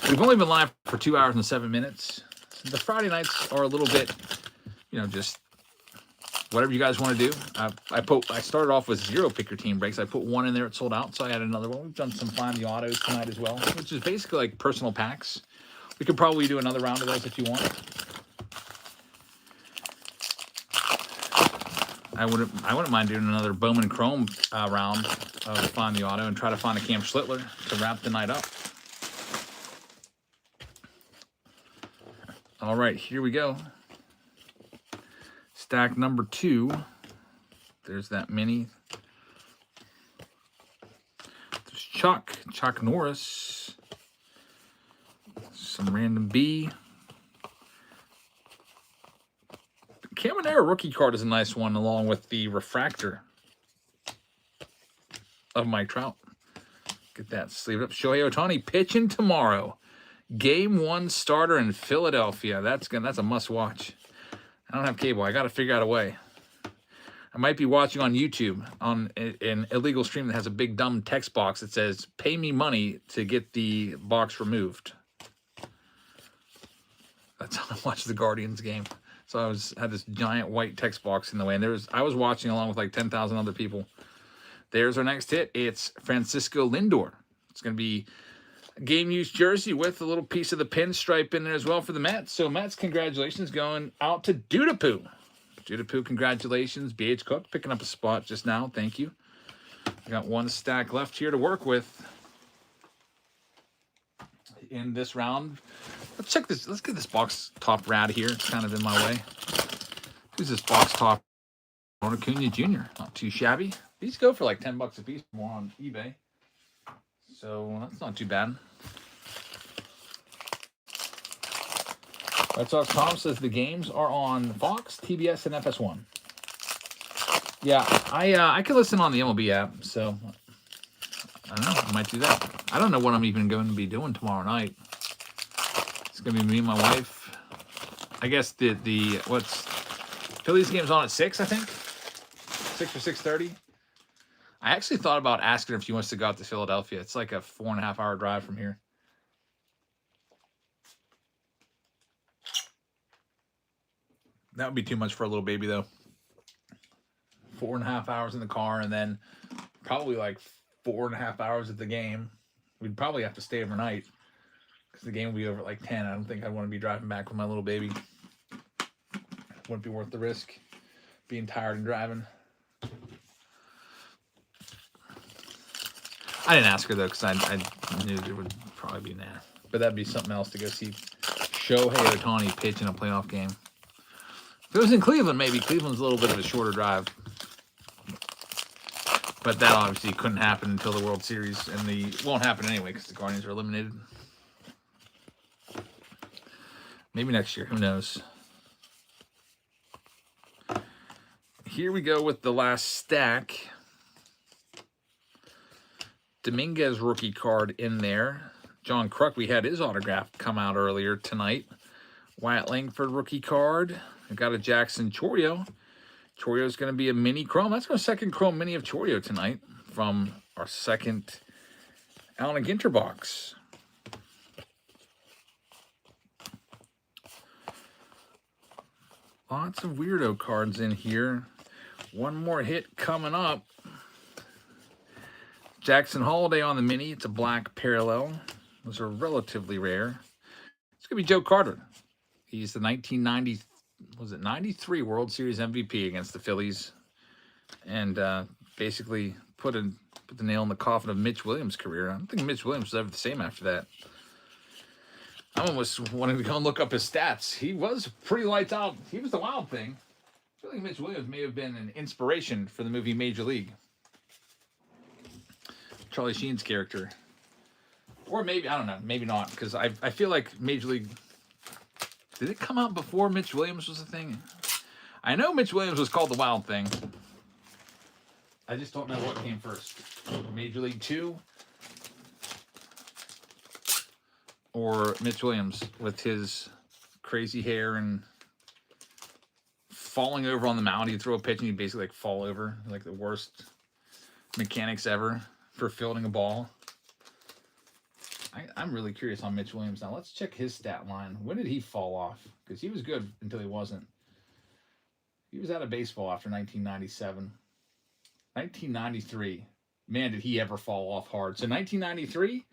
we've only been live for 2 hours and 7 minutes. So the Friday nights are a little bit, just whatever you guys want to do. I started off with 0 pick your team breaks. I put 1 in there. It sold out, so I had another one. We've done some Find the Autos tonight as well, which is basically like personal packs. We could probably do another round of those if you want. I wouldn't mind doing another Bowman Chrome round of Find the Auto and try to find a Cam Schlittler to wrap the night up. All right, here we go. Stack number 2. There's that mini. There's Chuck Norris. Some random B. Caminero rookie card is a nice one, along with the refractor of Mike Trout. Get that sleeved up. Shohei Ohtani pitching tomorrow. Game 1 starter in Philadelphia. That's a must watch. I don't have cable. I got to figure out a way. I might be watching on YouTube on an illegal stream that has a big dumb text box that says, "Pay me money to get the box removed." That's how I watch the Guardians game. So I had this giant white text box in the way, and I was watching along with like 10,000 other people. There's our next hit. It's Francisco Lindor. It's going to be a game-used jersey with a little piece of the pinstripe in there as well for the Mets. So Mets, congratulations going out to Dudapoo. Dudapoo, congratulations. BH Cook picking up a spot just now. Thank you. We got 1 stack left here to work with in this round. Let's check this. Let's get this box top rat here. It's kind of in my way. Who's this box top? Ronald Acuna Jr. Not too shabby. These go for like $10 a piece more on eBay. So that's not too bad. Red Sox Tom says the games are on Fox, TBS, and FS1. Yeah, I can listen on the MLB app, so I don't know. I might do that. I don't know what I'm even going to be doing tomorrow night. It's going to be me and my wife. I guess Phillies game's on at 6, I think. 6 or 6:30. I actually thought about asking her if she wants to go out to Philadelphia. It's like a 4.5-hour drive from here. That would be too much for a little baby, though. 4.5 hours in the car, and then probably like 4.5 hours at the game. We'd probably have to stay overnight because the game would be over at like 10. I don't think I'd want to be driving back with my little baby. Wouldn't be worth the risk, being tired and driving. I didn't ask her, though, because I knew there would probably be nah. But that'd be something else to go see Shohei Ohtani pitch in a playoff game. If it was in Cleveland, maybe. Cleveland's a little bit of a shorter drive. But that obviously couldn't happen until the World Series, and won't happen anyway because the Guardians are eliminated. Maybe next year. Who knows? Here we go with the last stack. Dominguez rookie card in there. John Kruk, we had his autograph come out earlier tonight. Wyatt Langford rookie card. I've got a Jackson Chourio. Chourio is going to be a mini chrome. That's our second chrome mini of Chourio tonight from our second Allen Ginter box. Lots of weirdo cards in here. One more hit coming up. Jackson Holiday on the mini. It's a black parallel. Those are relatively rare. It's going to be Joe Carter. He's the 93 World Series MVP against the Phillies. And basically put the nail in the coffin of Mitch Williams' career. I don't think Mitch Williams was ever the same after that. I almost wanted to go and look up his stats. He was pretty lights out. He was the wild thing. I feel like Mitch Williams may have been an inspiration for the movie Major League. Charlie Sheen's character. Or maybe, I don't know, maybe not. Because I feel like Major League... Did it come out before Mitch Williams was a thing? I know Mitch Williams was called the Wild Thing. I just don't know what came first. Major League 2 or Mitch Williams with his crazy hair and falling over on the mound. He'd throw a pitch and he'd basically like fall over. Like the worst mechanics ever for fielding a ball. I'm really curious on Mitch Williams now. Let's check his stat line. When did he fall off? Because he was good until he wasn't. He was out of baseball after 1997. 1993. Man, did he ever fall off hard. So 1993,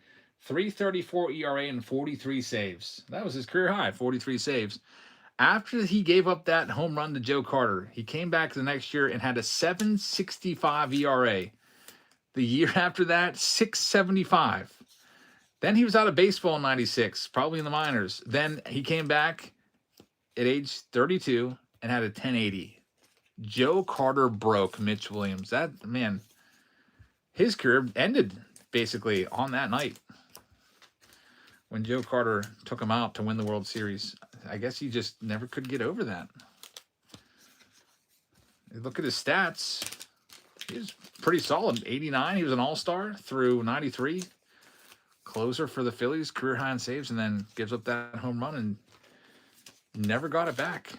3.34 ERA and 43 saves. That was his career high, 43 saves. After he gave up that home run to Joe Carter, he came back the next year and had a 7.65 ERA. The year after that, 6.75. Then he was out of baseball in 96, probably in the minors. Then he came back at age 32 and had a 10.80. Joe Carter broke Mitch Williams. That, man, his career ended basically on that night when Joe Carter took him out to win the World Series. I guess he just never could get over that. Look at his stats. He was pretty solid. 89, he was an all-star through 93. Closer for the Phillies, career high in saves, and then gives up that home run and never got it back.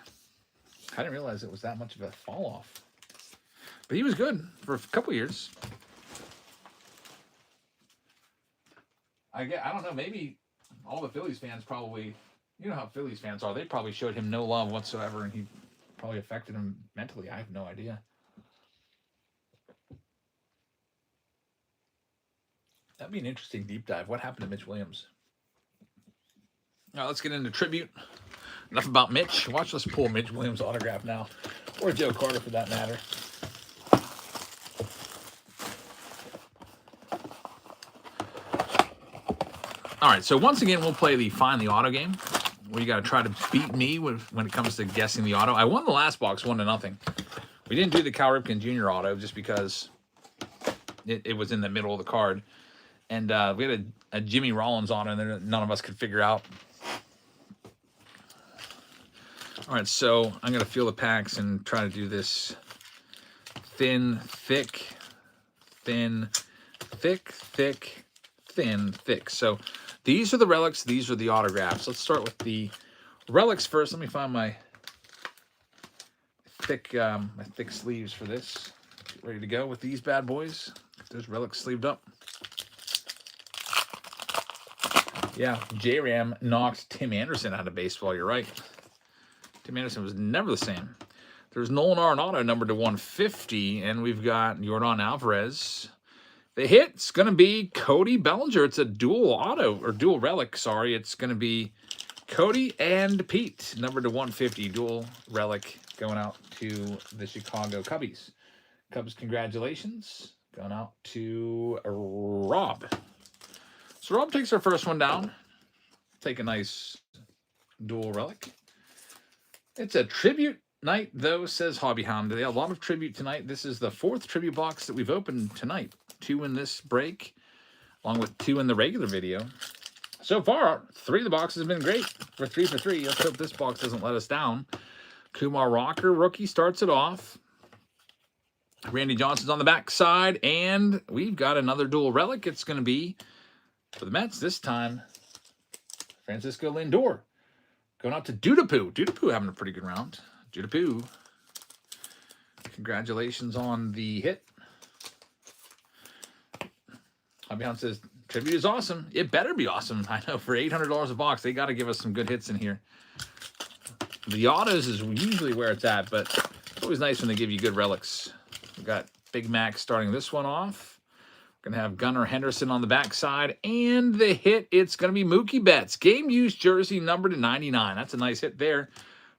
I didn't realize it was that much of a fall off. But he was good for a couple years. I don't know, maybe all the Phillies fans probably, you know how Phillies fans are, they probably showed him no love whatsoever, and he probably affected him mentally. I have no idea. That'd be an interesting deep dive. What happened to Mitch Williams? Now let's get into tribute. Enough about Mitch. Watch us pull Mitch Williams' autograph now. Or Joe Carter for that matter. All right, so once again, we'll play the Find the Auto game, where you got to try to beat me when it comes to guessing the auto. I won the last box 1-0. We didn't do the Cal Ripken Jr. auto just because it was in the middle of the card. And we had a Jimmy Rollins auto that none of us could figure out. All right, so I'm going to feel the packs and try to do this thin, thick, thin, thick, thick, thin, thick. So these are the relics. These are the autographs. Let's start with the relics first. Let me find my thick sleeves for this. ready to go with these bad boys. There's relics sleeved up. Yeah, J-Ram knocked Tim Anderson out of baseball. You're right. Tim Anderson was never the same. There's Nolan Arenado, numbered to 150, and we've got Yordan Alvarez. The hit's going to be Cody Bellinger. It's a dual auto, or dual relic, sorry. It's going to be Cody and Pete, numbered to 150, dual relic going out to the Chicago Cubbies. Cubs, congratulations. Going out to Rob. So Rob takes our first one down. Take a nice dual relic. It's a tribute night, though, says Hobby Hound. They have a lot of tribute tonight. This is the 4th tribute box that we've opened tonight. 2 in this break, along with 2 in the regular video. So far, 3 of the boxes have been great. We're 3 for 3. Let's hope this box doesn't let us down. Kumar Rocker, rookie, starts it off. Randy Johnson's on the back side, and we've got another dual relic. It's going to be, for the Mets this time, Francisco Lindor. Going out to Dudapoo. Dudapoo having a pretty good round. Dudapoo, congratulations on the hit. Hobby says, tribute is awesome. It better be awesome. I know for $800 a box, they got to give us some good hits in here. The autos is usually where it's at, but it's always nice when they give you good relics. We've got Big Mac starting this one off. We're going to have Gunnar Henderson on the backside. And the hit, it's going to be Mookie Betts. Game used jersey number to 99. That's a nice hit there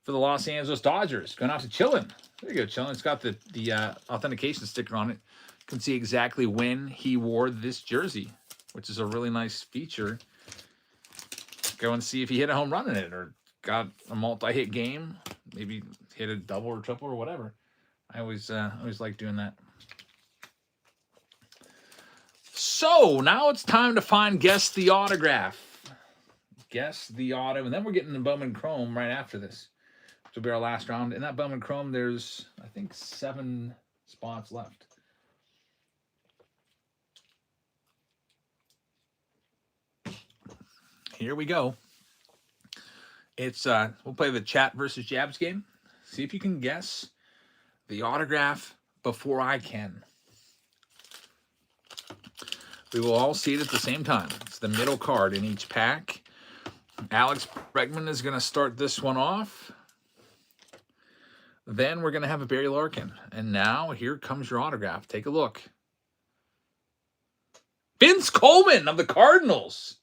for the Los Angeles Dodgers. Going out to Chillin. There you go, Chillin. It's got the authentication sticker on it. You can see exactly when he wore this jersey, which is a really nice feature. Go and see if he hit a home run in it or got a multi-hit game. Maybe hit a double or triple or whatever. I always like doing that. So now it's time to find Guess the Autograph. Guess the auto, and then we're getting the Bowman Chrome right after this. This will be our last round. In that Bowman Chrome, there's, I think, 7 spots left. Here we go. It's we'll play the chat versus jabs game. See if you can guess the autograph before I can. We will all see it at the same time. It's the middle card in each pack. Alex Bregman is going to start this one off. Then we're going to have a Barry Larkin. And now here comes your autograph. Take a look. Vince Coleman of the Cardinals.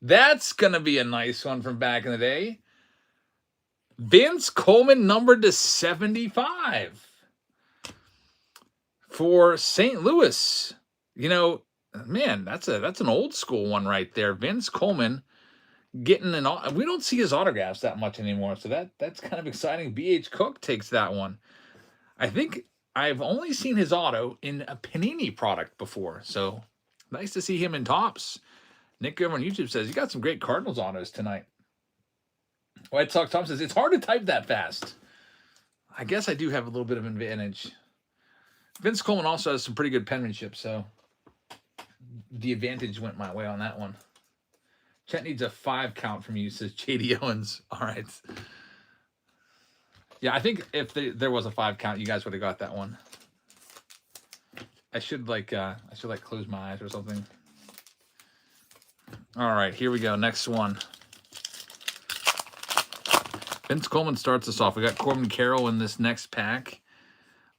That's going to be a nice one from back in the day. Vince Coleman numbered to 75 for St. Louis. You know, man, that's an old school one right there. Vince Coleman getting we don't see his autographs that much anymore, so that's kind of exciting. BH Cook takes that one. I think I've only seen his auto in a Panini product before, so nice to see him in Topps. Nick over on YouTube says, you got some great Cardinals autos tonight. White Sox Tom says, it's hard to type that fast. I guess I do have a little bit of advantage. Vince Coleman also has some pretty good penmanship, so the advantage went my way on that one. Chet needs a 5 count from you, says JD Owens. All right. Yeah, I think if there was a 5 count, you guys would have got that one. I should close my eyes or something. All right, here we go. Next one. Vince Coleman starts us off. We got Corbin Carroll in this next pack,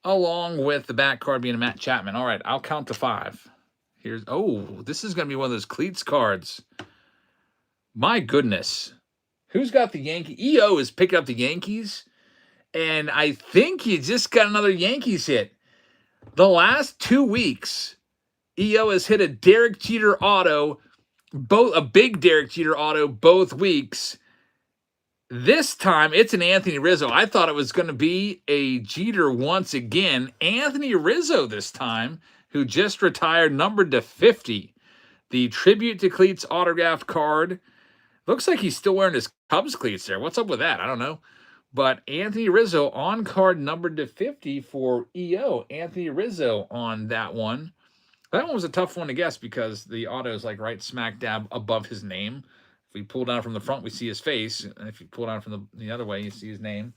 along with the back card being a Matt Chapman. All right, I'll count to 5. This is going to be one of those cleats cards. My goodness. Who's got the Yankees? EO is picking up the Yankees, and I think he just got another Yankees hit. The last 2 weeks, EO has hit a Derek Jeter auto, a big Derek Jeter auto both weeks. This time, it's an Anthony Rizzo. I thought it was going to be a Jeter once again. Anthony Rizzo this time, who just retired, numbered to 50. The Tribute to Cleats autographed card. Looks like he's still wearing his Cubs cleats there. What's up with that? I don't know. But Anthony Rizzo on card numbered to 50 for EO. Anthony Rizzo on that one. That one was a tough one to guess because the auto is like right smack dab above his name. If we pull down from the front, we see his face. And if you pull down from the other way, you see his name.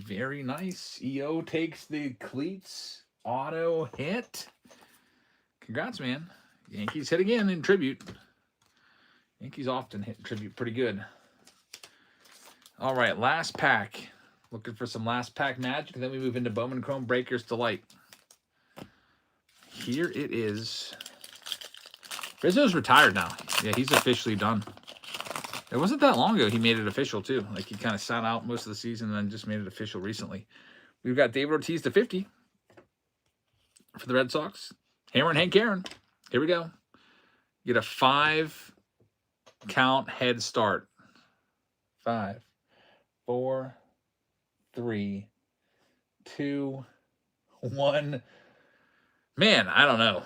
Very nice. EO takes the cleats auto hit. Congrats, man. Yankees hit again in tribute. Yankees often hit tribute pretty good. All right, last pack. Looking for some last pack magic, and then we move into Bowman Chrome Breakers Delight. Here it is. Rizzo's retired now. Yeah, he's officially done. It wasn't that long ago he made it official, too. Like, he kind of sat out most of the season and then just made it official recently. We've got David Ortiz to 50 for the Red Sox. Hammer and Hank Aaron. Here we go. Get a 5-count head start. 5, 4, 3, 2, 1. Man, I don't know.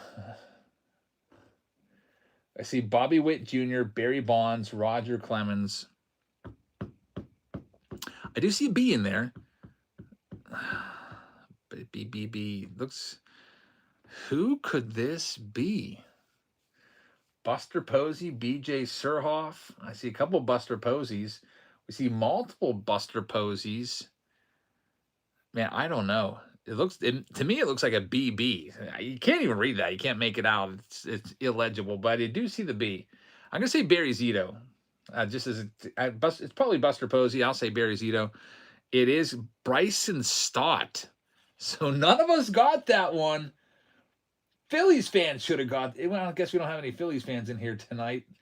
I see Bobby Witt Jr., Barry Bonds, Roger Clemens. I do see B in there. But B. Looks... Who could this be? Buster Posey, B.J. Surhoff. I see a couple Buster Posies. We see multiple Buster Posies. Man, I don't know. To me, it looks like a BB. You can't even read that. You can't make it out. It's illegible, but I do see the B. I'm going to say Barry Zito. It's probably Buster Posey. I'll say Barry Zito. It is Bryson Stott. So none of us got that one. Phillies fans should have got it. Well, I guess we don't have any Phillies fans in here tonight. I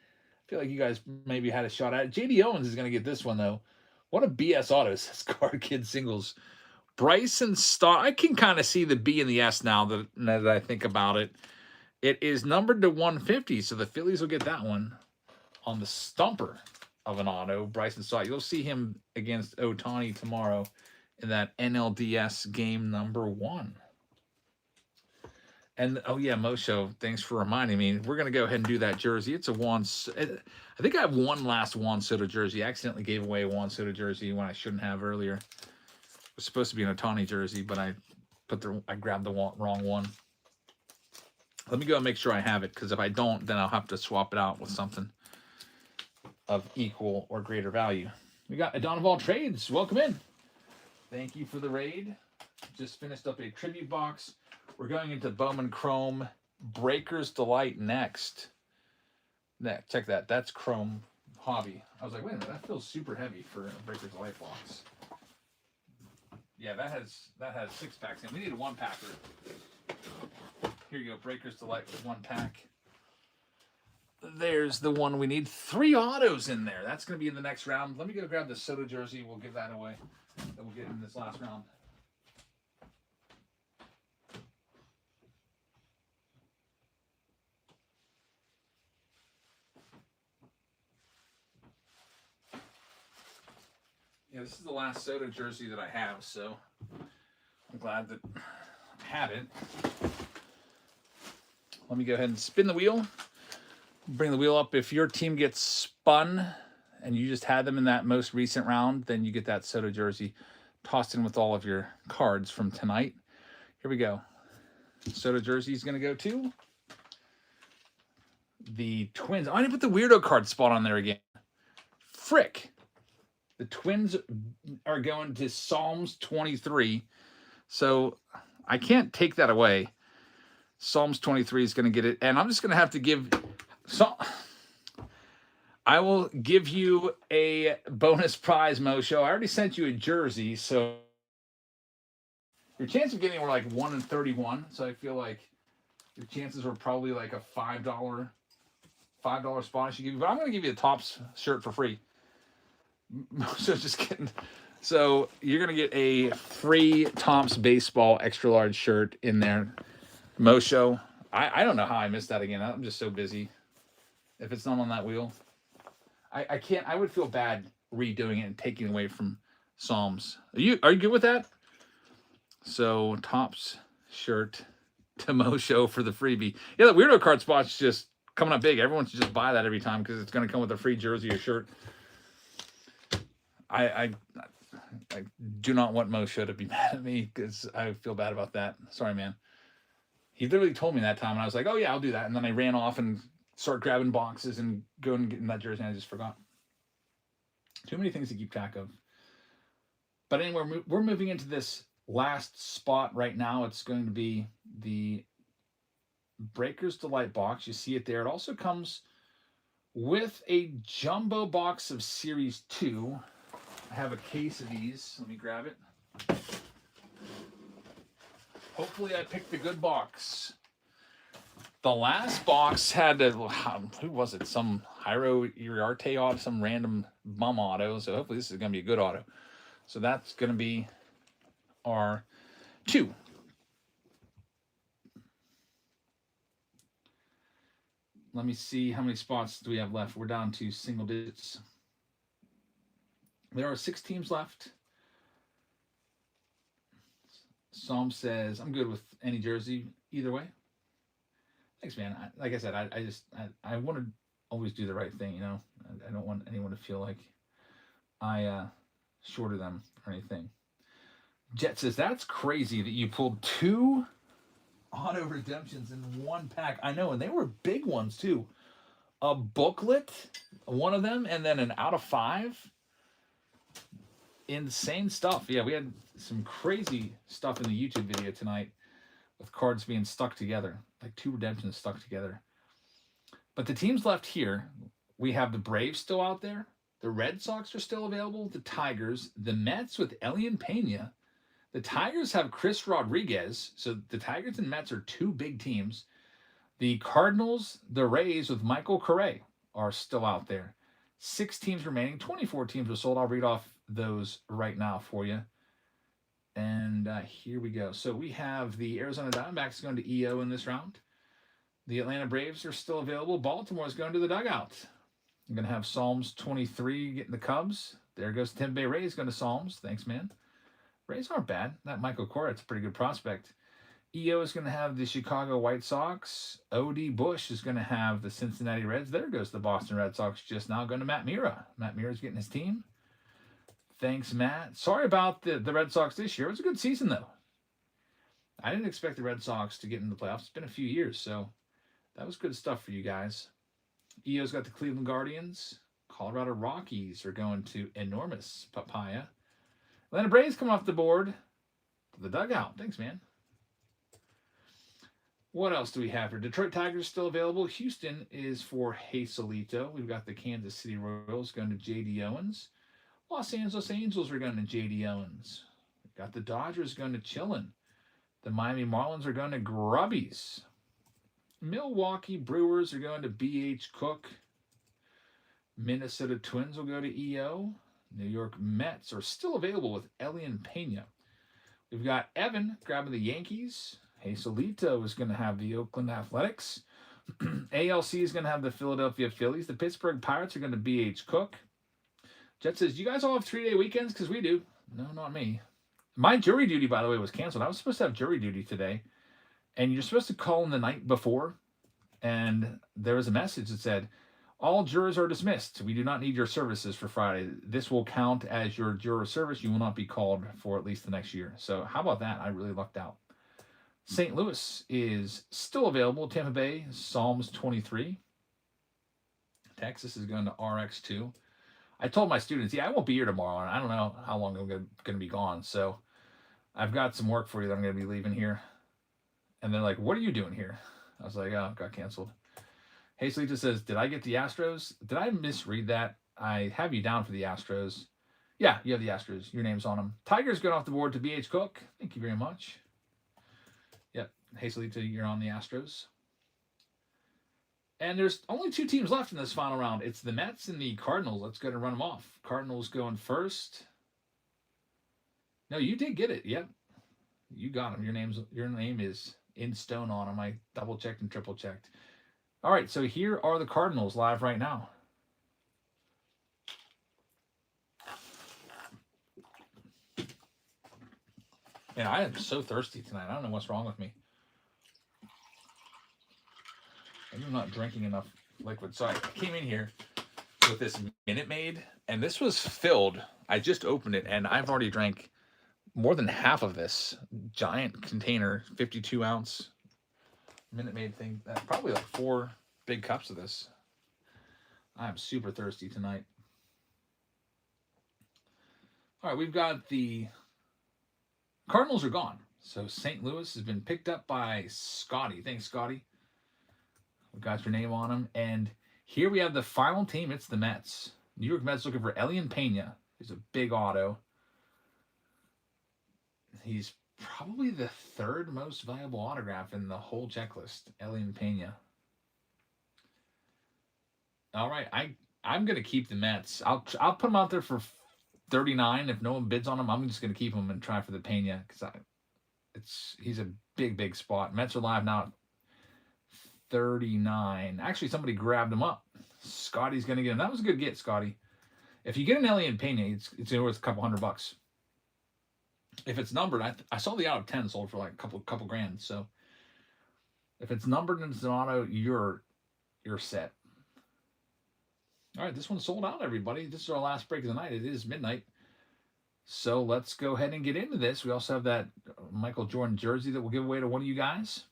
feel like you guys maybe had a shot at it. J.D. Owens is going to get this one, though. What a BS auto, says Card Kid Singles. Bryson Stott. I can kind of see the B and the S now that I think about it. It is numbered to 150, so the Phillies will get that one on the stumper of an auto. Bryson Stott. You'll see him against Ohtani tomorrow in that NLDS game number 1. And, oh, yeah, Mosho, thanks for reminding me. We're going to go ahead and do that jersey. It's a Juan... I think I have one last Juan Soto jersey. I accidentally gave away a Juan Soto jersey when I shouldn't have earlier. It was supposed to be an Ohtani jersey, but I grabbed the wrong one. Let me go and make sure I have it, because if I don't, then I'll have to swap it out with something of equal or greater value. We got a Donovan Trades. Welcome in. Thank you for the raid. Just finished up a tribute box. We're going into Bowman Chrome Breakers Delight next. Check that. That's Chrome Hobby. I was like, wait a minute, that feels super heavy for a Breakers Delight box. Yeah, that has 6 packs in. We need a 1-packer. Here you go, Breakers Delight with 1-pack. There's the one we need. 3 autos in there. That's going to be in the next round. Let me go grab the Soto jersey. We'll give that away. Then we'll get in this last round. Yeah, this is the last Soto jersey that I have, so I'm glad that I had it. Let me go ahead and spin the wheel. Bring the wheel up. If your team gets spun and you just had them in that most recent round, then you get that Soto jersey tossed in with all of your cards from tonight. Here we go. Soto jersey is going to go to the Twins. Oh, I didn't put the weirdo card spot on there again. Frick. The Twins are going to Psalms 23. So I can't take that away. Psalms 23 is going to get it. And I'm just going to have to give... I will give you a bonus prize, Mosho. I already sent you a jersey, so your chance of getting were like 1 in 31. So I feel like your chances were probably like a $5 spot I should give you. But I'm going to give you a Topps shirt for free. So just kidding. So you're going to get a free Topps baseball extra large shirt in there. Mosho, I don't know how I missed that again. I'm just so busy. If it's not on that wheel, I can't. I would feel bad redoing it and taking away from Psalms. Are you good with that? So Topps shirt to Mosho for the freebie. Yeah, the weirdo card spot's just coming up big. Everyone should just buy that every time because it's going to come with a free jersey or shirt. I do not want Mosho to be mad at me because I feel bad about that. Sorry, man. He literally told me that time, and I was like, oh, yeah, I'll do that. And then I ran off and started grabbing boxes and going and getting that jersey, and I just forgot. Too many things to keep track of. But anyway, we're moving into this last spot right now. It's going to be the Breakers Delight box. You see it there. It also comes with a jumbo box of Series 2. I have a case of these. Let me grab it. Hopefully I picked the good box. The last box had who was it? Some Hiro Iriarte auto, some random bum auto. So hopefully this is going to be a good auto. So that's going to be our 2. Let me see how many spots do we have left. We're down to single digits. There are 6 teams left. Psalm says, I'm good with any jersey either way. Thanks, man. Like I said, I want to always do the right thing, you know. I don't want anyone to feel like I shorted them or anything. Jet says, that's crazy that you pulled 2 auto redemptions in one pack. I know, and they were big ones too. A booklet, one of them, and then an out of 5. Insane stuff. Yeah, we had some crazy stuff in the YouTube video tonight with cards being stuck together, like 2 redemptions stuck together. But the teams left here, we have the Braves still out there. The Red Sox are still available. The Tigers, the Mets with Elian Pena. The Tigers have Chris Rodriguez. So the Tigers and Mets are 2 big teams. The Cardinals, the Rays with Michael Correa are still out there. 6 teams remaining. 24 teams are sold. I'll read off those right now for you. And here we go. So we have the Arizona Diamondbacks going to EO in this round. The Atlanta Braves are still available. Baltimore is going to the dugout. I'm going to have Psalms 23 getting the Cubs. There goes Tampa Bay Rays going to Psalms. Thanks, man. Rays aren't bad. That Michael Cora, it's a pretty good prospect. EO is going to have the Chicago White Sox. O.D. Bush is going to have the Cincinnati Reds. There goes the Boston Red Sox just now going to Matt Mira. Matt Mira's getting his team. Thanks, Matt. Sorry about the Red Sox this year. It was a good season, though. I didn't expect the Red Sox to get into the playoffs. It's been a few years, so that was good stuff for you guys. EO's got the Cleveland Guardians. Colorado Rockies are going to Enormous Papaya. Atlanta Braves coming off the board to the dugout. Thanks, man. What else do we have here? Detroit Tigers still available. Houston is for Hazelito. We've got the Kansas City Royals going to J.D. Owens. Los Angeles Angels are going to J.D. Owens. We've got the Dodgers going to Chillin. The Miami Marlins are going to Grubbies. Milwaukee Brewers are going to B.H. Cook. Minnesota Twins will go to EO. New York Mets are still available with Elian Pena. We've got Evan grabbing the Yankees. Hazelito is going to have the Oakland Athletics. ALC is going to have the Philadelphia Phillies. The Pittsburgh Pirates are going to B.H. Cook. Jet says, you guys all have 3-day weekends? Because we do. No, not me. My jury duty, by the way, was canceled. I was supposed to have jury duty today. And you're supposed to call in the night before. And there was a message that said, all jurors are dismissed. We do not need your services for Friday. This will count as your juror service. You will not be called for at least the next year. So how about that? I really lucked out. St. Louis is still available. Tampa Bay, Psalms 23. Texas is going to RX2. I told my students, yeah, I won't be here tomorrow. And I don't know how long I'm going to be gone. So I've got some work for you that I'm going to be leaving here. And they're like, what are you doing here? I was like, oh, it got canceled. Hazelita says, did I get the Astros? Did I misread that? I have you down for the Astros. Yeah, you have the Astros. Your name's on them. Tigers going off the board to B.H. Cook. Thank you very much. Yep, Hazelita, you're on the Astros. And there's only 2 teams left in this final round. It's the Mets and the Cardinals. Let's go and run them off. Cardinals going first. No, you did get it. Yep. You got them. Your name is in stone on them. I double-checked and triple-checked. All right, so here are the Cardinals live right now. Man, I am so thirsty tonight. I don't know what's wrong with me. I'm not drinking enough liquid. So I came in here with this Minute Maid, and this was filled. I just opened it, and I've already drank more than half of this giant container, 52-ounce Minute Maid thing. Probably like 4 big cups of this. I'm super thirsty tonight. All right, we've got the Cardinals are gone. So St. Louis has been picked up by Scotty. Thanks, Scotty. We got your name on them. And here we have the final team. It's the Mets. New York Mets looking for Elian Pena. He's a big auto. He's probably the third most valuable autograph in the whole checklist. Elian Pena. All right, I'm gonna keep the Mets. I'll put them out there for 39. If no one bids on them, I'm just gonna keep them and try for the Pena because he's a big spot. Mets are live now at 39. Actually, somebody grabbed him up. Scotty's gonna get him. That was a good get, Scotty. If you get an Elian Pena, it's worth a couple $100. If it's numbered, I saw the out of 10 sold for like a couple grand. So if it's numbered and it's an auto, you're set. All right, this one's sold out, everybody. This is our last break of the night. It is midnight. So let's go ahead and get into this. We also have that Michael Jordan jersey that we'll give away to one of you guys.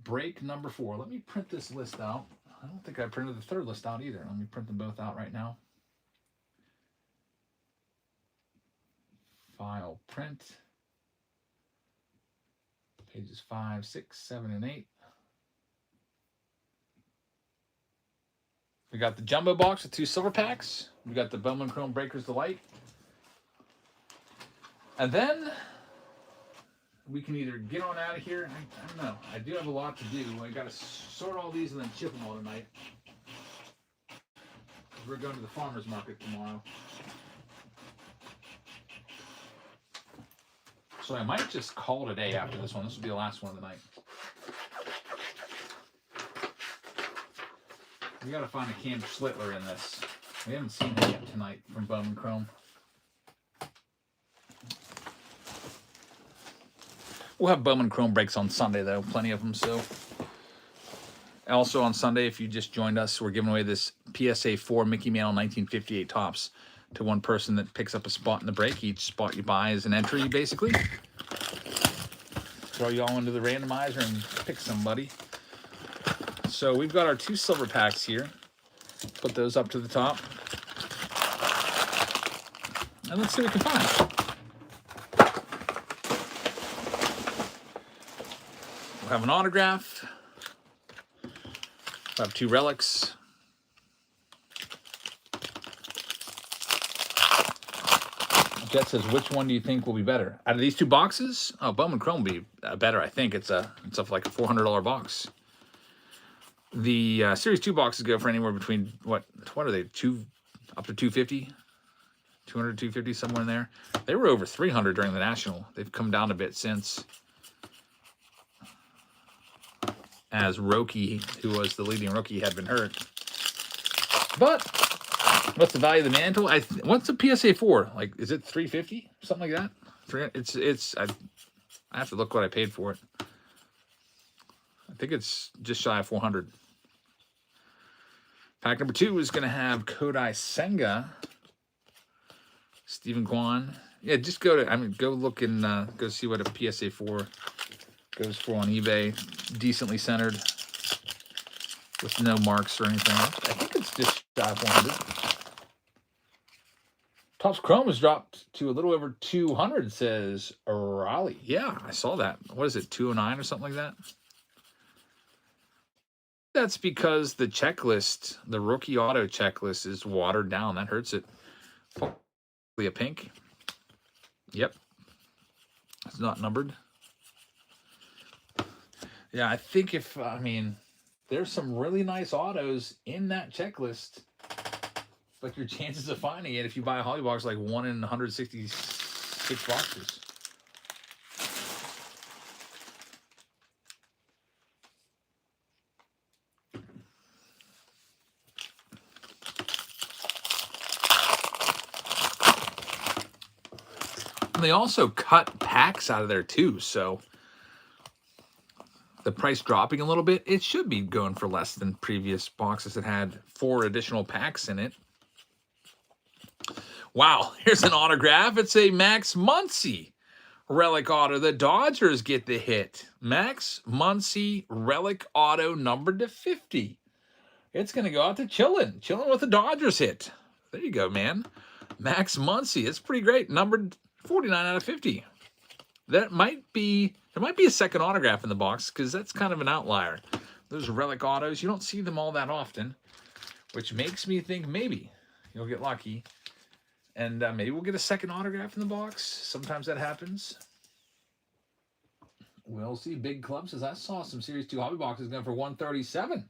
Break number 4. Let me print this list out. I don't think I printed the third list out either. Let me print them both out right now. File print. Pages 5, 6, 7, and 8. We got the jumbo box with 2 silver packs. We got the Bowman Chrome Breakers Delight. And then we can either get on out of here. I don't know. I do have a lot to do. I got to sort all these and then ship them all tonight. We're going to the farmer's market tomorrow. So I might just call it a day after this one. This will be the last one of the night. We got to find a Cam Schlittler in this. We haven't seen him yet tonight from Bowman Chrome. We'll have Bowman Chrome breaks on Sunday, though. Plenty of them, so. Also on Sunday, if you just joined us, we're giving away this PSA 4 Mickey Mantle 1958 Topps to one person that picks up a spot in the break. Each spot you buy is an entry, basically. Throw you all into the randomizer and pick somebody. So we've got our 2 silver packs here. Put those up to the top. And let's see what we can find. We'll have an autograph. We'll have 2 relics. Jet says, which one do you think will be better? Out of these 2 boxes? Oh, Bowman Chrome will be better, I think. It's like a $400 box. The Series 2 boxes go for anywhere between, what are they, up to 250? 200, 250, somewhere in there. They were over 300 during the National. They've come down a bit since. As Roki, who was the leading rookie, had been hurt. But what's the value of the mantle? What's the PSA 4? Like, is it 350? Something like that? I have to look what I paid for it. I think it's just shy of 400. Pack number 2 is going to have Kodai Senga, Stephen Kwan. Yeah, just go look and go see what a PSA 4 goes for on eBay. Decently centered, with no marks or anything. I think it's just shy of 100. Topps Chrome has dropped to a little over 200, says Raleigh. Yeah, I saw that. What is it, 209 or something like that? That's because the checklist, the rookie auto checklist, is watered down. That hurts it. Probably a pink. Yep. It's not numbered. Yeah, I think there's some really nice autos in that checklist, but your chances of finding it if you buy a Holly box like 1 in 166 boxes. And they also cut packs out of there too, so the price dropping a little bit, it should be going for less than previous boxes that had 4 additional packs in it. Wow, here's an autograph. It's a Max Muncy relic auto. The Dodgers get the hit. Max Muncy relic auto numbered to 50. It's going to go out to Chillin with the Dodgers hit. There you go, man. Max Muncy, it's pretty great. Numbered 49 out of 50. There might be a second autograph in the box because that's kind of an outlier. Those relic autos, you don't see them all that often, which makes me think maybe you'll get lucky. And maybe we'll get a second autograph in the box. Sometimes that happens. We'll see. Big Club says, I saw some Series 2 hobby boxes going for 137.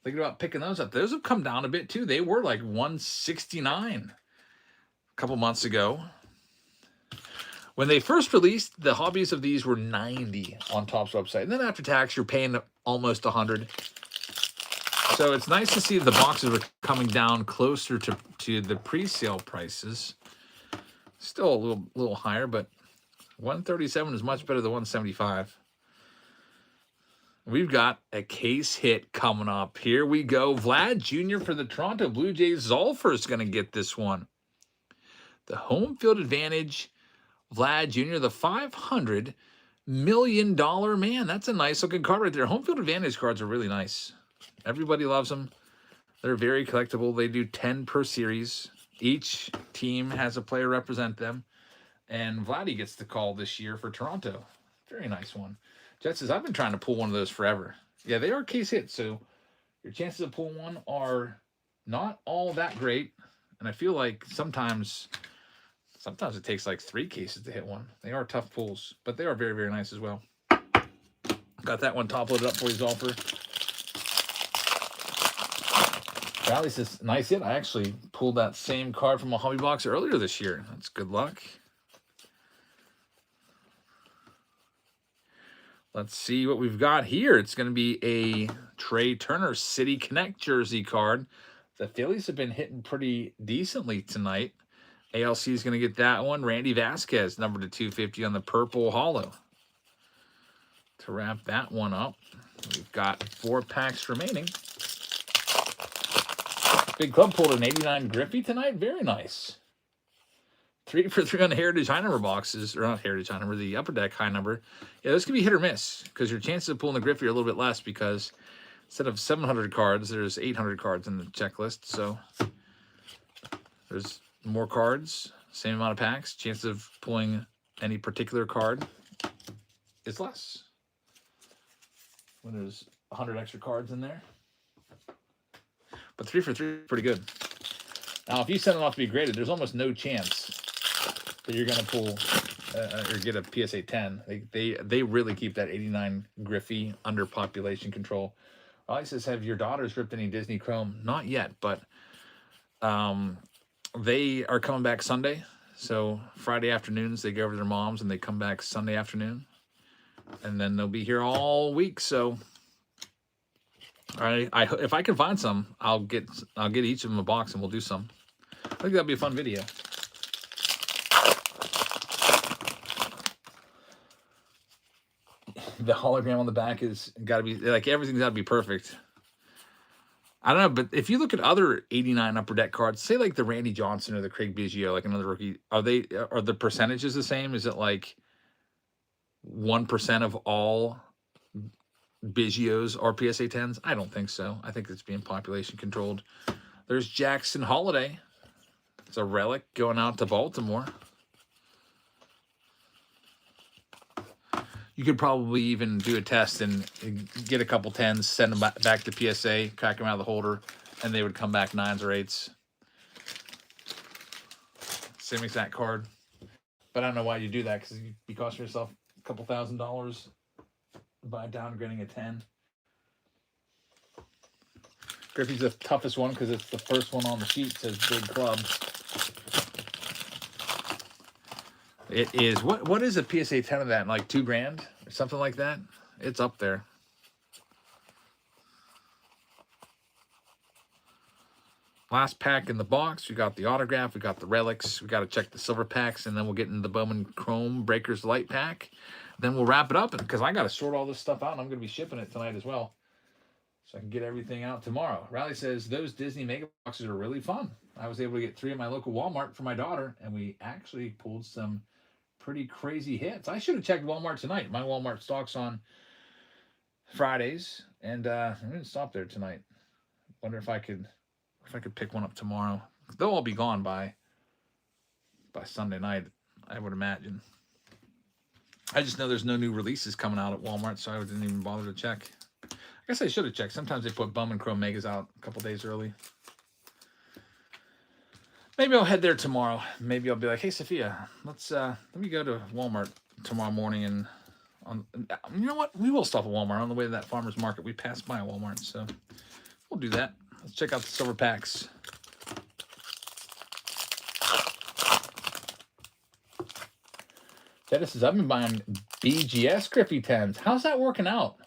Thinking about picking those up. Those have come down a bit too. They were like 169 a couple months ago. When they first released, the hobbies of these were 90 on Topps website. And then after tax, you're paying almost 100. So it's nice to see the boxes are coming down closer to the pre-sale prices. Still a little higher, but 137 is much better than 175. We've got a case hit coming up. Here we go. Vlad Jr. for the Toronto Blue Jays. Zolfer is going to get this one. The home field advantage, Vlad Jr., the $500 million man. That's a nice looking card right there. Home field advantage cards are really nice. Everybody loves them. They're very collectible. They do 10 per series. Each team has a player represent them. And Vladdy gets the call this year for Toronto. Very nice one. Jet says, I've been trying to pull one of those forever. Yeah, they are case hits, so your chances of pulling one are not all that great. And I feel like sometimes it takes like 3 cases to hit one. They are tough pulls, but they are very, very nice as well. Got that one top loaded up for you, Zolfer. Riley says, nice hit. I actually pulled that same card from a hobby box earlier this year. That's good luck. Let's see what we've got here. It's going to be a Trey Turner City Connect jersey card. The Phillies have been hitting pretty decently tonight. ALC is going to get that one. Randy Vasquez, number to 250 on the purple hollow. To wrap that one up, we've got 4 packs remaining. Big Club pulled an 89 Griffey tonight. Very nice. 3 for 3 on the Heritage High Number boxes. Or not Heritage High Number, the Upper Deck High Number. Yeah, this could be hit or miss because your chances of pulling the Griffey are a little bit less because instead of 700 cards, there's 800 cards in the checklist. So there's more cards, same amount of packs. Chance of pulling any particular card is less when there's 100 extra cards in there. But 3 for 3 is pretty good. Now, if you send it off to be graded, there's almost no chance that you're going to pull or get a PSA 10. They really keep that 89 Griffey under population control. Raleigh says, have your daughters ripped any Disney Chrome? Not yet, but they are coming back Sunday. So Friday afternoons, they go over to their moms, and they come back Sunday afternoon. And then they'll be here all week. So if I can find some, I'll get each of them a box, and we'll do some. I think that'd be a fun video. The hologram on the back is got to be like everything's got to be perfect. I don't know, but if you look at other 89 Upper Deck cards, say like the Randy Johnson or the Craig Biggio, like another rookie, are the percentages the same? Is it like 1% of all Biggios are PSA 10s? I don't think so. I think it's being population controlled. There's Jackson Holiday. It's a relic going out to Baltimore. You could probably even do a test and get a couple 10s, send them back to PSA, crack them out of the holder, and they would come back 9s or 8s. Same exact card. But I don't know why you do that, because you'd be costing yourself a couple $1,000 by downgrading a 10. Griffey's the toughest one because it's the first one on the sheet. It says Big Club. It is. What is a PSA 10 of that? Like $2,000 or something like that? It's up there. Last pack in the box. We got the autograph. We got the relics. We got to check the silver packs, and then we'll get into the Bowman Chrome Breakers Light pack. Then we'll wrap it up because I got to sort all this stuff out, and I'm going to be shipping it tonight as well, so I can get everything out tomorrow. Riley says those Disney mega boxes are really fun. I was able to get 3 at my local Walmart for my daughter, and we actually pulled some pretty crazy hits. I should have checked Walmart tonight. My Walmart stocks on Fridays, and I'm going to stop there tonight. Wonder if I could pick one up tomorrow. They'll all be gone by by Sunday night, I would imagine. I just know there's no new releases coming out at Walmart, so I didn't even bother to check. I guess I should have checked. Sometimes they put Bowman Chrome Megas out a couple days early. Maybe I'll head there tomorrow. Maybe I'll be like, hey, Sophia, let me go to Walmart tomorrow morning and you know what? We will stop at Walmart on the way to that farmer's market. We passed by a Walmart, so we'll do that. Let's check out the silver packs. Dennis says, I've been buying BGS Griffey 10s. How's that working out?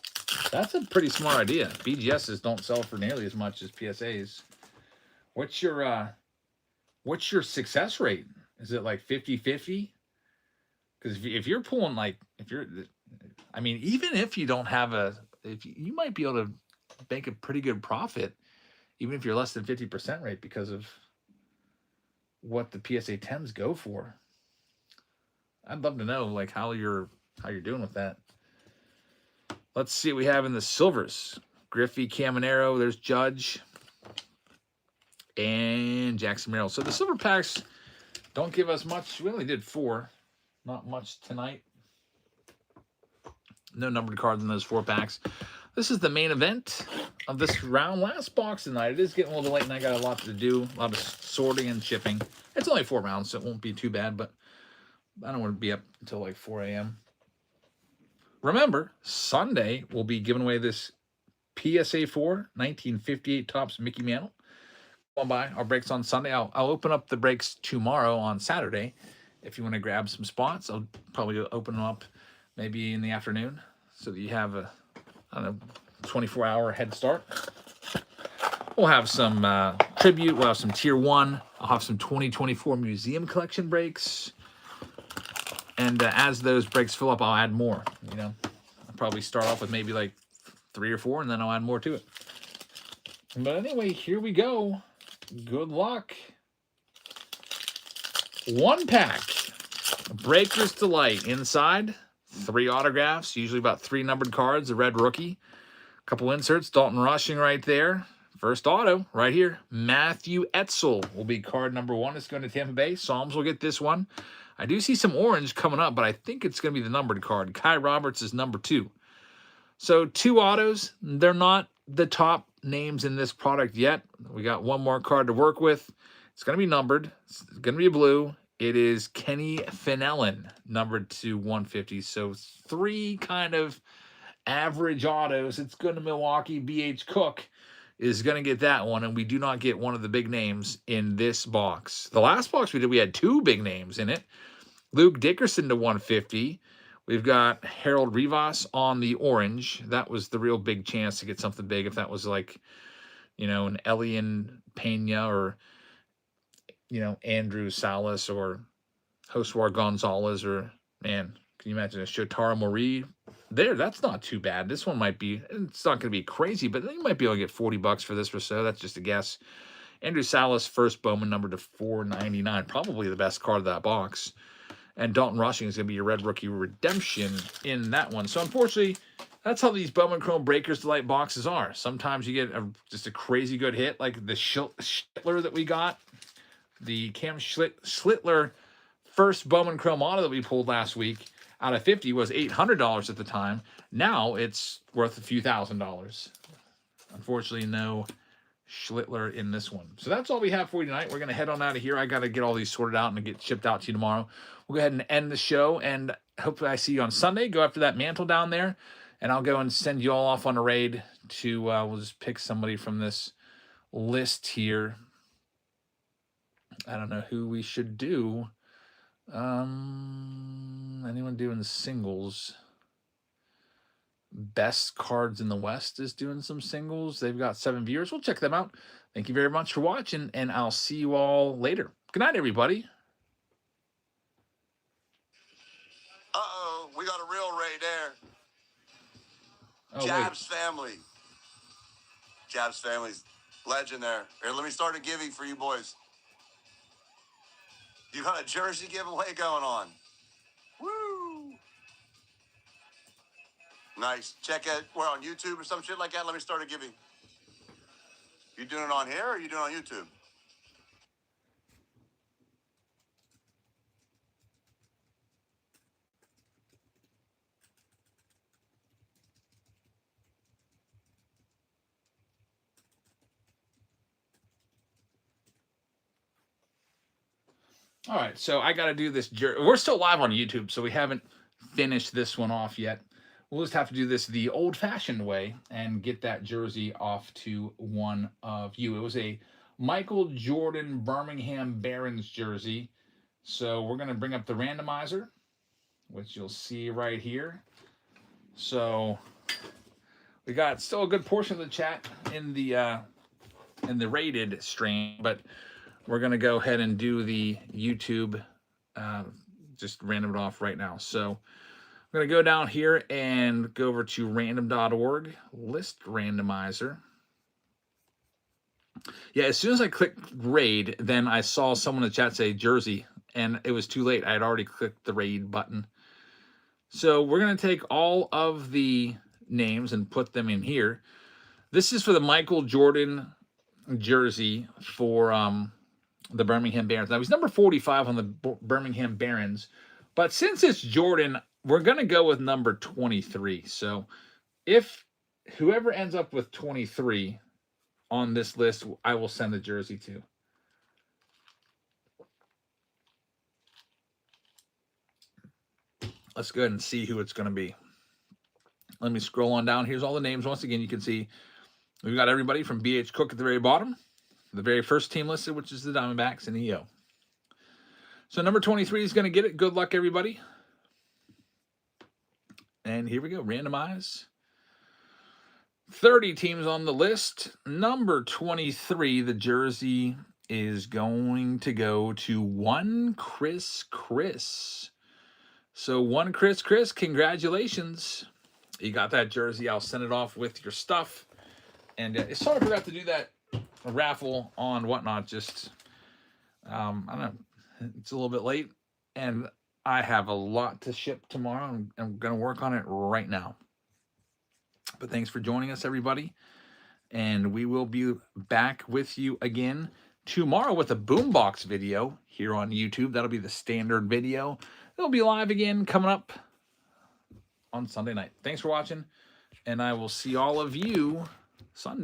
That's a pretty smart idea. BGSs don't sell for nearly as much as PSAs. What's your success rate? Is it like 50-50? Because if you're pulling I mean, even if you don't have you might be able to make a pretty good profit, even if you're less than 50% rate because of what the PSA 10s go for. I'd love to know like how you're doing with that. Let's see what we have in the silvers. Griffey, Caminero, there's Judge, and Jackson Merrill. So the silver packs don't give us much. We only did 4. Not much tonight. No numbered cards in those 4 packs. This is the main event of this round. Last box tonight. It is getting a little late, and I got a lot to do. A lot of sorting and shipping. It's only 4 rounds, so it won't be too bad, but I don't want to be up until like 4 a.m. Remember, Sunday we'll be giving away this PSA 4 1958 Topps Mickey Mantle. Come on by. Our breaks on Sunday. I'll open up the breaks tomorrow on Saturday. If you want to grab some spots, I'll probably open them up maybe in the afternoon so that you have a 24-hour head start. We'll have some tribute. We'll have some tier 1. I'll have some 2024 museum collection breaks. And as those breaks fill up, I'll add more. I'll probably start off with maybe like 3 or 4, and then I'll add more to it. But anyway, here we go. Good luck. 1 pack. Breaker's Delight. Inside, 3 autographs, usually about 3 numbered cards. A red rookie. A couple inserts. Dalton Rushing right there. First auto right here. Matthew Etzel will be card number 1. It's going to Tampa Bay. Psalms will get this one. I do see some orange coming up, but I think it's going to be the numbered card. Kai Roberts is number 2. So 2 autos. They're not the top names in this product yet. We got 1 more card to work with. It's going to be numbered. It's going to be blue. It is Kenny Fenelon, numbered to 150. So 3 kind of average autos. It's going to Milwaukee. B.H. Cook is going to get that one, and we do not get one of the big names in this box. The last box we did, we had 2 big names in it. Luke Dickerson to 150. We've got Harold Rivas on the orange. That was the real big chance to get something big if that was like, an Elian Pena or, Andrew Salas or Josuar Gonzalez or, man, can you imagine a Shotaro Mori there? That's not too bad. This one might be, it's not going to be crazy, but you might be able to get $40 for this or so. That's just a guess. Andrew Salas, first Bowman, number to 499. Probably the best card of that box. And Dalton Rushing is going to be your red rookie redemption in that one. So, unfortunately, that's how these Bowman Chrome Breakers Delight boxes are. Sometimes you get just a crazy good hit, like the Schlittler that we got. The Cam Schlittler first Bowman Chrome auto that we pulled last week out of 50 was $800 at the time. Now it's worth a few $1,000s. Unfortunately, no Schlittler in this one. So that's all we have for you tonight. We're going to head on out of here. I got to get all these sorted out and get shipped out to you tomorrow. We'll go ahead and end the show, and hopefully I see you on Sunday. Go after that mantle down there, and I'll go and send you all off on a raid to, we'll just pick somebody from this list here. I don't know who we should do. Anyone doing singles? Best Cards in the West is doing some singles. They've got 7 viewers. We'll check them out. Thank you very much for watching, and I'll see you all later. Good night, everybody. Uh-oh, we got a real raid there. Oh, Jab's family. Jab's family's legend there. Here, let me start a giving for you boys. You got a jersey giveaway going on. Woo! Nice. Check it. We're on YouTube or some shit like that. Let me start a giving. You doing it on here or you doing it on YouTube? All right, so I got to do this. We're still live on YouTube, so we haven't finished this one off yet. We'll just have to do this the old-fashioned way and get that jersey off to one of you. It was a Michael Jordan Birmingham Barons jersey. So we're going to bring up the randomizer, which you'll see right here. So we got still a good portion of the chat in the rated stream, but we're going to go ahead and do the YouTube, just random it off right now. So I'm going to go down here and go over to random.org, list randomizer. Yeah, as soon as I clicked raid, then I saw someone in the chat say jersey, and it was too late. I had already clicked the raid button. So we're going to take all of the names and put them in here. This is for the Michael Jordan jersey for the Birmingham Barons. Now, he's number 45 on the Birmingham Barons, but since it's Jordan, we're going to go with number 23. So if whoever ends up with 23 on this list, I will send the jersey to. Let's go ahead and see who it's going to be. Let me scroll on down. Here's all the names. Once again, you can see we've got everybody from BH Cook at the very bottom, the very first team listed, which is the Diamondbacks and EO. So number 23 is going to get it. Good luck, everybody. And here we go. Randomize. 30 teams on the list. Number 23, the jersey is going to go to one Chris. So one Chris, congratulations. You got that jersey. I'll send it off with your stuff. And sorry I forgot to do that raffle on whatnot. Just, I don't know. It's a little bit late. And I have a lot to ship tomorrow. I'm going to work on it right now. But thanks for joining us, everybody. And we will be back with you again tomorrow with a Boombox video here on YouTube. That'll be the standard video. It'll be live again coming up on Sunday night. Thanks for watching, and I will see all of you Sunday.